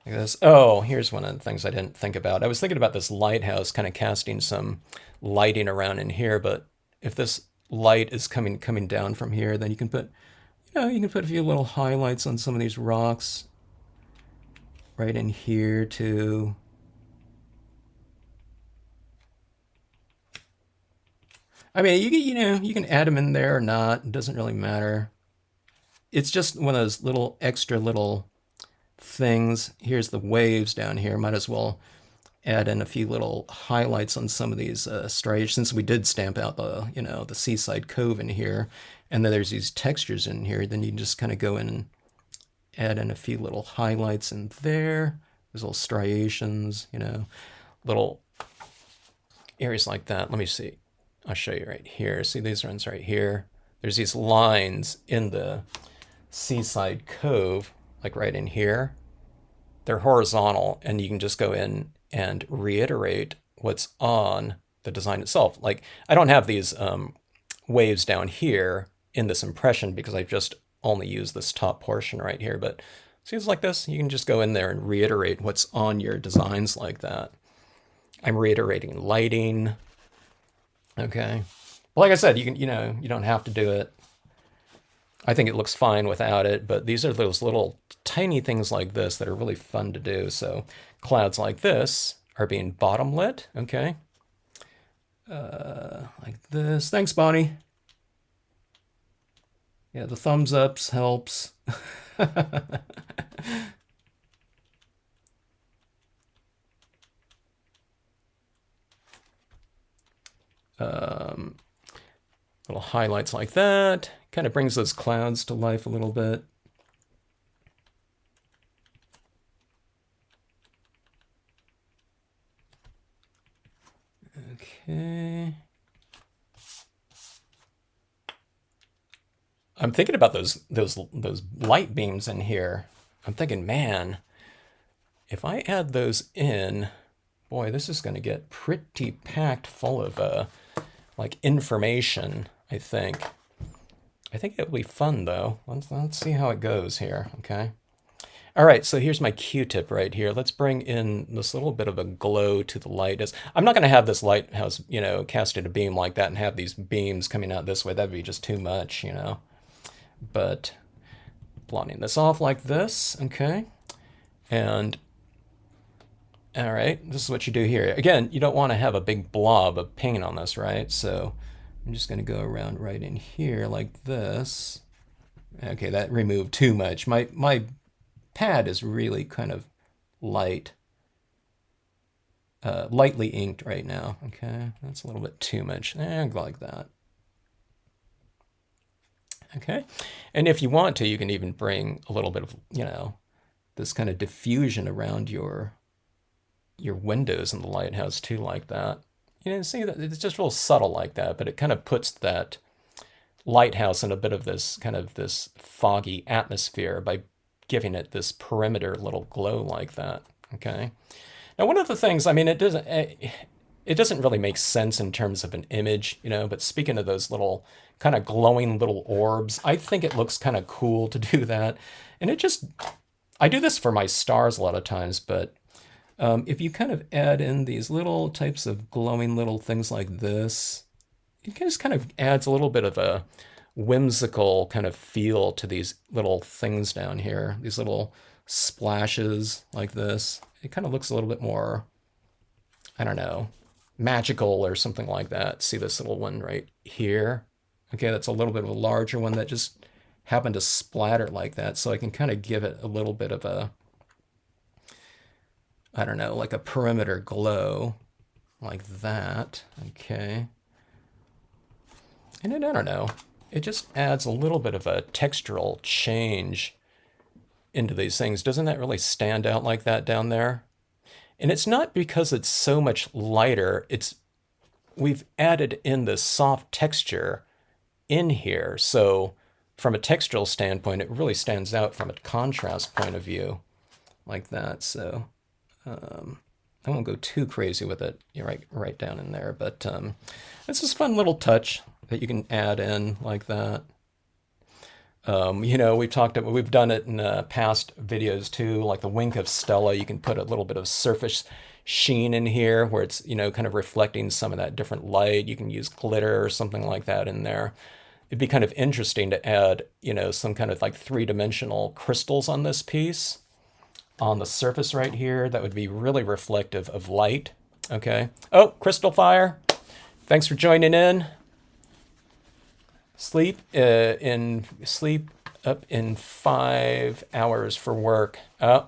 Like this. Oh, here's one of the things I didn't think about. I was thinking about this lighthouse, kind of casting some lighting around in here, but if this light is coming down from here, then you can put, you can put a few little highlights on some of these rocks right in here too. I mean, you can add them in there or not. It doesn't really matter. It's just one of those little extra little things. Here's the waves down here. Might as well add in a few little highlights on some of these striations, since we did stamp out the seaside cove in here, and then there's these textures in here. Then you can just kind of go in and add in a few little highlights in there. There's little striations, little areas like that. Let me see. I'll show you right here. See these ones right here? There's these lines in the seaside cove, like right in here. They're horizontal, and you can just go in and reiterate what's on the design itself. Like, I don't have these waves down here in this impression because I've just only used this top portion right here. But see, it's like this. You can just go in there and reiterate what's on your designs like that. I'm reiterating lighting. Okay. Well, like I said, you don't have to do it. I think it looks fine without it, but these are those little tiny things like this that are really fun to do. So clouds like this are being bottom lit. Okay. Like this. Thanks, Bonnie. Yeah, the thumbs ups helps. Little highlights like that. Kind of brings those clouds to life a little bit. Okay. I'm thinking about those light beams in here. I'm thinking, man, if I add those in, boy, this is going to get pretty packed full of like information, I think. I think it'll be fun though. Let's see how it goes here, okay? All right, so here's my Q-tip right here. Let's bring in this little bit of a glow to the light. I'm not going to have this lighthouse, casted a beam like that and have these beams coming out this way. That'd be just too much, But blotting this off like this, okay? And all right, this is what you do here. Again, you don't want to have a big blob of paint on this, right? So I'm just going to go around right in here like this. Okay, that removed too much. My pad is really kind of light, lightly inked right now. Okay, that's a little bit too much. Like that. Okay, and if you want to, you can even bring a little bit of, this kind of diffusion around your windows in the lighthouse too, like that. See that it's just real subtle like that, but it kind of puts that lighthouse in a bit of this kind of this foggy atmosphere by giving it this perimeter little glow like that. Okay. Now, one of the things, I mean, it doesn't really make sense in terms of an image, but speaking of those little kind of glowing little orbs, I think it looks kind of cool to do that. And I do this for my stars a lot of times, but if you kind of add in these little types of glowing little things like this, it just kind of adds a little bit of a whimsical kind of feel to these little things down here, these little splashes like this. It kind of looks a little bit more, I don't know, magical or something like that. See this little one right here? Okay, that's a little bit of a larger one that just happened to splatter like that. So I can kind of give it a little bit of a, I don't know, like a perimeter glow like that. Okay. And then, I don't know, it just adds a little bit of a textural change into these things. Doesn't that really stand out like that down there? And it's not because it's so much lighter. We've added in this soft texture in here. So from a textural standpoint, it really stands out from a contrast point of view like that. So I won't go too crazy with it. You're right down in there, but it's this fun little touch that you can add in like that. We've done it in past videos too, like the wink of Stella. You can put a little bit of surface sheen in here where it's, you know, kind of reflecting some of that different light. You can use glitter or something like that in there. It'd be kind of interesting to add, you know, some kind of like three-dimensional crystals on this piece on the surface right here. That would be really reflective of light. Okay. Oh, Crystal Fire. Thanks for joining in. Sleep up in 5 hours for work. Oh,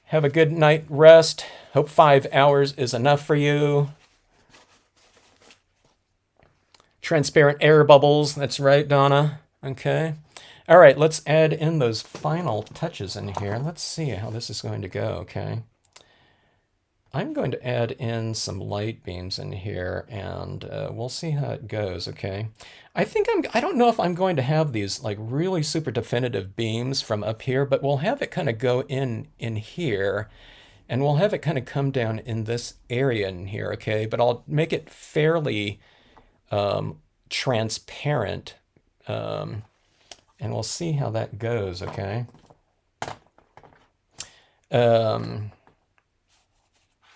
have a good night rest. Hope 5 hours is enough for you. Transparent air bubbles. That's right, Donna. Okay. All right, let's add in those final touches in here. Let's see how this is going to go, okay? I'm going to add in some light beams in here, and we'll see how it goes, okay? I don't know if I'm going to have these like really super definitive beams from up here, but we'll have it kind of go in here, and we'll have it kind of come down in this area in here, okay? But I'll make it fairly transparent, and we'll see how that goes, okay?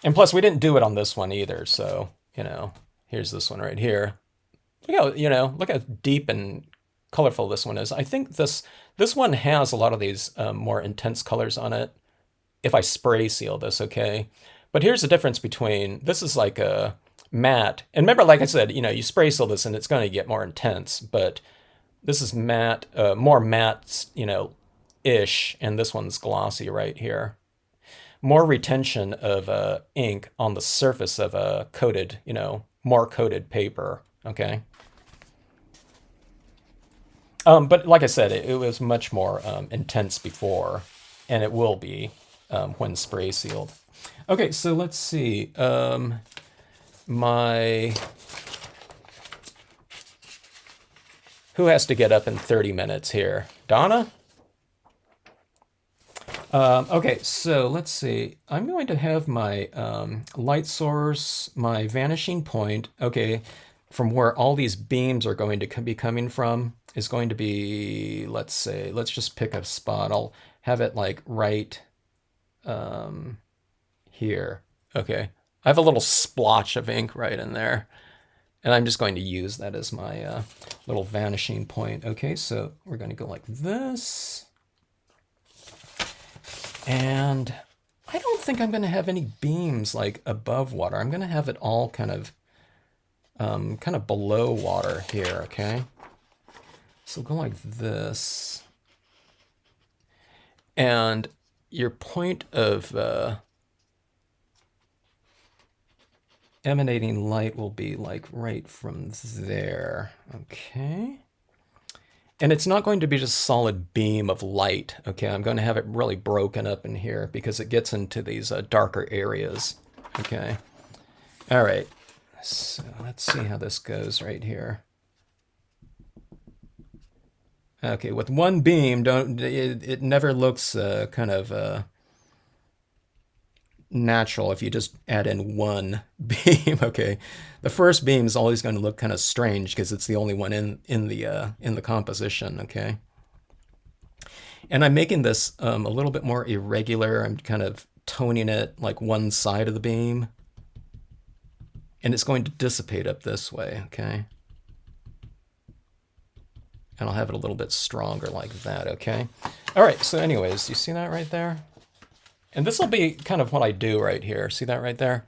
And plus, we didn't do it on this one either, so, you know, here's this one right here. Look how, you know, look how deep and colorful this one is. I think this one has a lot of these more intense colors on it if I spray seal this, okay? But here's the difference between, this is like a matte, and remember, like I said, you know, you spray seal this and it's going to get more intense, but this is matte, more matte, you know, ish, and this one's glossy right here. More retention of ink on the surface of a coated, you know, more coated paper, okay? But like I said, it was much more intense before, and it will be when spray sealed. Okay, so let's see. Who has to get up in 30 minutes here? Donna? Okay, so let's see. I'm going to have my light source, my vanishing point, okay, from where all these beams are going to be coming from is going to be, let's say, let's just pick a spot. I'll have it like right here. Okay, I have a little splotch of ink right in there, and I'm just going to use that as my little vanishing point. Okay, so we're going to go like this. And I don't think I'm going to have any beams like above water. I'm going to have it all kind of below water here, okay? So go like this. And your point of emanating light will be like right from there, okay? And it's not going to be just a solid beam of light, okay? I'm going to have it really broken up in here because it gets into these darker areas, okay? All right, so let's see how this goes right here. Okay, with one beam, it never looks kind of natural if you just add in one beam, okay? The first beam is always going to look kind of strange because it's the only one in the composition, okay? And I'm making this a little bit more irregular. I'm kind of toning it like one side of the beam, and it's going to dissipate up this way, okay? And I'll have it a little bit stronger like that, okay? All right, so anyways, you see that right there? And this will be kind of what I do right here. See that right there?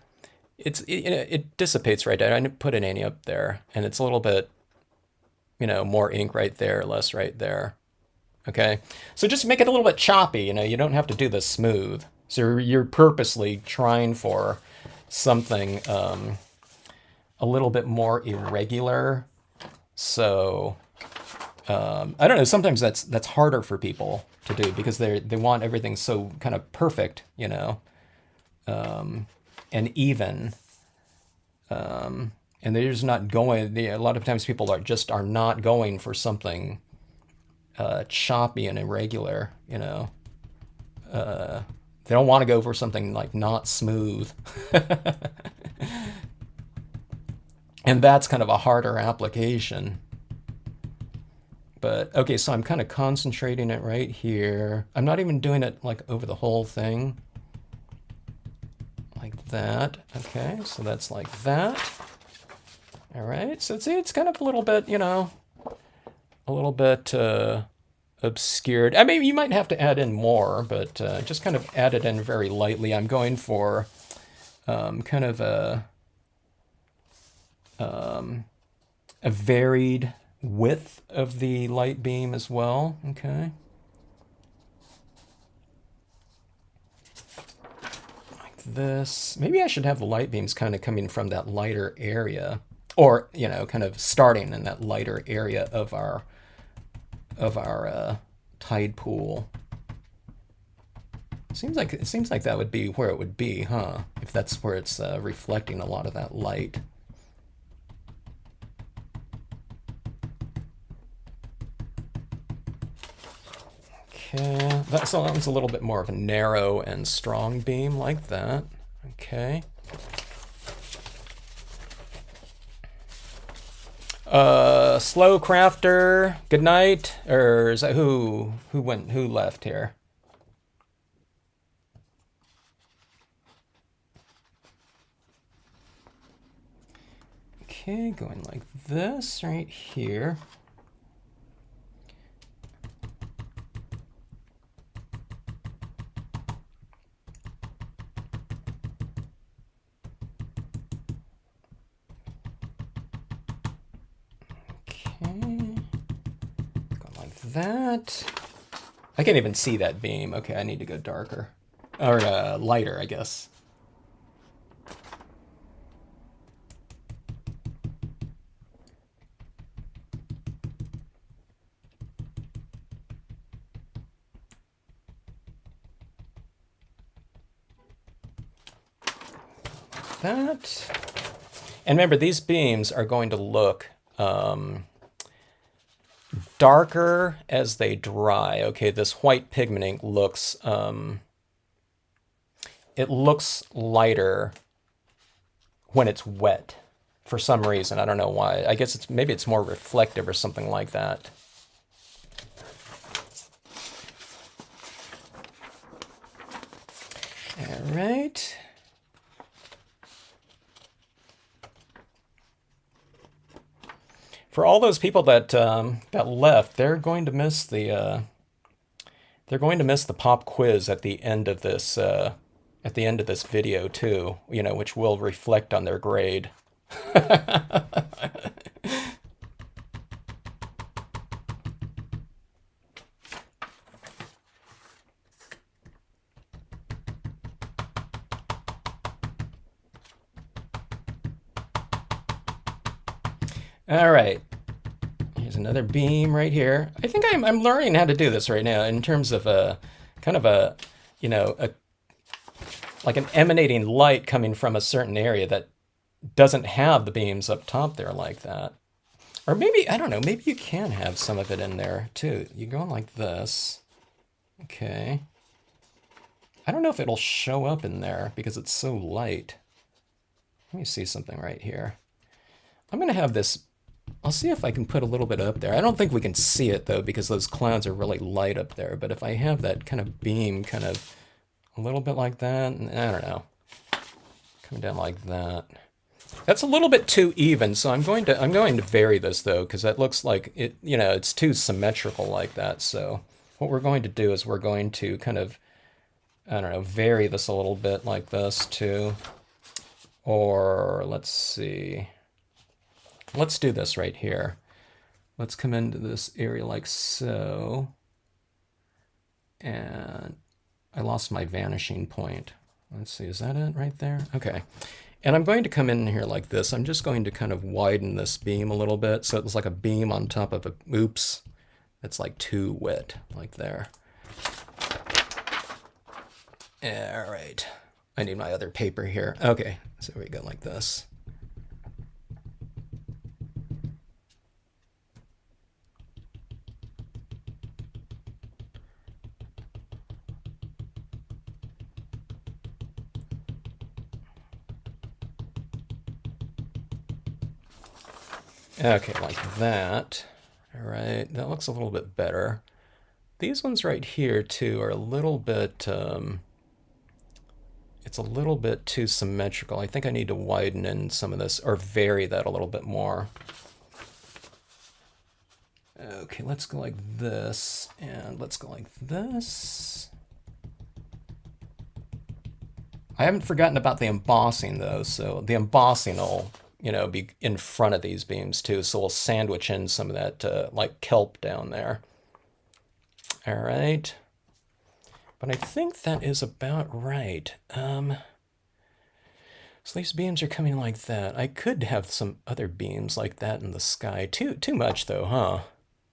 It dissipates right there. I didn't put any up there, and it's a little bit, you know, more ink right there, less right there. Okay, so just make it a little bit choppy. You know, you don't have to do this smooth. So you're purposely trying for something a little bit more irregular. So I don't know. Sometimes that's harder for people to do because they want everything so kind of perfect, you know, and even, and they're just not going. A lot of times people are not going for something choppy and irregular, you know. They don't want to go for something like not smooth. And that's kind of a harder application. But okay, so I'm kind of concentrating it right here. I'm not even doing it like over the whole thing. that. Okay, so that's like that. All right, so see, it's kind of a little bit, you know, a little bit obscured. I mean, you might have to add in more, but just kind of add it in very lightly. I'm going for kind of a varied width of the light beam as well. Okay. Like this. Maybe I should have the light beams kind of coming from that lighter area, or, you know, kind of starting in that lighter area of our tide pool. It seems like that would be where it would be, huh? If that's where it's reflecting a lot of that light. Okay, so that was a little bit more of a narrow and strong beam like that. Okay. Slow Crafter, good night. Or is that who left here? Okay, going like this right here. That. I can't even see that beam. Okay, I need to go darker. Or lighter, I guess. That. And remember, these beams are going to look darker as they dry. Okay, this white pigment ink looks it looks lighter when it's wet for some reason. I don't know why. I guess maybe it's more reflective or something like that. All right. For all those people that that left, they're going to miss the pop quiz at the end of this video too. You know, which will reflect on their grade. All right. Here's another beam right here. I think I'm learning how to do this right now in terms of a kind of a, you know, like an emanating light coming from a certain area that doesn't have the beams up top there like that. Or maybe, I don't know, maybe you can have some of it in there too. You go like this. Okay. I don't know if it'll show up in there because it's so light. Let me see something right here. I'm going to have this, I'll see if I can put a little bit up there. I don't think we can see it though because those clouds are really light up there. But if I have that kind of beam kind of a little bit like that, I don't know, coming down like that. That's a little bit too even, so I'm going to vary this though, because that looks like it, you know, it's too symmetrical like that. So what we're going to do is we're going to kind of, I don't know, vary this a little bit like this too. Or let's see. Let's do this right here. Let's come into this area like so. And I lost my vanishing point. Let's see, is that it right there? Okay. And I'm going to come in here like this. I'm just going to kind of widen this beam a little bit so it's like a beam on top of a, oops, it's like too wet, like there. All right, I need my other paper here. Okay, so we go like this. Okay, like that. All right, that looks a little bit better. These ones right here too are a little bit, it's a little bit too symmetrical. I think I need to widen in some of this or vary that a little bit more. Okay, let's go like this, and let's go like this. I haven't forgotten about the embossing though, so the embossing will, be in front of these beams too, so we'll sandwich in some of that like kelp down there. All right. But I think that is about right. So these beams are coming like that. I could have some other beams like that in the sky. Too much though, huh?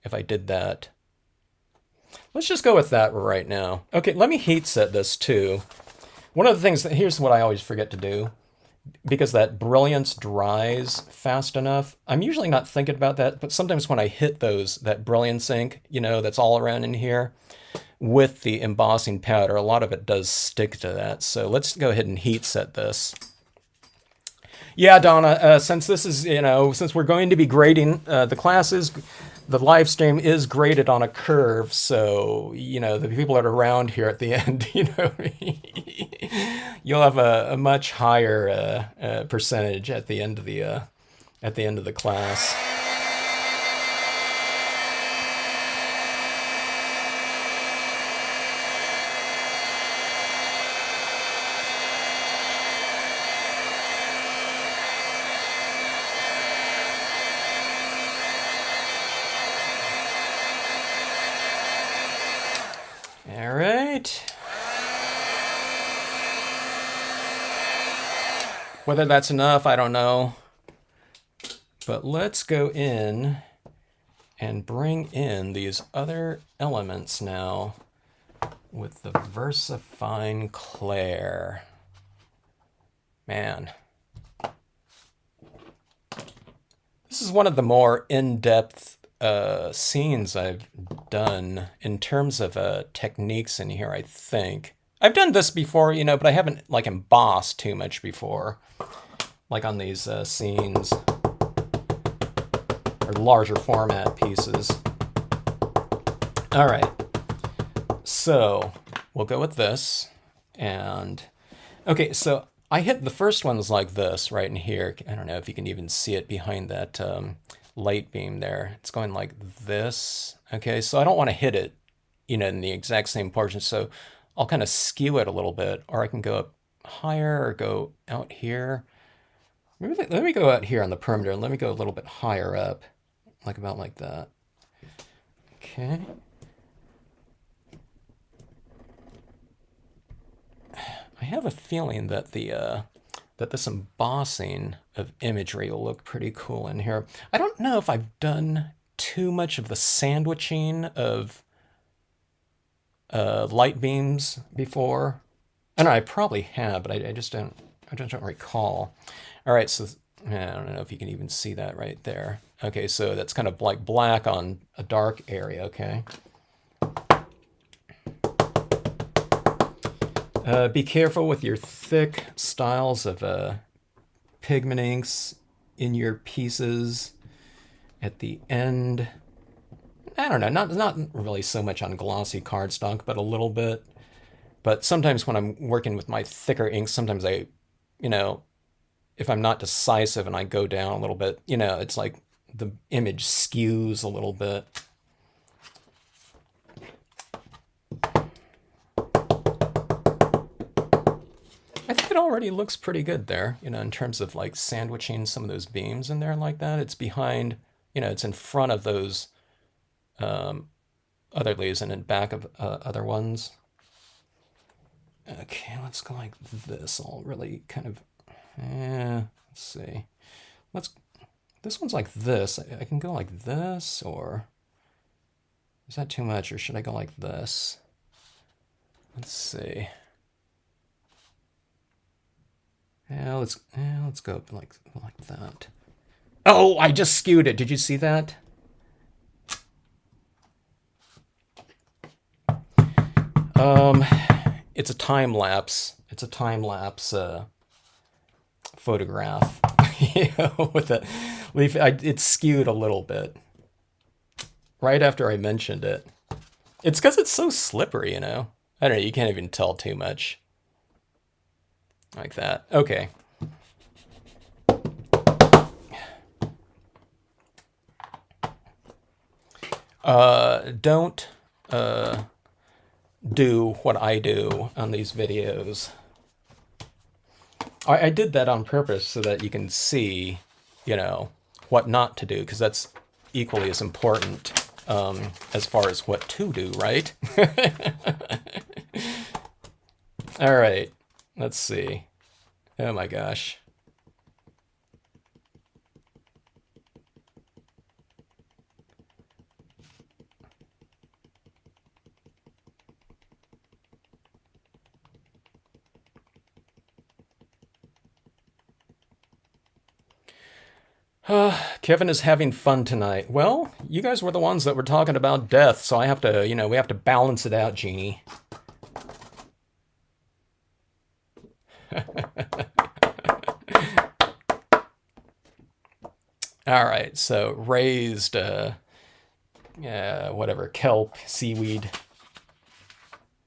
If I did that. Let's just go with that right now. Okay, let me heat set this too. One of the things, here's what I always forget to do. Because that brilliance dries fast enough, I'm usually not thinking about that, but sometimes when I hit that brilliance ink, that's all around in here, with the embossing powder, a lot of it does stick to that. So let's go ahead and heat set this. Yeah, Donna, since this is, since we're going to be grading the classes, the live stream is graded on a curve, so, the people that are around here at the end, you'll have a much higher percentage at the end of the class. All right. Whether that's enough, I don't know. But let's go in and bring in these other elements now with the VersaFine Clair. Man. This is one of the more in-depth scenes I've done in terms of techniques in here, I think. I've done this before, but I haven't like embossed too much before, like on these scenes or larger format pieces. All right, so we'll go with this. And okay, so I hit the first ones like this right in here. I don't know if you can even see it behind that light beam there. It's going like this. Okay, so I don't want to hit it, in the exact same portion. So I'll kind of skew it a little bit, or I can go up higher or go out here. Maybe let me go out here on the perimeter and let me go a little bit higher up, like about like that. Okay. I have a feeling that that this embossing of imagery will look pretty cool in here. I don't know if I've done too much of the sandwiching of light beams before. I don't know, I probably have, but I just don't recall. All right, so I don't know if you can even see that right there. Okay, so that's kind of like black on a dark area, okay? Be careful with your thick styles of pigment inks in your pieces at the end. I don't know, not really so much on glossy cardstock, but a little bit. But sometimes when I'm working with my thicker inks, sometimes I, if I'm not decisive and I go down a little bit, it's like the image skews a little bit. I think it already looks pretty good there, in terms of like sandwiching some of those beams in there like that. It's behind, it's in front of those other leaves and in back of other ones. Okay, let's go like this. I'll really kind of, let's see. This one's like this. I can go like this, or is that too much, or should I go like this? Let's see. Yeah, let's go up like that. Oh, I just skewed it. Did you see that? It's a time lapse. It's a time lapse photograph. With the leaf, it's skewed a little bit. Right after I mentioned it. It's because it's so slippery, I don't know. You can't even tell too much. like that. Okay. Don't do what I do on these videos. I did that on purpose so that you can see, you know, what not to do, because that's equally as important as far as what to do, right? All right, let's see. Oh my gosh. Kevin is having fun tonight. Well, you guys were the ones that were talking about death, so I have to, you know, we have to balance it out, Jeannie. All right, so raised, whatever, kelp, seaweed.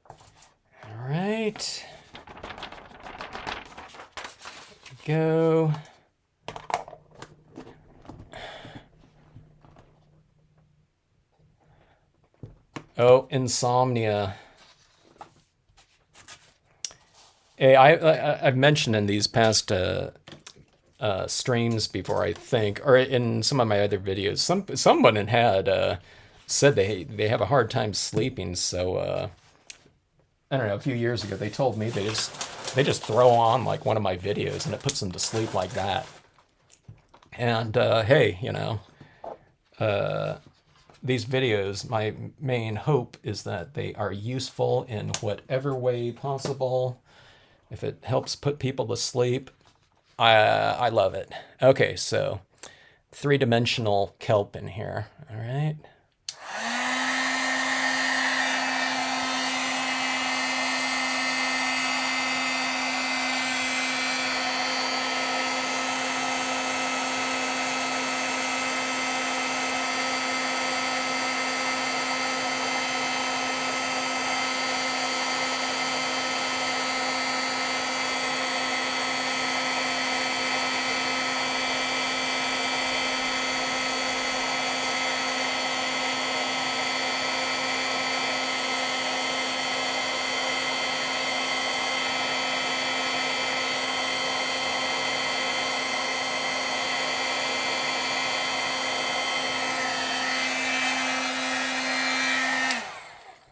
All right. Go. Oh, insomnia. Hey, I've mentioned in these past streams before, I think, or in some of my other videos, someone had said they have a hard time sleeping. So I don't know. A few years ago, they told me they just throw on like one of my videos and it puts them to sleep like that. And hey, you know, these videos, my main hope is that they are useful in whatever way possible. If it helps put people to sleep, I love it. Okay, so three-dimensional kelp in here. All right.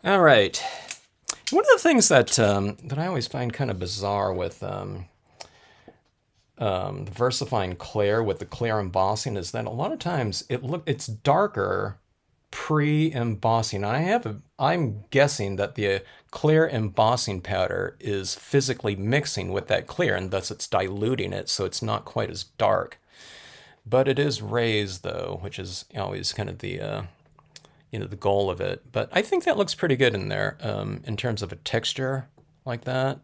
All right. One of the things that I always find kind of bizarre with the versifying clear with the clear embossing is that a lot of times it's darker pre-embossing. I'm guessing that the clear embossing powder is physically mixing with that clear, and thus it's diluting it, so it's not quite as dark. But it is raised though, which is always kind of the the goal of it. But I think that looks pretty good in there in terms of a texture like that.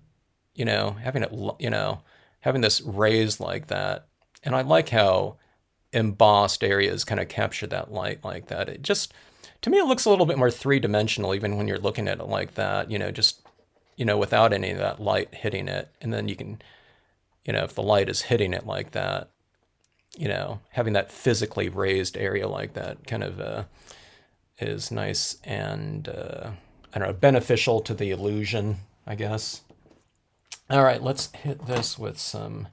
Having it, having this raised like that. And I like how embossed areas kind of capture that light like that. It just, to me, it looks a little bit more three-dimensional even when you're looking at it like that, just, without any of that light hitting it. And then you can, if the light is hitting it like that, having that physically raised area like that kind of is nice and, I don't know, beneficial to the illusion, I guess. All right, let's hit this with some,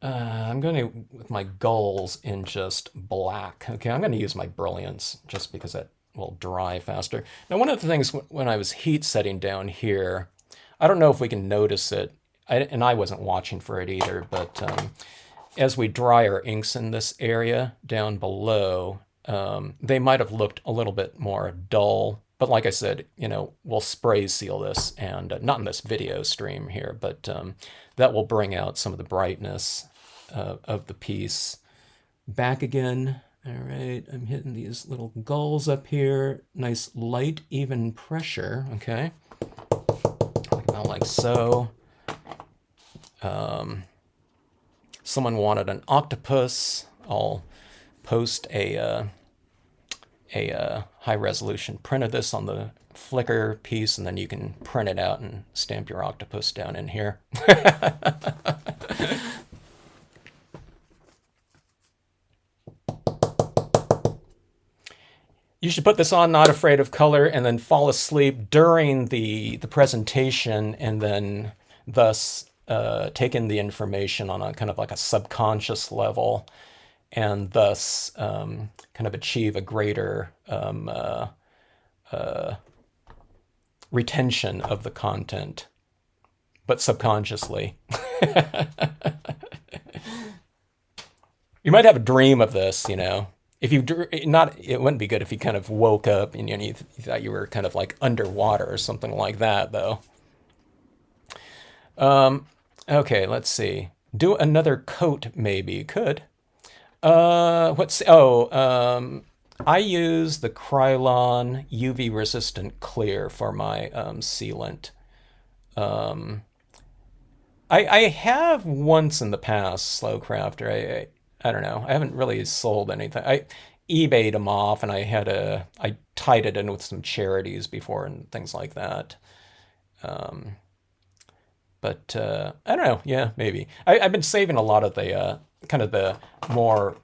I'm going to, with my gulls in just black. Okay, I'm going to use my brilliance just because that will dry faster. Now, one of the things when I was heat setting down here, I don't know if we can notice it, and I wasn't watching for it either, but as we dry our inks in this area down below, they might have looked a little bit more dull. But like I said, we'll spray seal this, and not in this video stream here, but that will bring out some of the brightness of the piece. Back again. All right, I'm hitting these little gulls up here. Nice light, even pressure, okay? About like so. Someone wanted an octopus. I'll post a a high resolution print of this on the Flickr piece, and then you can print it out and stamp your octopus down in here. You should put this on Not Afraid of Color and then fall asleep during the presentation, and then thus take in the information on a kind of like a subconscious level, and thus kind of achieve a greater retention of the content, but subconsciously. You might have a dream of this, you know. If you not, it wouldn't be good if you kind of woke up and you thought you were kind of like underwater or something like that, though. Okay, let's see. Do another coat, maybe. Could. I use the Krylon UV resistant clear for my sealant. I have once in the past, Slow Crafter. I don't know. I haven't really sold anything. I eBayed them off, and I tied it in with some charities before and things like that. But I don't know. Yeah, maybe. I've been saving a lot of the kind of the more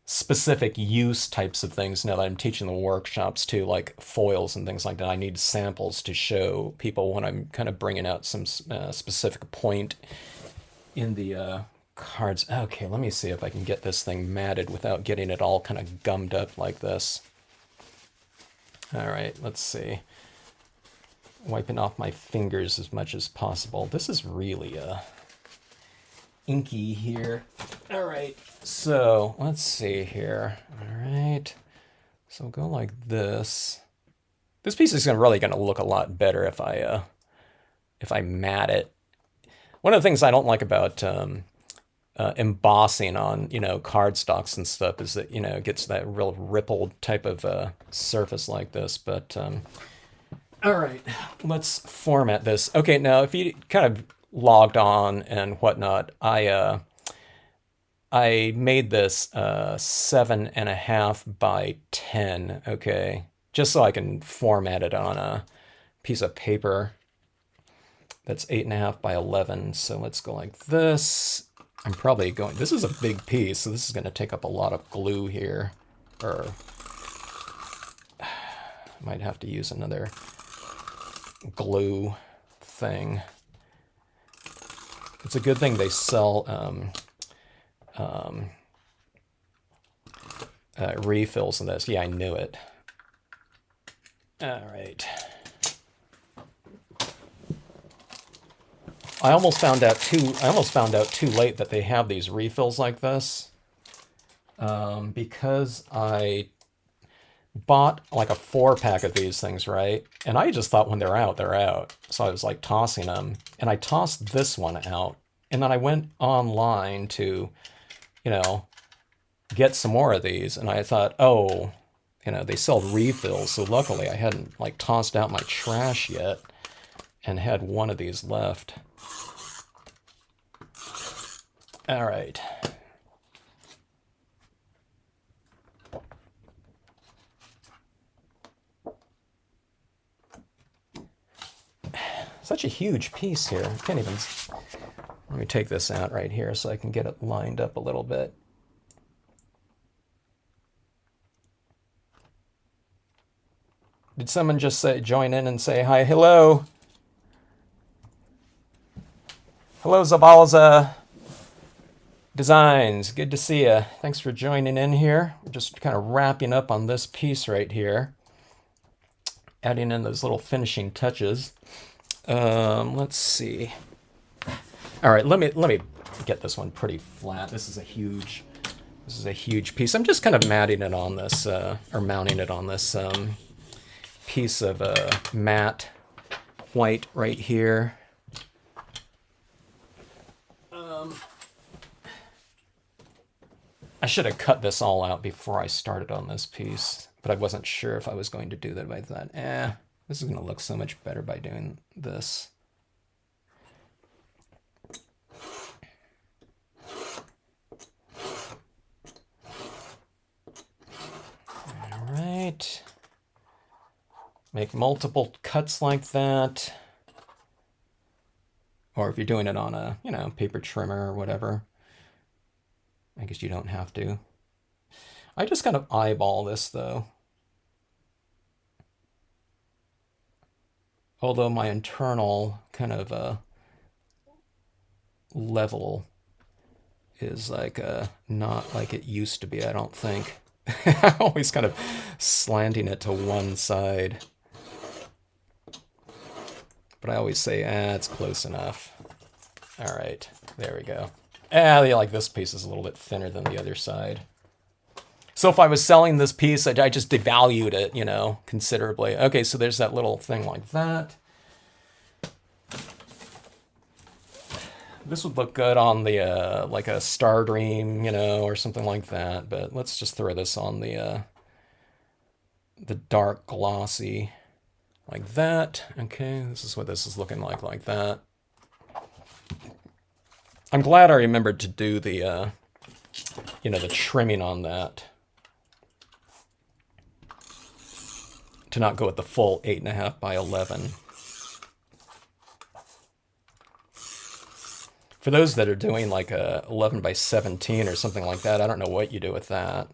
specific use types of things now that I'm teaching the workshops too, like foils and things like that. I need samples to show people when I'm kind of bringing out some specific point in the cards. Okay, let me see if I can get this thing matted without getting it all kind of gummed up like this. All right, let's see. Wiping off my fingers as much as possible. This is really inky here. All right, so let's see here. All right, so go like this. This piece is really going to look a lot better if I mat it. One of the things I don't like about embossing on, you know, cardstocks and stuff is that, you know, it gets that real rippled type of surface like this. But all right, let's format this. Okay, now if you kind of logged on and whatnot, I made this 7.5 by 10. Okay, just so I can format it on a piece of paper that's 8.5 by 11. So let's go like this. I'm probably going, this is a big piece, so this is going to take up a lot of glue here. Or might have to use another glue thing. It's a good thing they sell refills in this. Yeah, I knew it. All right. I almost found out too late that they have these refills like this, because I bought like a 4-pack of these things, right? And I just thought when they're out, they're out. So I was like tossing them, and I tossed this one out, and then I went online to, you know, get some more of these, and I thought, oh, you know, they sell refills. So luckily I hadn't like tossed out my trash yet and had one of these left. All right. Such a huge piece here. I can't even... Let me take this out right here so I can get it lined up a little bit. Did someone just join in and say hi? Hello. Hello, Zabalza Designs. Good to see you. Thanks for joining in here. We're just kind of wrapping up on this piece right here. Adding in those little finishing touches. Let's see. All right, let me get this one pretty flat. This is a huge piece. I'm just kind of matting it on this, or mounting it on this piece of matte white right here. I should have cut this all out before I started on this piece, but I wasn't sure if I was going to do that. I thought, this is going to look so much better by doing this. right. Make multiple cuts like that. Or if you're doing it on a, paper trimmer or whatever, I guess you don't have to. I just kind of eyeball this though. Although my internal kind of level is like not like it used to be, I don't think. I'm always kind of slanting it to one side. But I always say, it's close enough. All right, there we go. Like this piece is a little bit thinner than the other side. So if I was selling this piece, I just devalued it, considerably. Okay, so there's that little thing like that. This would look good on the, like a Star Dream, or something like that. But let's just throw this on the dark glossy, like that. Okay, this is what this is looking like that. I'm glad I remembered to do the, the trimming on that. To not go with the full 8.5 by 11. For those that are doing like a 11 by 17 or something like that, I don't know what you do with that.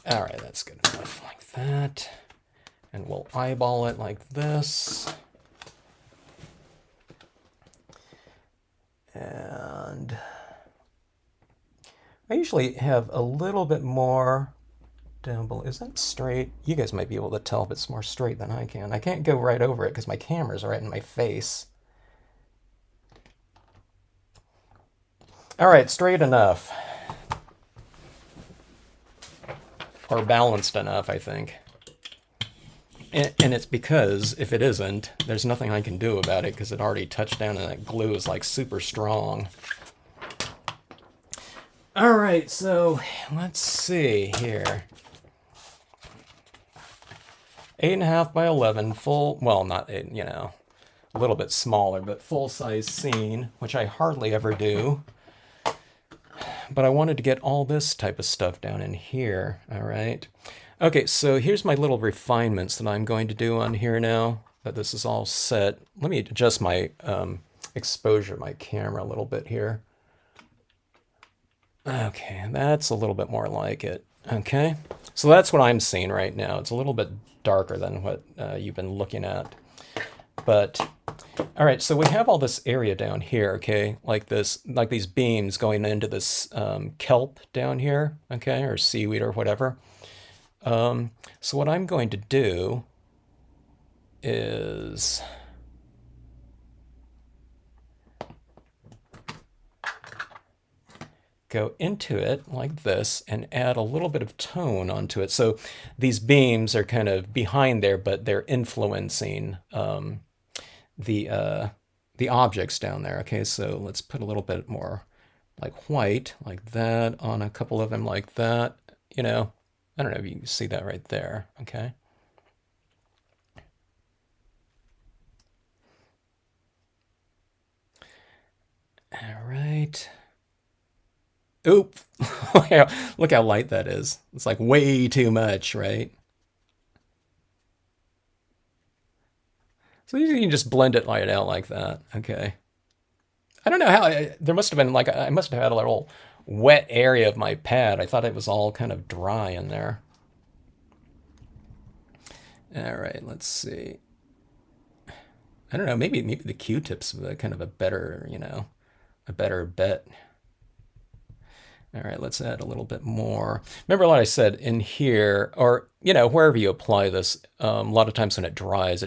All right, that's good enough like that. And we'll eyeball it like this. And I usually have a little bit more down below. Is that straight? You guys might be able to tell if it's more straight than I can. I can't go right over it because my camera's right in my face. All right, straight enough. Or balanced enough, I think. And it's because if it isn't, there's nothing I can do about it because it already touched down and that glue is like super strong. All right, so let's see here. 8.5 by 11, full, well, not, a little bit smaller, but full-size scene, which I hardly ever do. But I wanted to get all this type of stuff down in here, all right? Okay, so here's my little refinements that I'm going to do on here now that this is all set. Let me adjust my exposure, my camera a little bit here. Okay, that's a little bit more like it. Okay, so that's what I'm seeing right now. It's a little bit darker than what you've been looking at. But, all right, so we have all this area down here, okay, like this, like these beams going into this kelp down here, okay, or seaweed or whatever. So what I'm going to do is go into it like this and add a little bit of tone onto it. So these beams are kind of behind there, but they're influencing the objects down there. Okay, so let's put a little bit more like white, like that, on a couple of them like that. I don't know if you can see that right there, okay? All right. Oop, look how light that is. It's like way too much, right? So you can just blend it right out like that, okay? I don't know how, there must have been like, I must have had a little wet area of my pad. I thought it was all kind of dry in there. All right, let's see. I don't know, maybe the Q-tip's kind of a better, a better bet. All right, let's add a little bit more. Remember what I said in here, or, wherever you apply this, a lot of times when it dries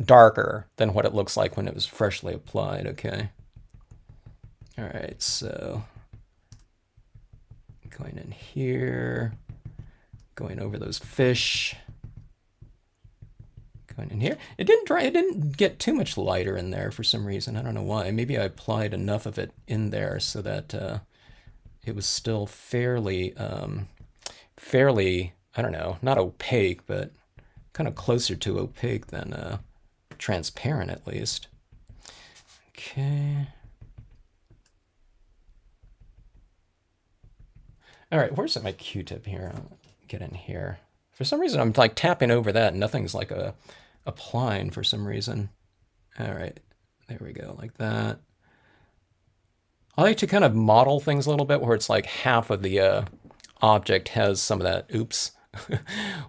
darker than what it looks like when it was freshly applied, okay? All right, so going in here, going over those fish, going in here. It didn't dry, it didn't get too much lighter in there for some reason. I don't know why. Maybe I applied enough of it in there so that it was still fairly, I don't know, not opaque, but kind of closer to opaque than transparent at least. Okay. All right, where's my Q-tip here? I'll get in here. For some reason, I'm like tapping over that and nothing's like applying for some reason. All right, there we go, like that. I like to kind of model things a little bit where it's like half of the object has some of that, oops,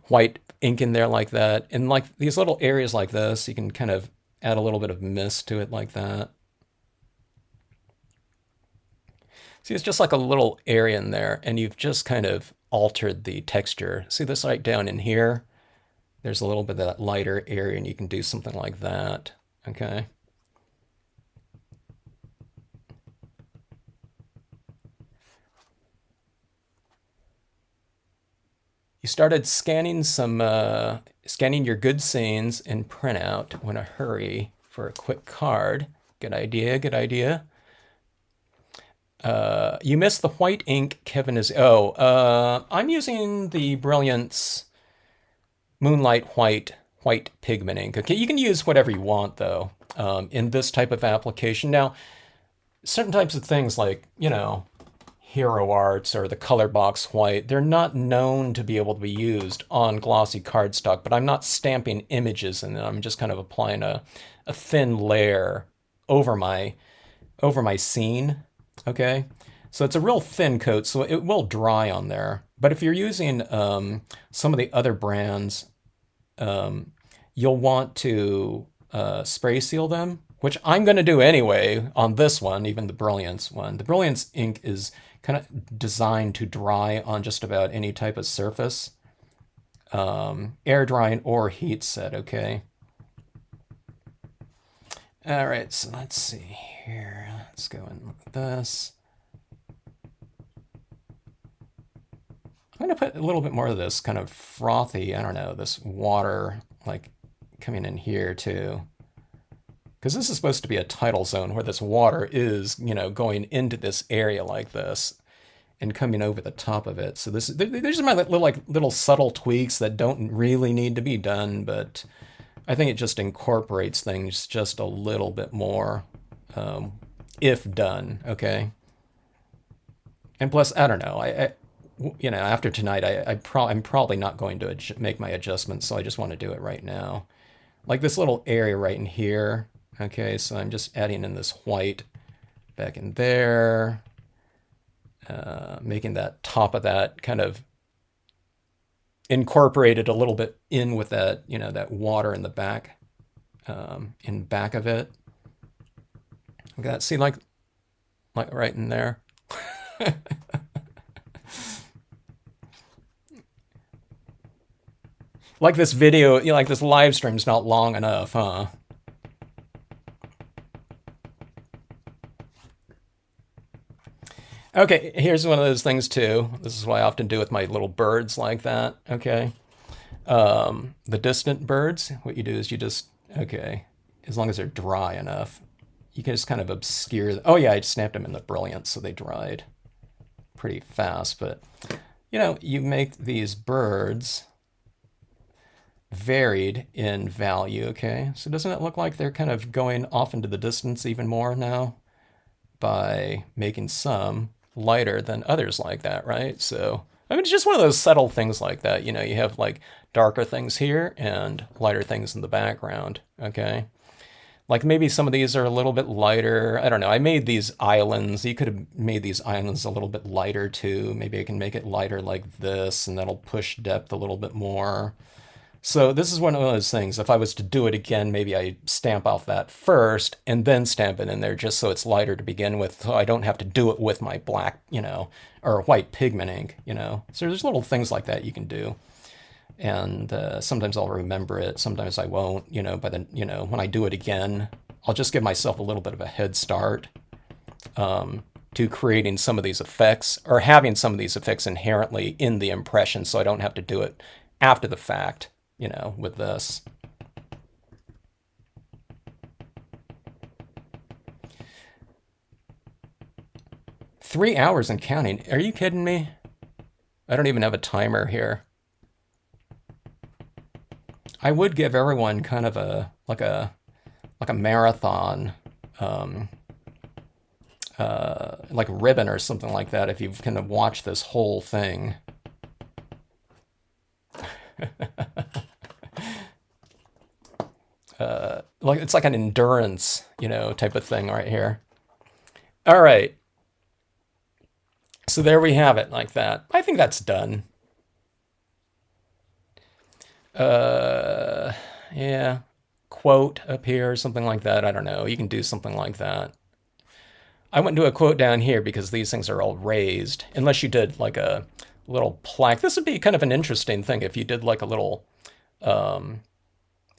white ink in there like that. And like these little areas like this, you can kind of add a little bit of mist to it like that. See, it's just like a little area in there, and you've just kind of altered the texture. See this right down in here? There's a little bit of that lighter area, and you can do something like that, okay? You started scanning scanning your good scenes in printout when a hurry for a quick card. Good idea, good idea. You missed the white ink. Kevin is, I'm using the Brilliance Moonlight white pigment ink. Okay, you can use whatever you want though in this type of application. Now, certain types of things like, Hero Arts or the Color Box White, they're not known to be able to be used on glossy cardstock, but I'm not stamping images in it. I'm just kind of applying a thin layer over my scene, okay? So it's a real thin coat, so it will dry on there. But if you're using some of the other brands, you'll want to spray seal them, which I'm going to do anyway on this one, even the Brilliance one. The Brilliance ink is kind of designed to dry on just about any type of surface, air drying or heat set, okay? All right, so let's see here. Let's go and look at this. I'm going to put a little bit more of this kind of frothy, I don't know, this water like coming in here too. Because this is supposed to be a tidal zone where this water is, going into this area like this and coming over the top of it. So these are my little subtle tweaks that don't really need to be done, but I think it just incorporates things just a little bit more, if done, okay? And plus, I don't know, after tonight, I'm probably not going to make my adjustments, so I just want to do it right now. Like this little area right in here. Okay, so I'm just adding in this white back in there, making that top of that kind of incorporated a little bit in with that, that water in the back, in back of it. Okay, see, like right in there. Like this video, like this live stream's not long enough, huh? Okay, here's one of those things too. This is what I often do with my little birds like that, okay? The distant birds, what you do is you just, okay, as long as they're dry enough, you can just kind of obscure, oh yeah, I just snapped them in the Brilliance, so they dried pretty fast, but, you make these birds varied in value, okay? So doesn't it look like they're kind of going off into the distance even more now by making some lighter than others like that, right? So, I mean, it's just one of those subtle things like that. You have like darker things here and lighter things in the background, okay? Like maybe some of these are a little bit lighter. I don't know. I made these islands. You could have made these islands a little bit lighter too. Maybe I can make it lighter like this, and that'll push depth a little bit more. So this is one of those things. If I was to do it again, maybe I stamp off that first and then stamp it in there just so it's lighter to begin with, so I don't have to do it with my black, or white pigment ink, So there's little things like that you can do. And sometimes I'll remember it, sometimes I won't, but then, when I do it again, I'll just give myself a little bit of a head start to creating some of these effects, or having some of these effects inherently in the impression, so I don't have to do it after the fact. With this. Three hours and counting. Are you kidding me? I don't even have a timer here. I would give everyone kind of a like a marathon, like a ribbon or something like that, if you've kind of watched this whole thing. Like it's like an endurance, type of thing right here. All right. So there we have it like that. I think that's done. Uh, yeah. Quote up here, something like that. I don't know. You can do something like that. I wouldn't do a quote down here because these things are all raised, unless you did like a little plaque. This would be kind of an interesting thing if you did like a little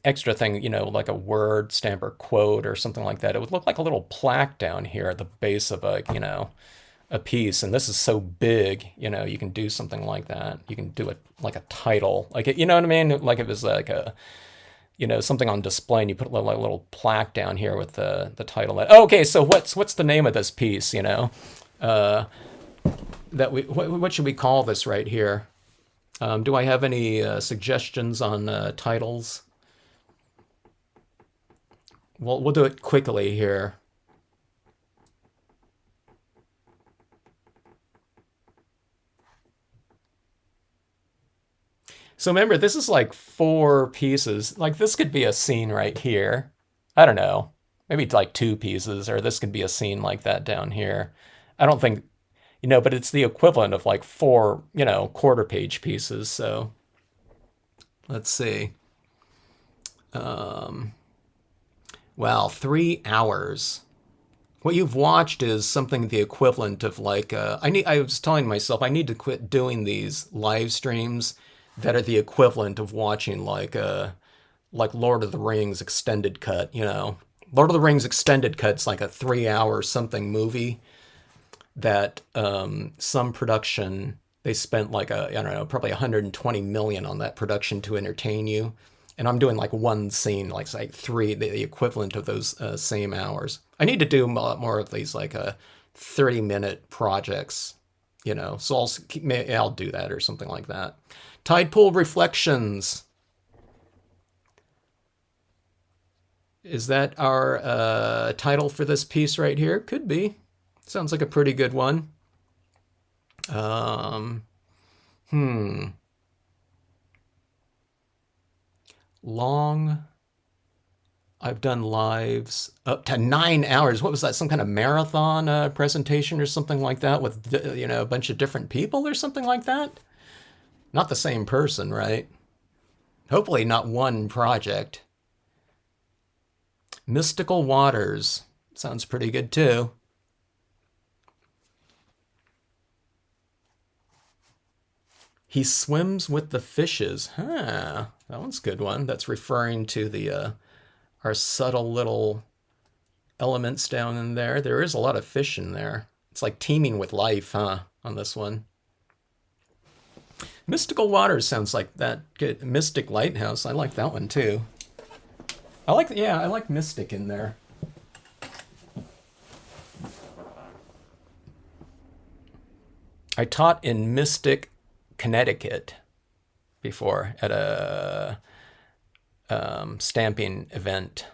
extra thing, like a word stamp or quote or something like that. It would look like a little plaque down here at the base of a piece. And this is so big, you can do something like that. You can do it like a title, like it, you know what I mean? Like if it was like a, something on display, and you put a little plaque down here with the title. Okay, so what's the name of this piece? Uh, that what should we call this right here? Do I have any suggestions on titles? We'll do it quickly here. So remember, this is like 4 pieces. Like this could be a scene right here. I don't know. Maybe it's like 2 pieces, or this could be a scene like that down here. I don't think, but it's the equivalent of like 4, quarter-page pieces. So let's see. Wow, 3 hours. What you've watched is something the equivalent of like I was telling myself I need to quit doing these live streams that are the equivalent of watching like Lord of the Rings extended cut, Lord of the Rings extended cut's like a 3 hour something movie that some production they spent like I don't know, probably 120 million on that production to entertain you. And I'm doing like one scene, like say 3, the equivalent of those same hours. I need to do a lot more of these like 30-minute projects, So I'll do that or something like that. Tide Pool Reflections. Is that our title for this piece right here? Could be. Sounds like a pretty good one. Long. I've done lives up to 9 hours. What was that? Some kind of marathon presentation or something like that with, a bunch of different people or something like that? Not the same person, right? Hopefully not one project. Mystical Waters. Sounds pretty good too. He swims with the fishes. Huh. That one's a good one. That's referring to the our subtle little elements down in there. There is a lot of fish in there. It's like teeming with life, huh, on this one. Mystical Waters sounds like that good. Mystic Lighthouse. I like that one too. I like Mystic in there. I taught in Mystic, Connecticut before at a stamping event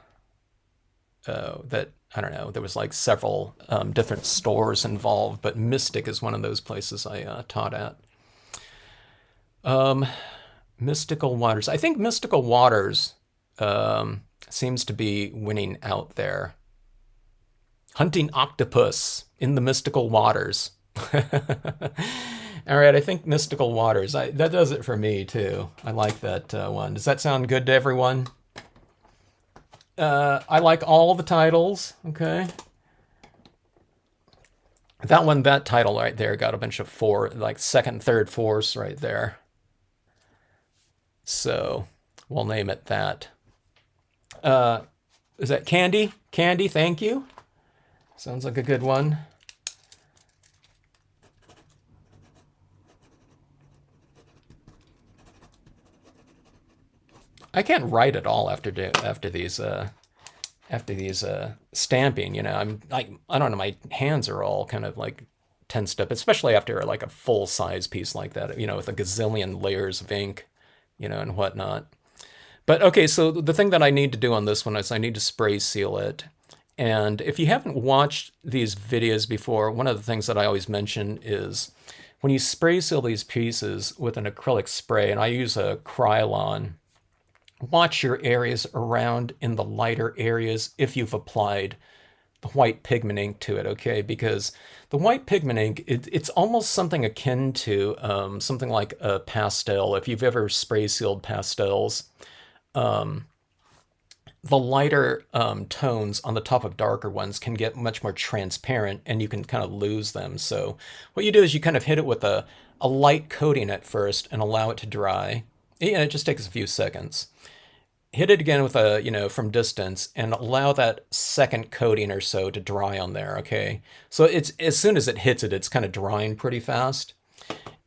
that, I don't know, there was like several different stores involved, but Mystic is one of those places I taught at. Mystical Waters. I think Mystical Waters seems to be winning out there. Hunting octopus in the mystical waters. All right, I think Mystical Waters. That does it for me too. I like that one. Does that sound good to everyone? I like all the titles. Okay. That title right there got a bunch of 4, like second, third, fourths right there. So we'll name it that. Is that Candy? Candy, thank you. Sounds like a good one. I can't write at all after these stamping. I'm like, I don't know, my hands are all kind of like tensed up, especially after like a full size piece like that. With a gazillion layers of ink, and whatnot. But okay, so the thing that I need to do on this one is I need to spray seal it. And if you haven't watched these videos before, one of the things that I always mention is when you spray seal these pieces with an acrylic spray, and I use a Krylon, watch your areas around in the lighter areas if you've applied the white pigment ink to it, okay? Because the white pigment ink, it's almost something akin to something like a pastel. If you've ever spray sealed pastels, the lighter tones on the top of darker ones can get much more transparent and you can kind of lose them. So what you do is you kind of hit it with a light coating at first and allow it to dry. Yeah, it just takes a few seconds. Hit it again with a, from distance and allow that second coating or so to dry on there, okay? So it's as soon as it hits it, it's kind of drying pretty fast.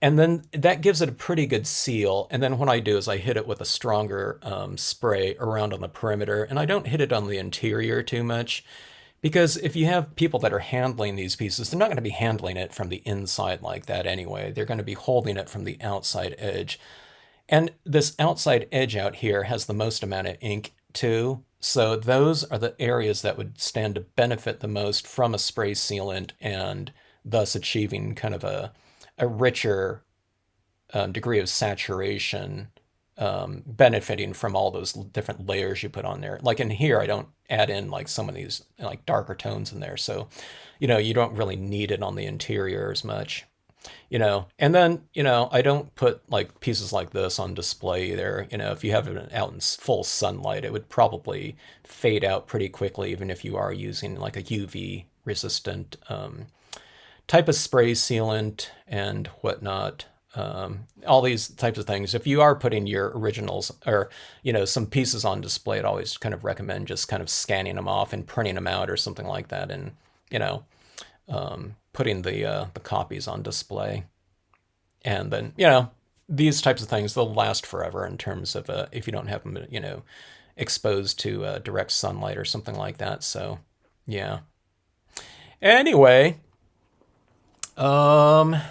And then that gives it a pretty good seal. And then what I do is I hit it with a stronger spray around on the perimeter. And I don't hit it on the interior too much because if you have people that are handling these pieces, they're not going to be handling it from the inside like that anyway. They're going to be holding it from the outside edge. And this outside edge out here has the most amount of ink too. So those are the areas that would stand to benefit the most from a spray sealant and thus achieving kind of a richer degree of saturation, benefiting from all those different layers you put on there. Like in here, I don't add in like some of these like darker tones in there. So, you don't really need it on the interior as much. And then, I don't put like pieces like this on display either. If you have it out in full sunlight, it would probably fade out pretty quickly, even if you are using like a UV resistant type of spray sealant and whatnot. All these types of things. If you are putting your originals or, some pieces on display, I'd always kind of recommend just kind of scanning them off and printing them out or something like that. And, putting the copies on display. And then, these types of things, they'll last forever in terms of if you don't have them, exposed to direct sunlight or something like that. So, yeah. Anyway, yeah,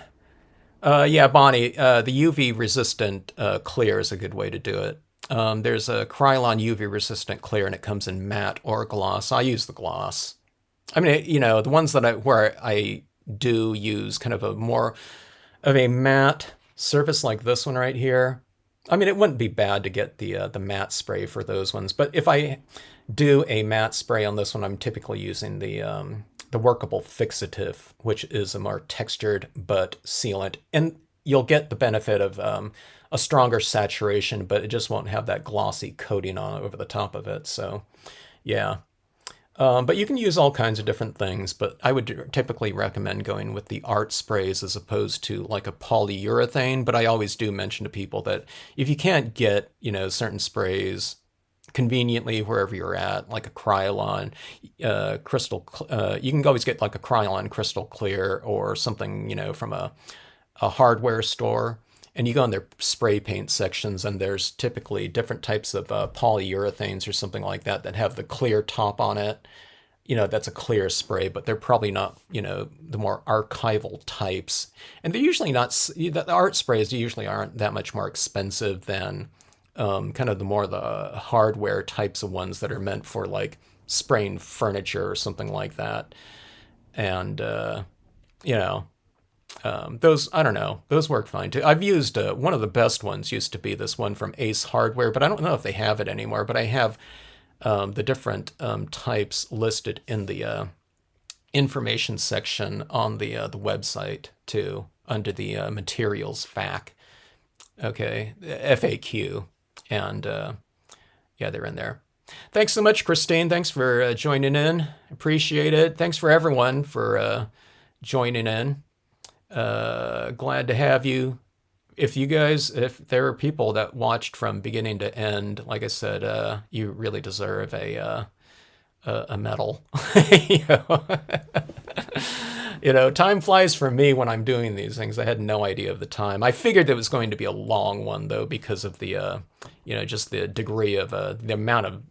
Bonnie, the UV resistant clear is a good way to do it. There's a Krylon UV resistant clear and it comes in matte or gloss. I use the gloss. I mean, the ones that where I do use kind of a more of a matte surface like this one right here. I mean, it wouldn't be bad to get the matte spray for those ones, but if I do a matte spray on this one, I'm typically using the workable fixative, which is a more textured but sealant, and you'll get the benefit of a stronger saturation, but it just won't have that glossy coating on over the top of it. So, yeah. But you can use all kinds of different things, but I would typically recommend going with the art sprays as opposed to like a polyurethane. But I always do mention to people that if you can't get, certain sprays conveniently wherever you're at, like a Krylon you can always get like a Krylon crystal clear or something, from a hardware store. And you go in their spray paint sections, and there's typically different types of polyurethanes or something like that that have the clear top on it. That's a clear spray, but they're probably not, the more archival types. And they're usually not, the art sprays usually aren't that much more expensive than kind of the hardware types of ones that are meant for like spraying furniture or something like that. And, those, I don't know, those work fine too. I've used one of the best ones used to be this one from Ace Hardware, but I don't know if they have it anymore. But I have the different types listed in the information section on the website too, under the materials FAQ. Okay, FAQ, and yeah, they're in there. Thanks so much, Christine. Thanks for joining in. Appreciate it. Thanks for everyone for joining in. Glad to have you. If there are people that watched from beginning to end, like I said, you really deserve a medal. you know? Time flies for me when I'm doing these things. I had no idea of the time. I figured it was going to be a long one though, because of the, just the degree of the amount of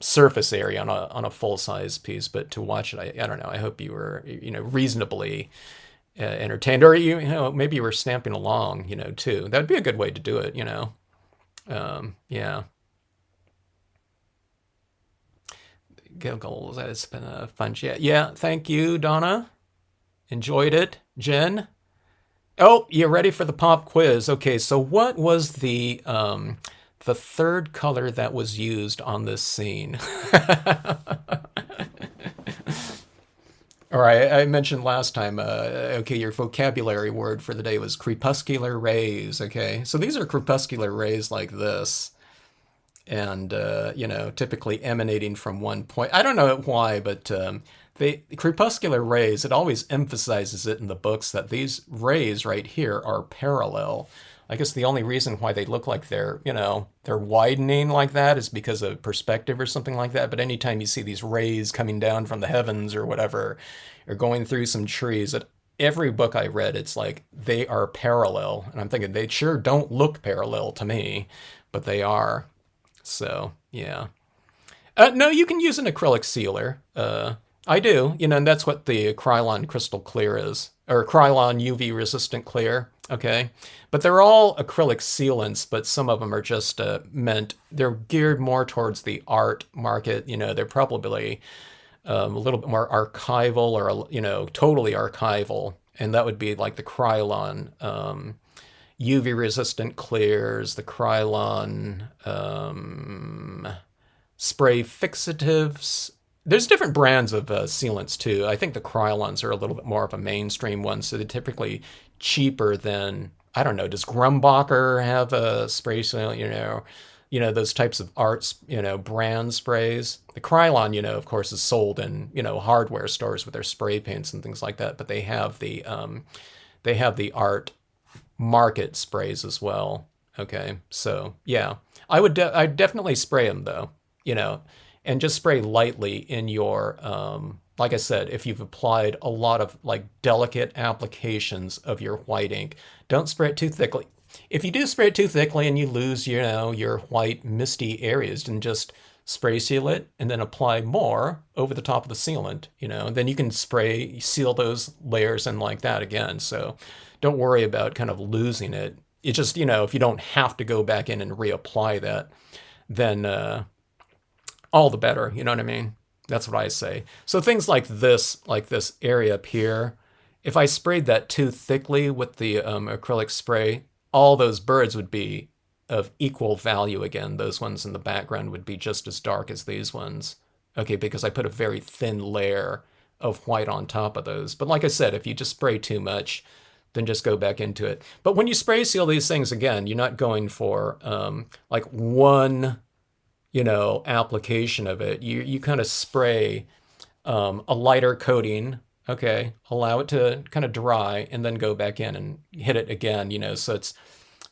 surface area on a full size piece. But to watch it, I don't know. I hope you were, reasonably entertained, or maybe you were stamping along, too. That'd be a good way to do it, yeah. Giggles. It's been a fun chat. Yeah, thank you, Donna. Enjoyed it. Jen? Oh, you ready for the pop quiz? Okay, so what was the third color that was used on this scene? All right, I mentioned last time, okay, your vocabulary word for the day was crepuscular rays, okay? So these are crepuscular rays like this, and, typically emanating from one point. I don't know why, but the crepuscular rays, it always emphasizes it in the books that these rays right here are parallel. I guess the only reason why they look like they're widening like that is because of perspective or something like that. But anytime you see these rays coming down from the heavens or whatever, or going through some trees, at every book I read, it's like they are parallel. And I'm thinking they sure don't look parallel to me, but they are. So, yeah. No, you can use an acrylic sealer. I do, and that's what the Krylon Crystal Clear is, or Krylon UV Resistant Clear, okay? But they're all acrylic sealants, but some of them are just they're geared more towards the art market. They're probably a little bit more archival or, totally archival. And that would be like the Krylon UV Resistant Clears, the Krylon spray fixatives. There's different brands of sealants too. I think the Krylons are a little bit more of a mainstream one, so they're typically cheaper than, I don't know, does Grumbacher have a spray sealant, those types of arts, brand sprays. The Krylon, of course, is sold in, hardware stores with their spray paints and things like that, but they have the art market sprays as well. Okay, so yeah, I'd definitely spray them though, and just spray lightly in your, like I said, if you've applied a lot of like delicate applications of your white ink, don't spray it too thickly. If you do spray it too thickly and you lose, your white misty areas, then just spray seal it and then apply more over the top of the sealant, and then you can seal those layers in like that again. So don't worry about kind of losing it. It just, if you don't have to go back in and reapply that, then all the better. You know what I mean? That's what I say. So things like this area up here, if I sprayed that too thickly with the acrylic spray, all those birds would be of equal value again. Those ones in the background would be just as dark as these ones. Okay, because I put a very thin layer of white on top of those. But like I said, if you just spray too much, then just go back into it. But when you spray seal these things, again, you're not going for like one, application of it. You kind of spray a lighter coating, okay, allow it to kind of dry, and then go back in and hit it again, so it's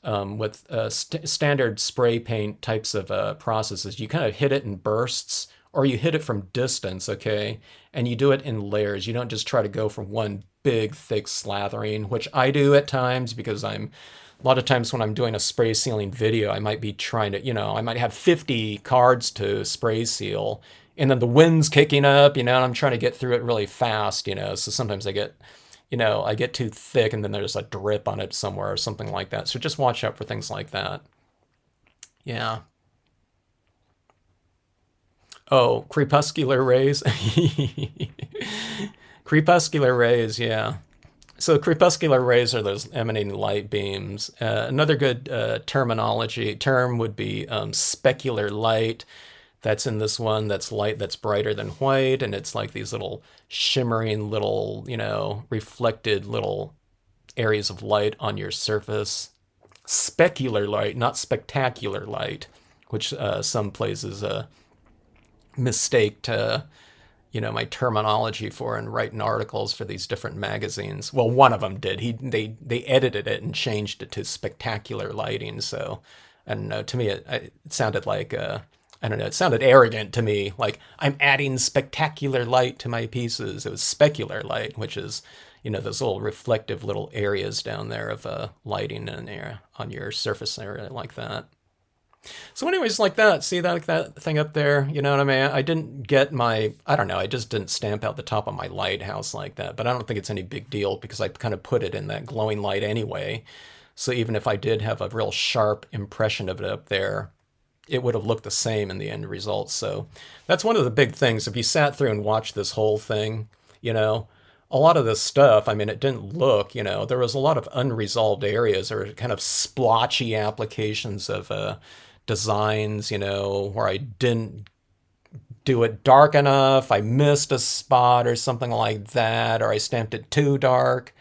with standard spray paint types of processes, you kind of hit it in bursts, or you hit it from distance, okay, and you do it in layers. You don't just try to go from one big, thick slathering, which I do at times because a lot of times when I'm doing a spray sealing video, I might be trying to, I might have 50 cards to spray seal, and then the wind's kicking up, and I'm trying to get through it really fast, so sometimes I get too thick and then there's a drip on it somewhere or something like that. So just watch out for things like that. Yeah. Oh, crepuscular rays. Crepuscular rays, yeah. So crepuscular rays are those emanating light beams. Another good term would be specular light. That's in this one. That's light that's brighter than white, and it's like these little shimmering little, reflected little areas of light on your surface. Specular light, not spectacular light, which some places mistake to my terminology for and writing articles for these different magazines. Well, one of them did. They edited it and changed it to spectacular lighting. So I don't know. To me, it sounded like I don't know. It sounded arrogant to me. Like I'm adding spectacular light to my pieces. It was specular light, which is those little reflective little areas down there of lighting in there on your surface area like that. So anyways, like that, see that thing up there? You know what I mean? I didn't get I don't know, I just didn't stamp out the top of my lighthouse like that, but I don't think it's any big deal because I kind of put it in that glowing light anyway. So even if I did have a real sharp impression of it up there, it would have looked the same in the end result. So that's one of the big things. If you sat through and watched this whole thing, you know, a lot of this stuff, I mean, it didn't look, there was a lot of unresolved areas or kind of splotchy applications of designs, where I didn't do it dark enough, I missed a spot or something like that, or I stamped it too dark.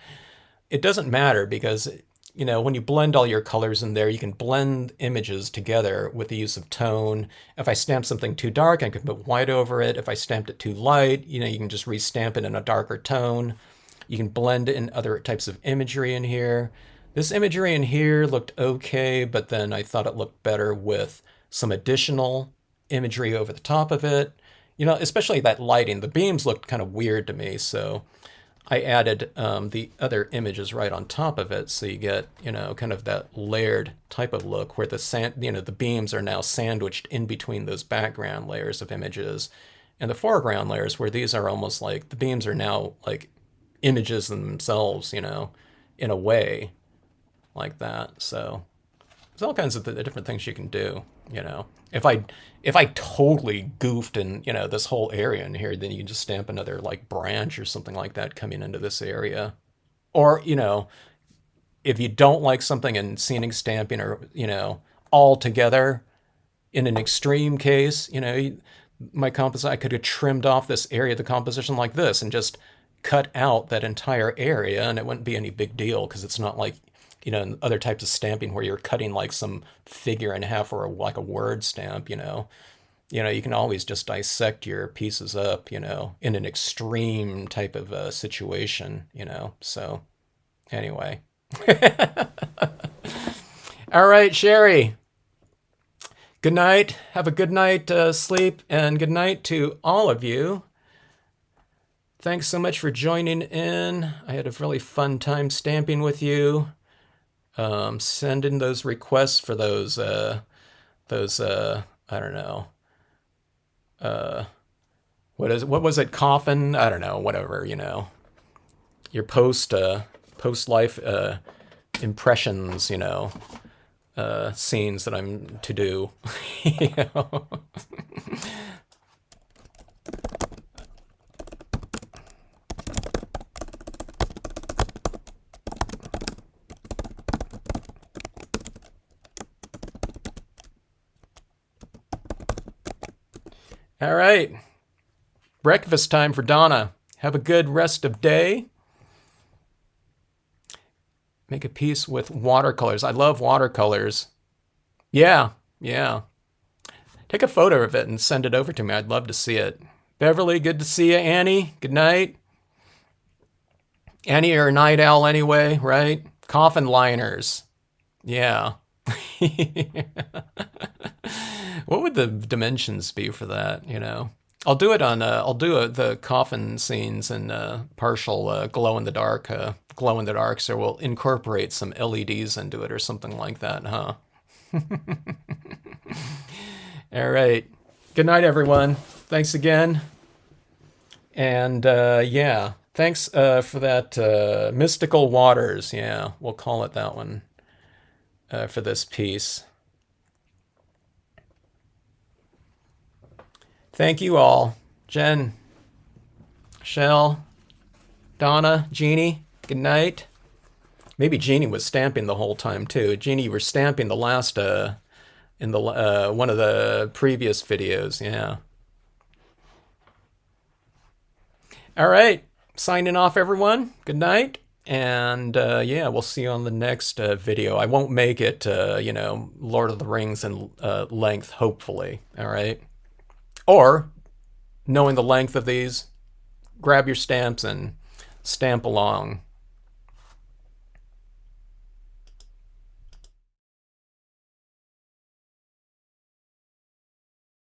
It doesn't matter because, when you blend all your colors in there, you can blend images together with the use of tone. If I stamp something too dark, I can put white over it. If I stamped it too light, you can just restamp it in a darker tone. You can blend in other types of imagery in here. This imagery in here looked okay, but then I thought it looked better with some additional imagery over the top of it. Especially that lighting. The beams looked kind of weird to me, so I added the other images right on top of it, so you get, kind of that layered type of look where the beams are now sandwiched in between those background layers of images, and the foreground layers where these are almost like the beams are now like images themselves, in a way like that. So there's all kinds of different things you can do, If I totally goofed in, this whole area in here, then you can just stamp another like branch or something like that coming into this area. Or, if you don't like something in scenic stamping or, all together in an extreme case, my composite, I could have trimmed off this area of the composition like this and just cut out that entire area and it wouldn't be any big deal because it's not like, other types of stamping where you're cutting like some figure in half or like a word stamp, you can always just dissect your pieces up, in an extreme type of situation, So anyway. All right, Sherry. Good night. Have a good night sleep, and good night to all of you. Thanks so much for joining in. I had a really fun time stamping with you. Send in those requests for those I don't know, what was it, coffin? I don't know, whatever, your post life impressions, scenes that I'm to do. All right. Breakfast time for Donna. Have a good rest of day. Make a piece with watercolors. I love watercolors. Yeah. Take a photo of it and send it over to me. I'd love to see it. Beverly, good to see you. Annie, good night. Annie, you're a night owl anyway, right? Coffin liners. Yeah. What would the dimensions be for that? I'll do it on. I'll do the coffin scenes in partial glow in the dark. So we'll incorporate some LEDs into it or something like that, huh? All right. Good night, everyone. Thanks again. And yeah, thanks for that mystical waters. Yeah, we'll call it that one for this piece. Thank you all. Jen, Shell, Donna, Jeannie, good night. Maybe Jeannie was stamping the whole time too. Jeannie, you were stamping the last, in the one of the previous videos, yeah. All right, signing off everyone. Good night. And yeah, we'll see you on the next video. I won't make it, Lord of the Rings in length, hopefully, all right? Or, knowing the length of these, grab your stamps and stamp along.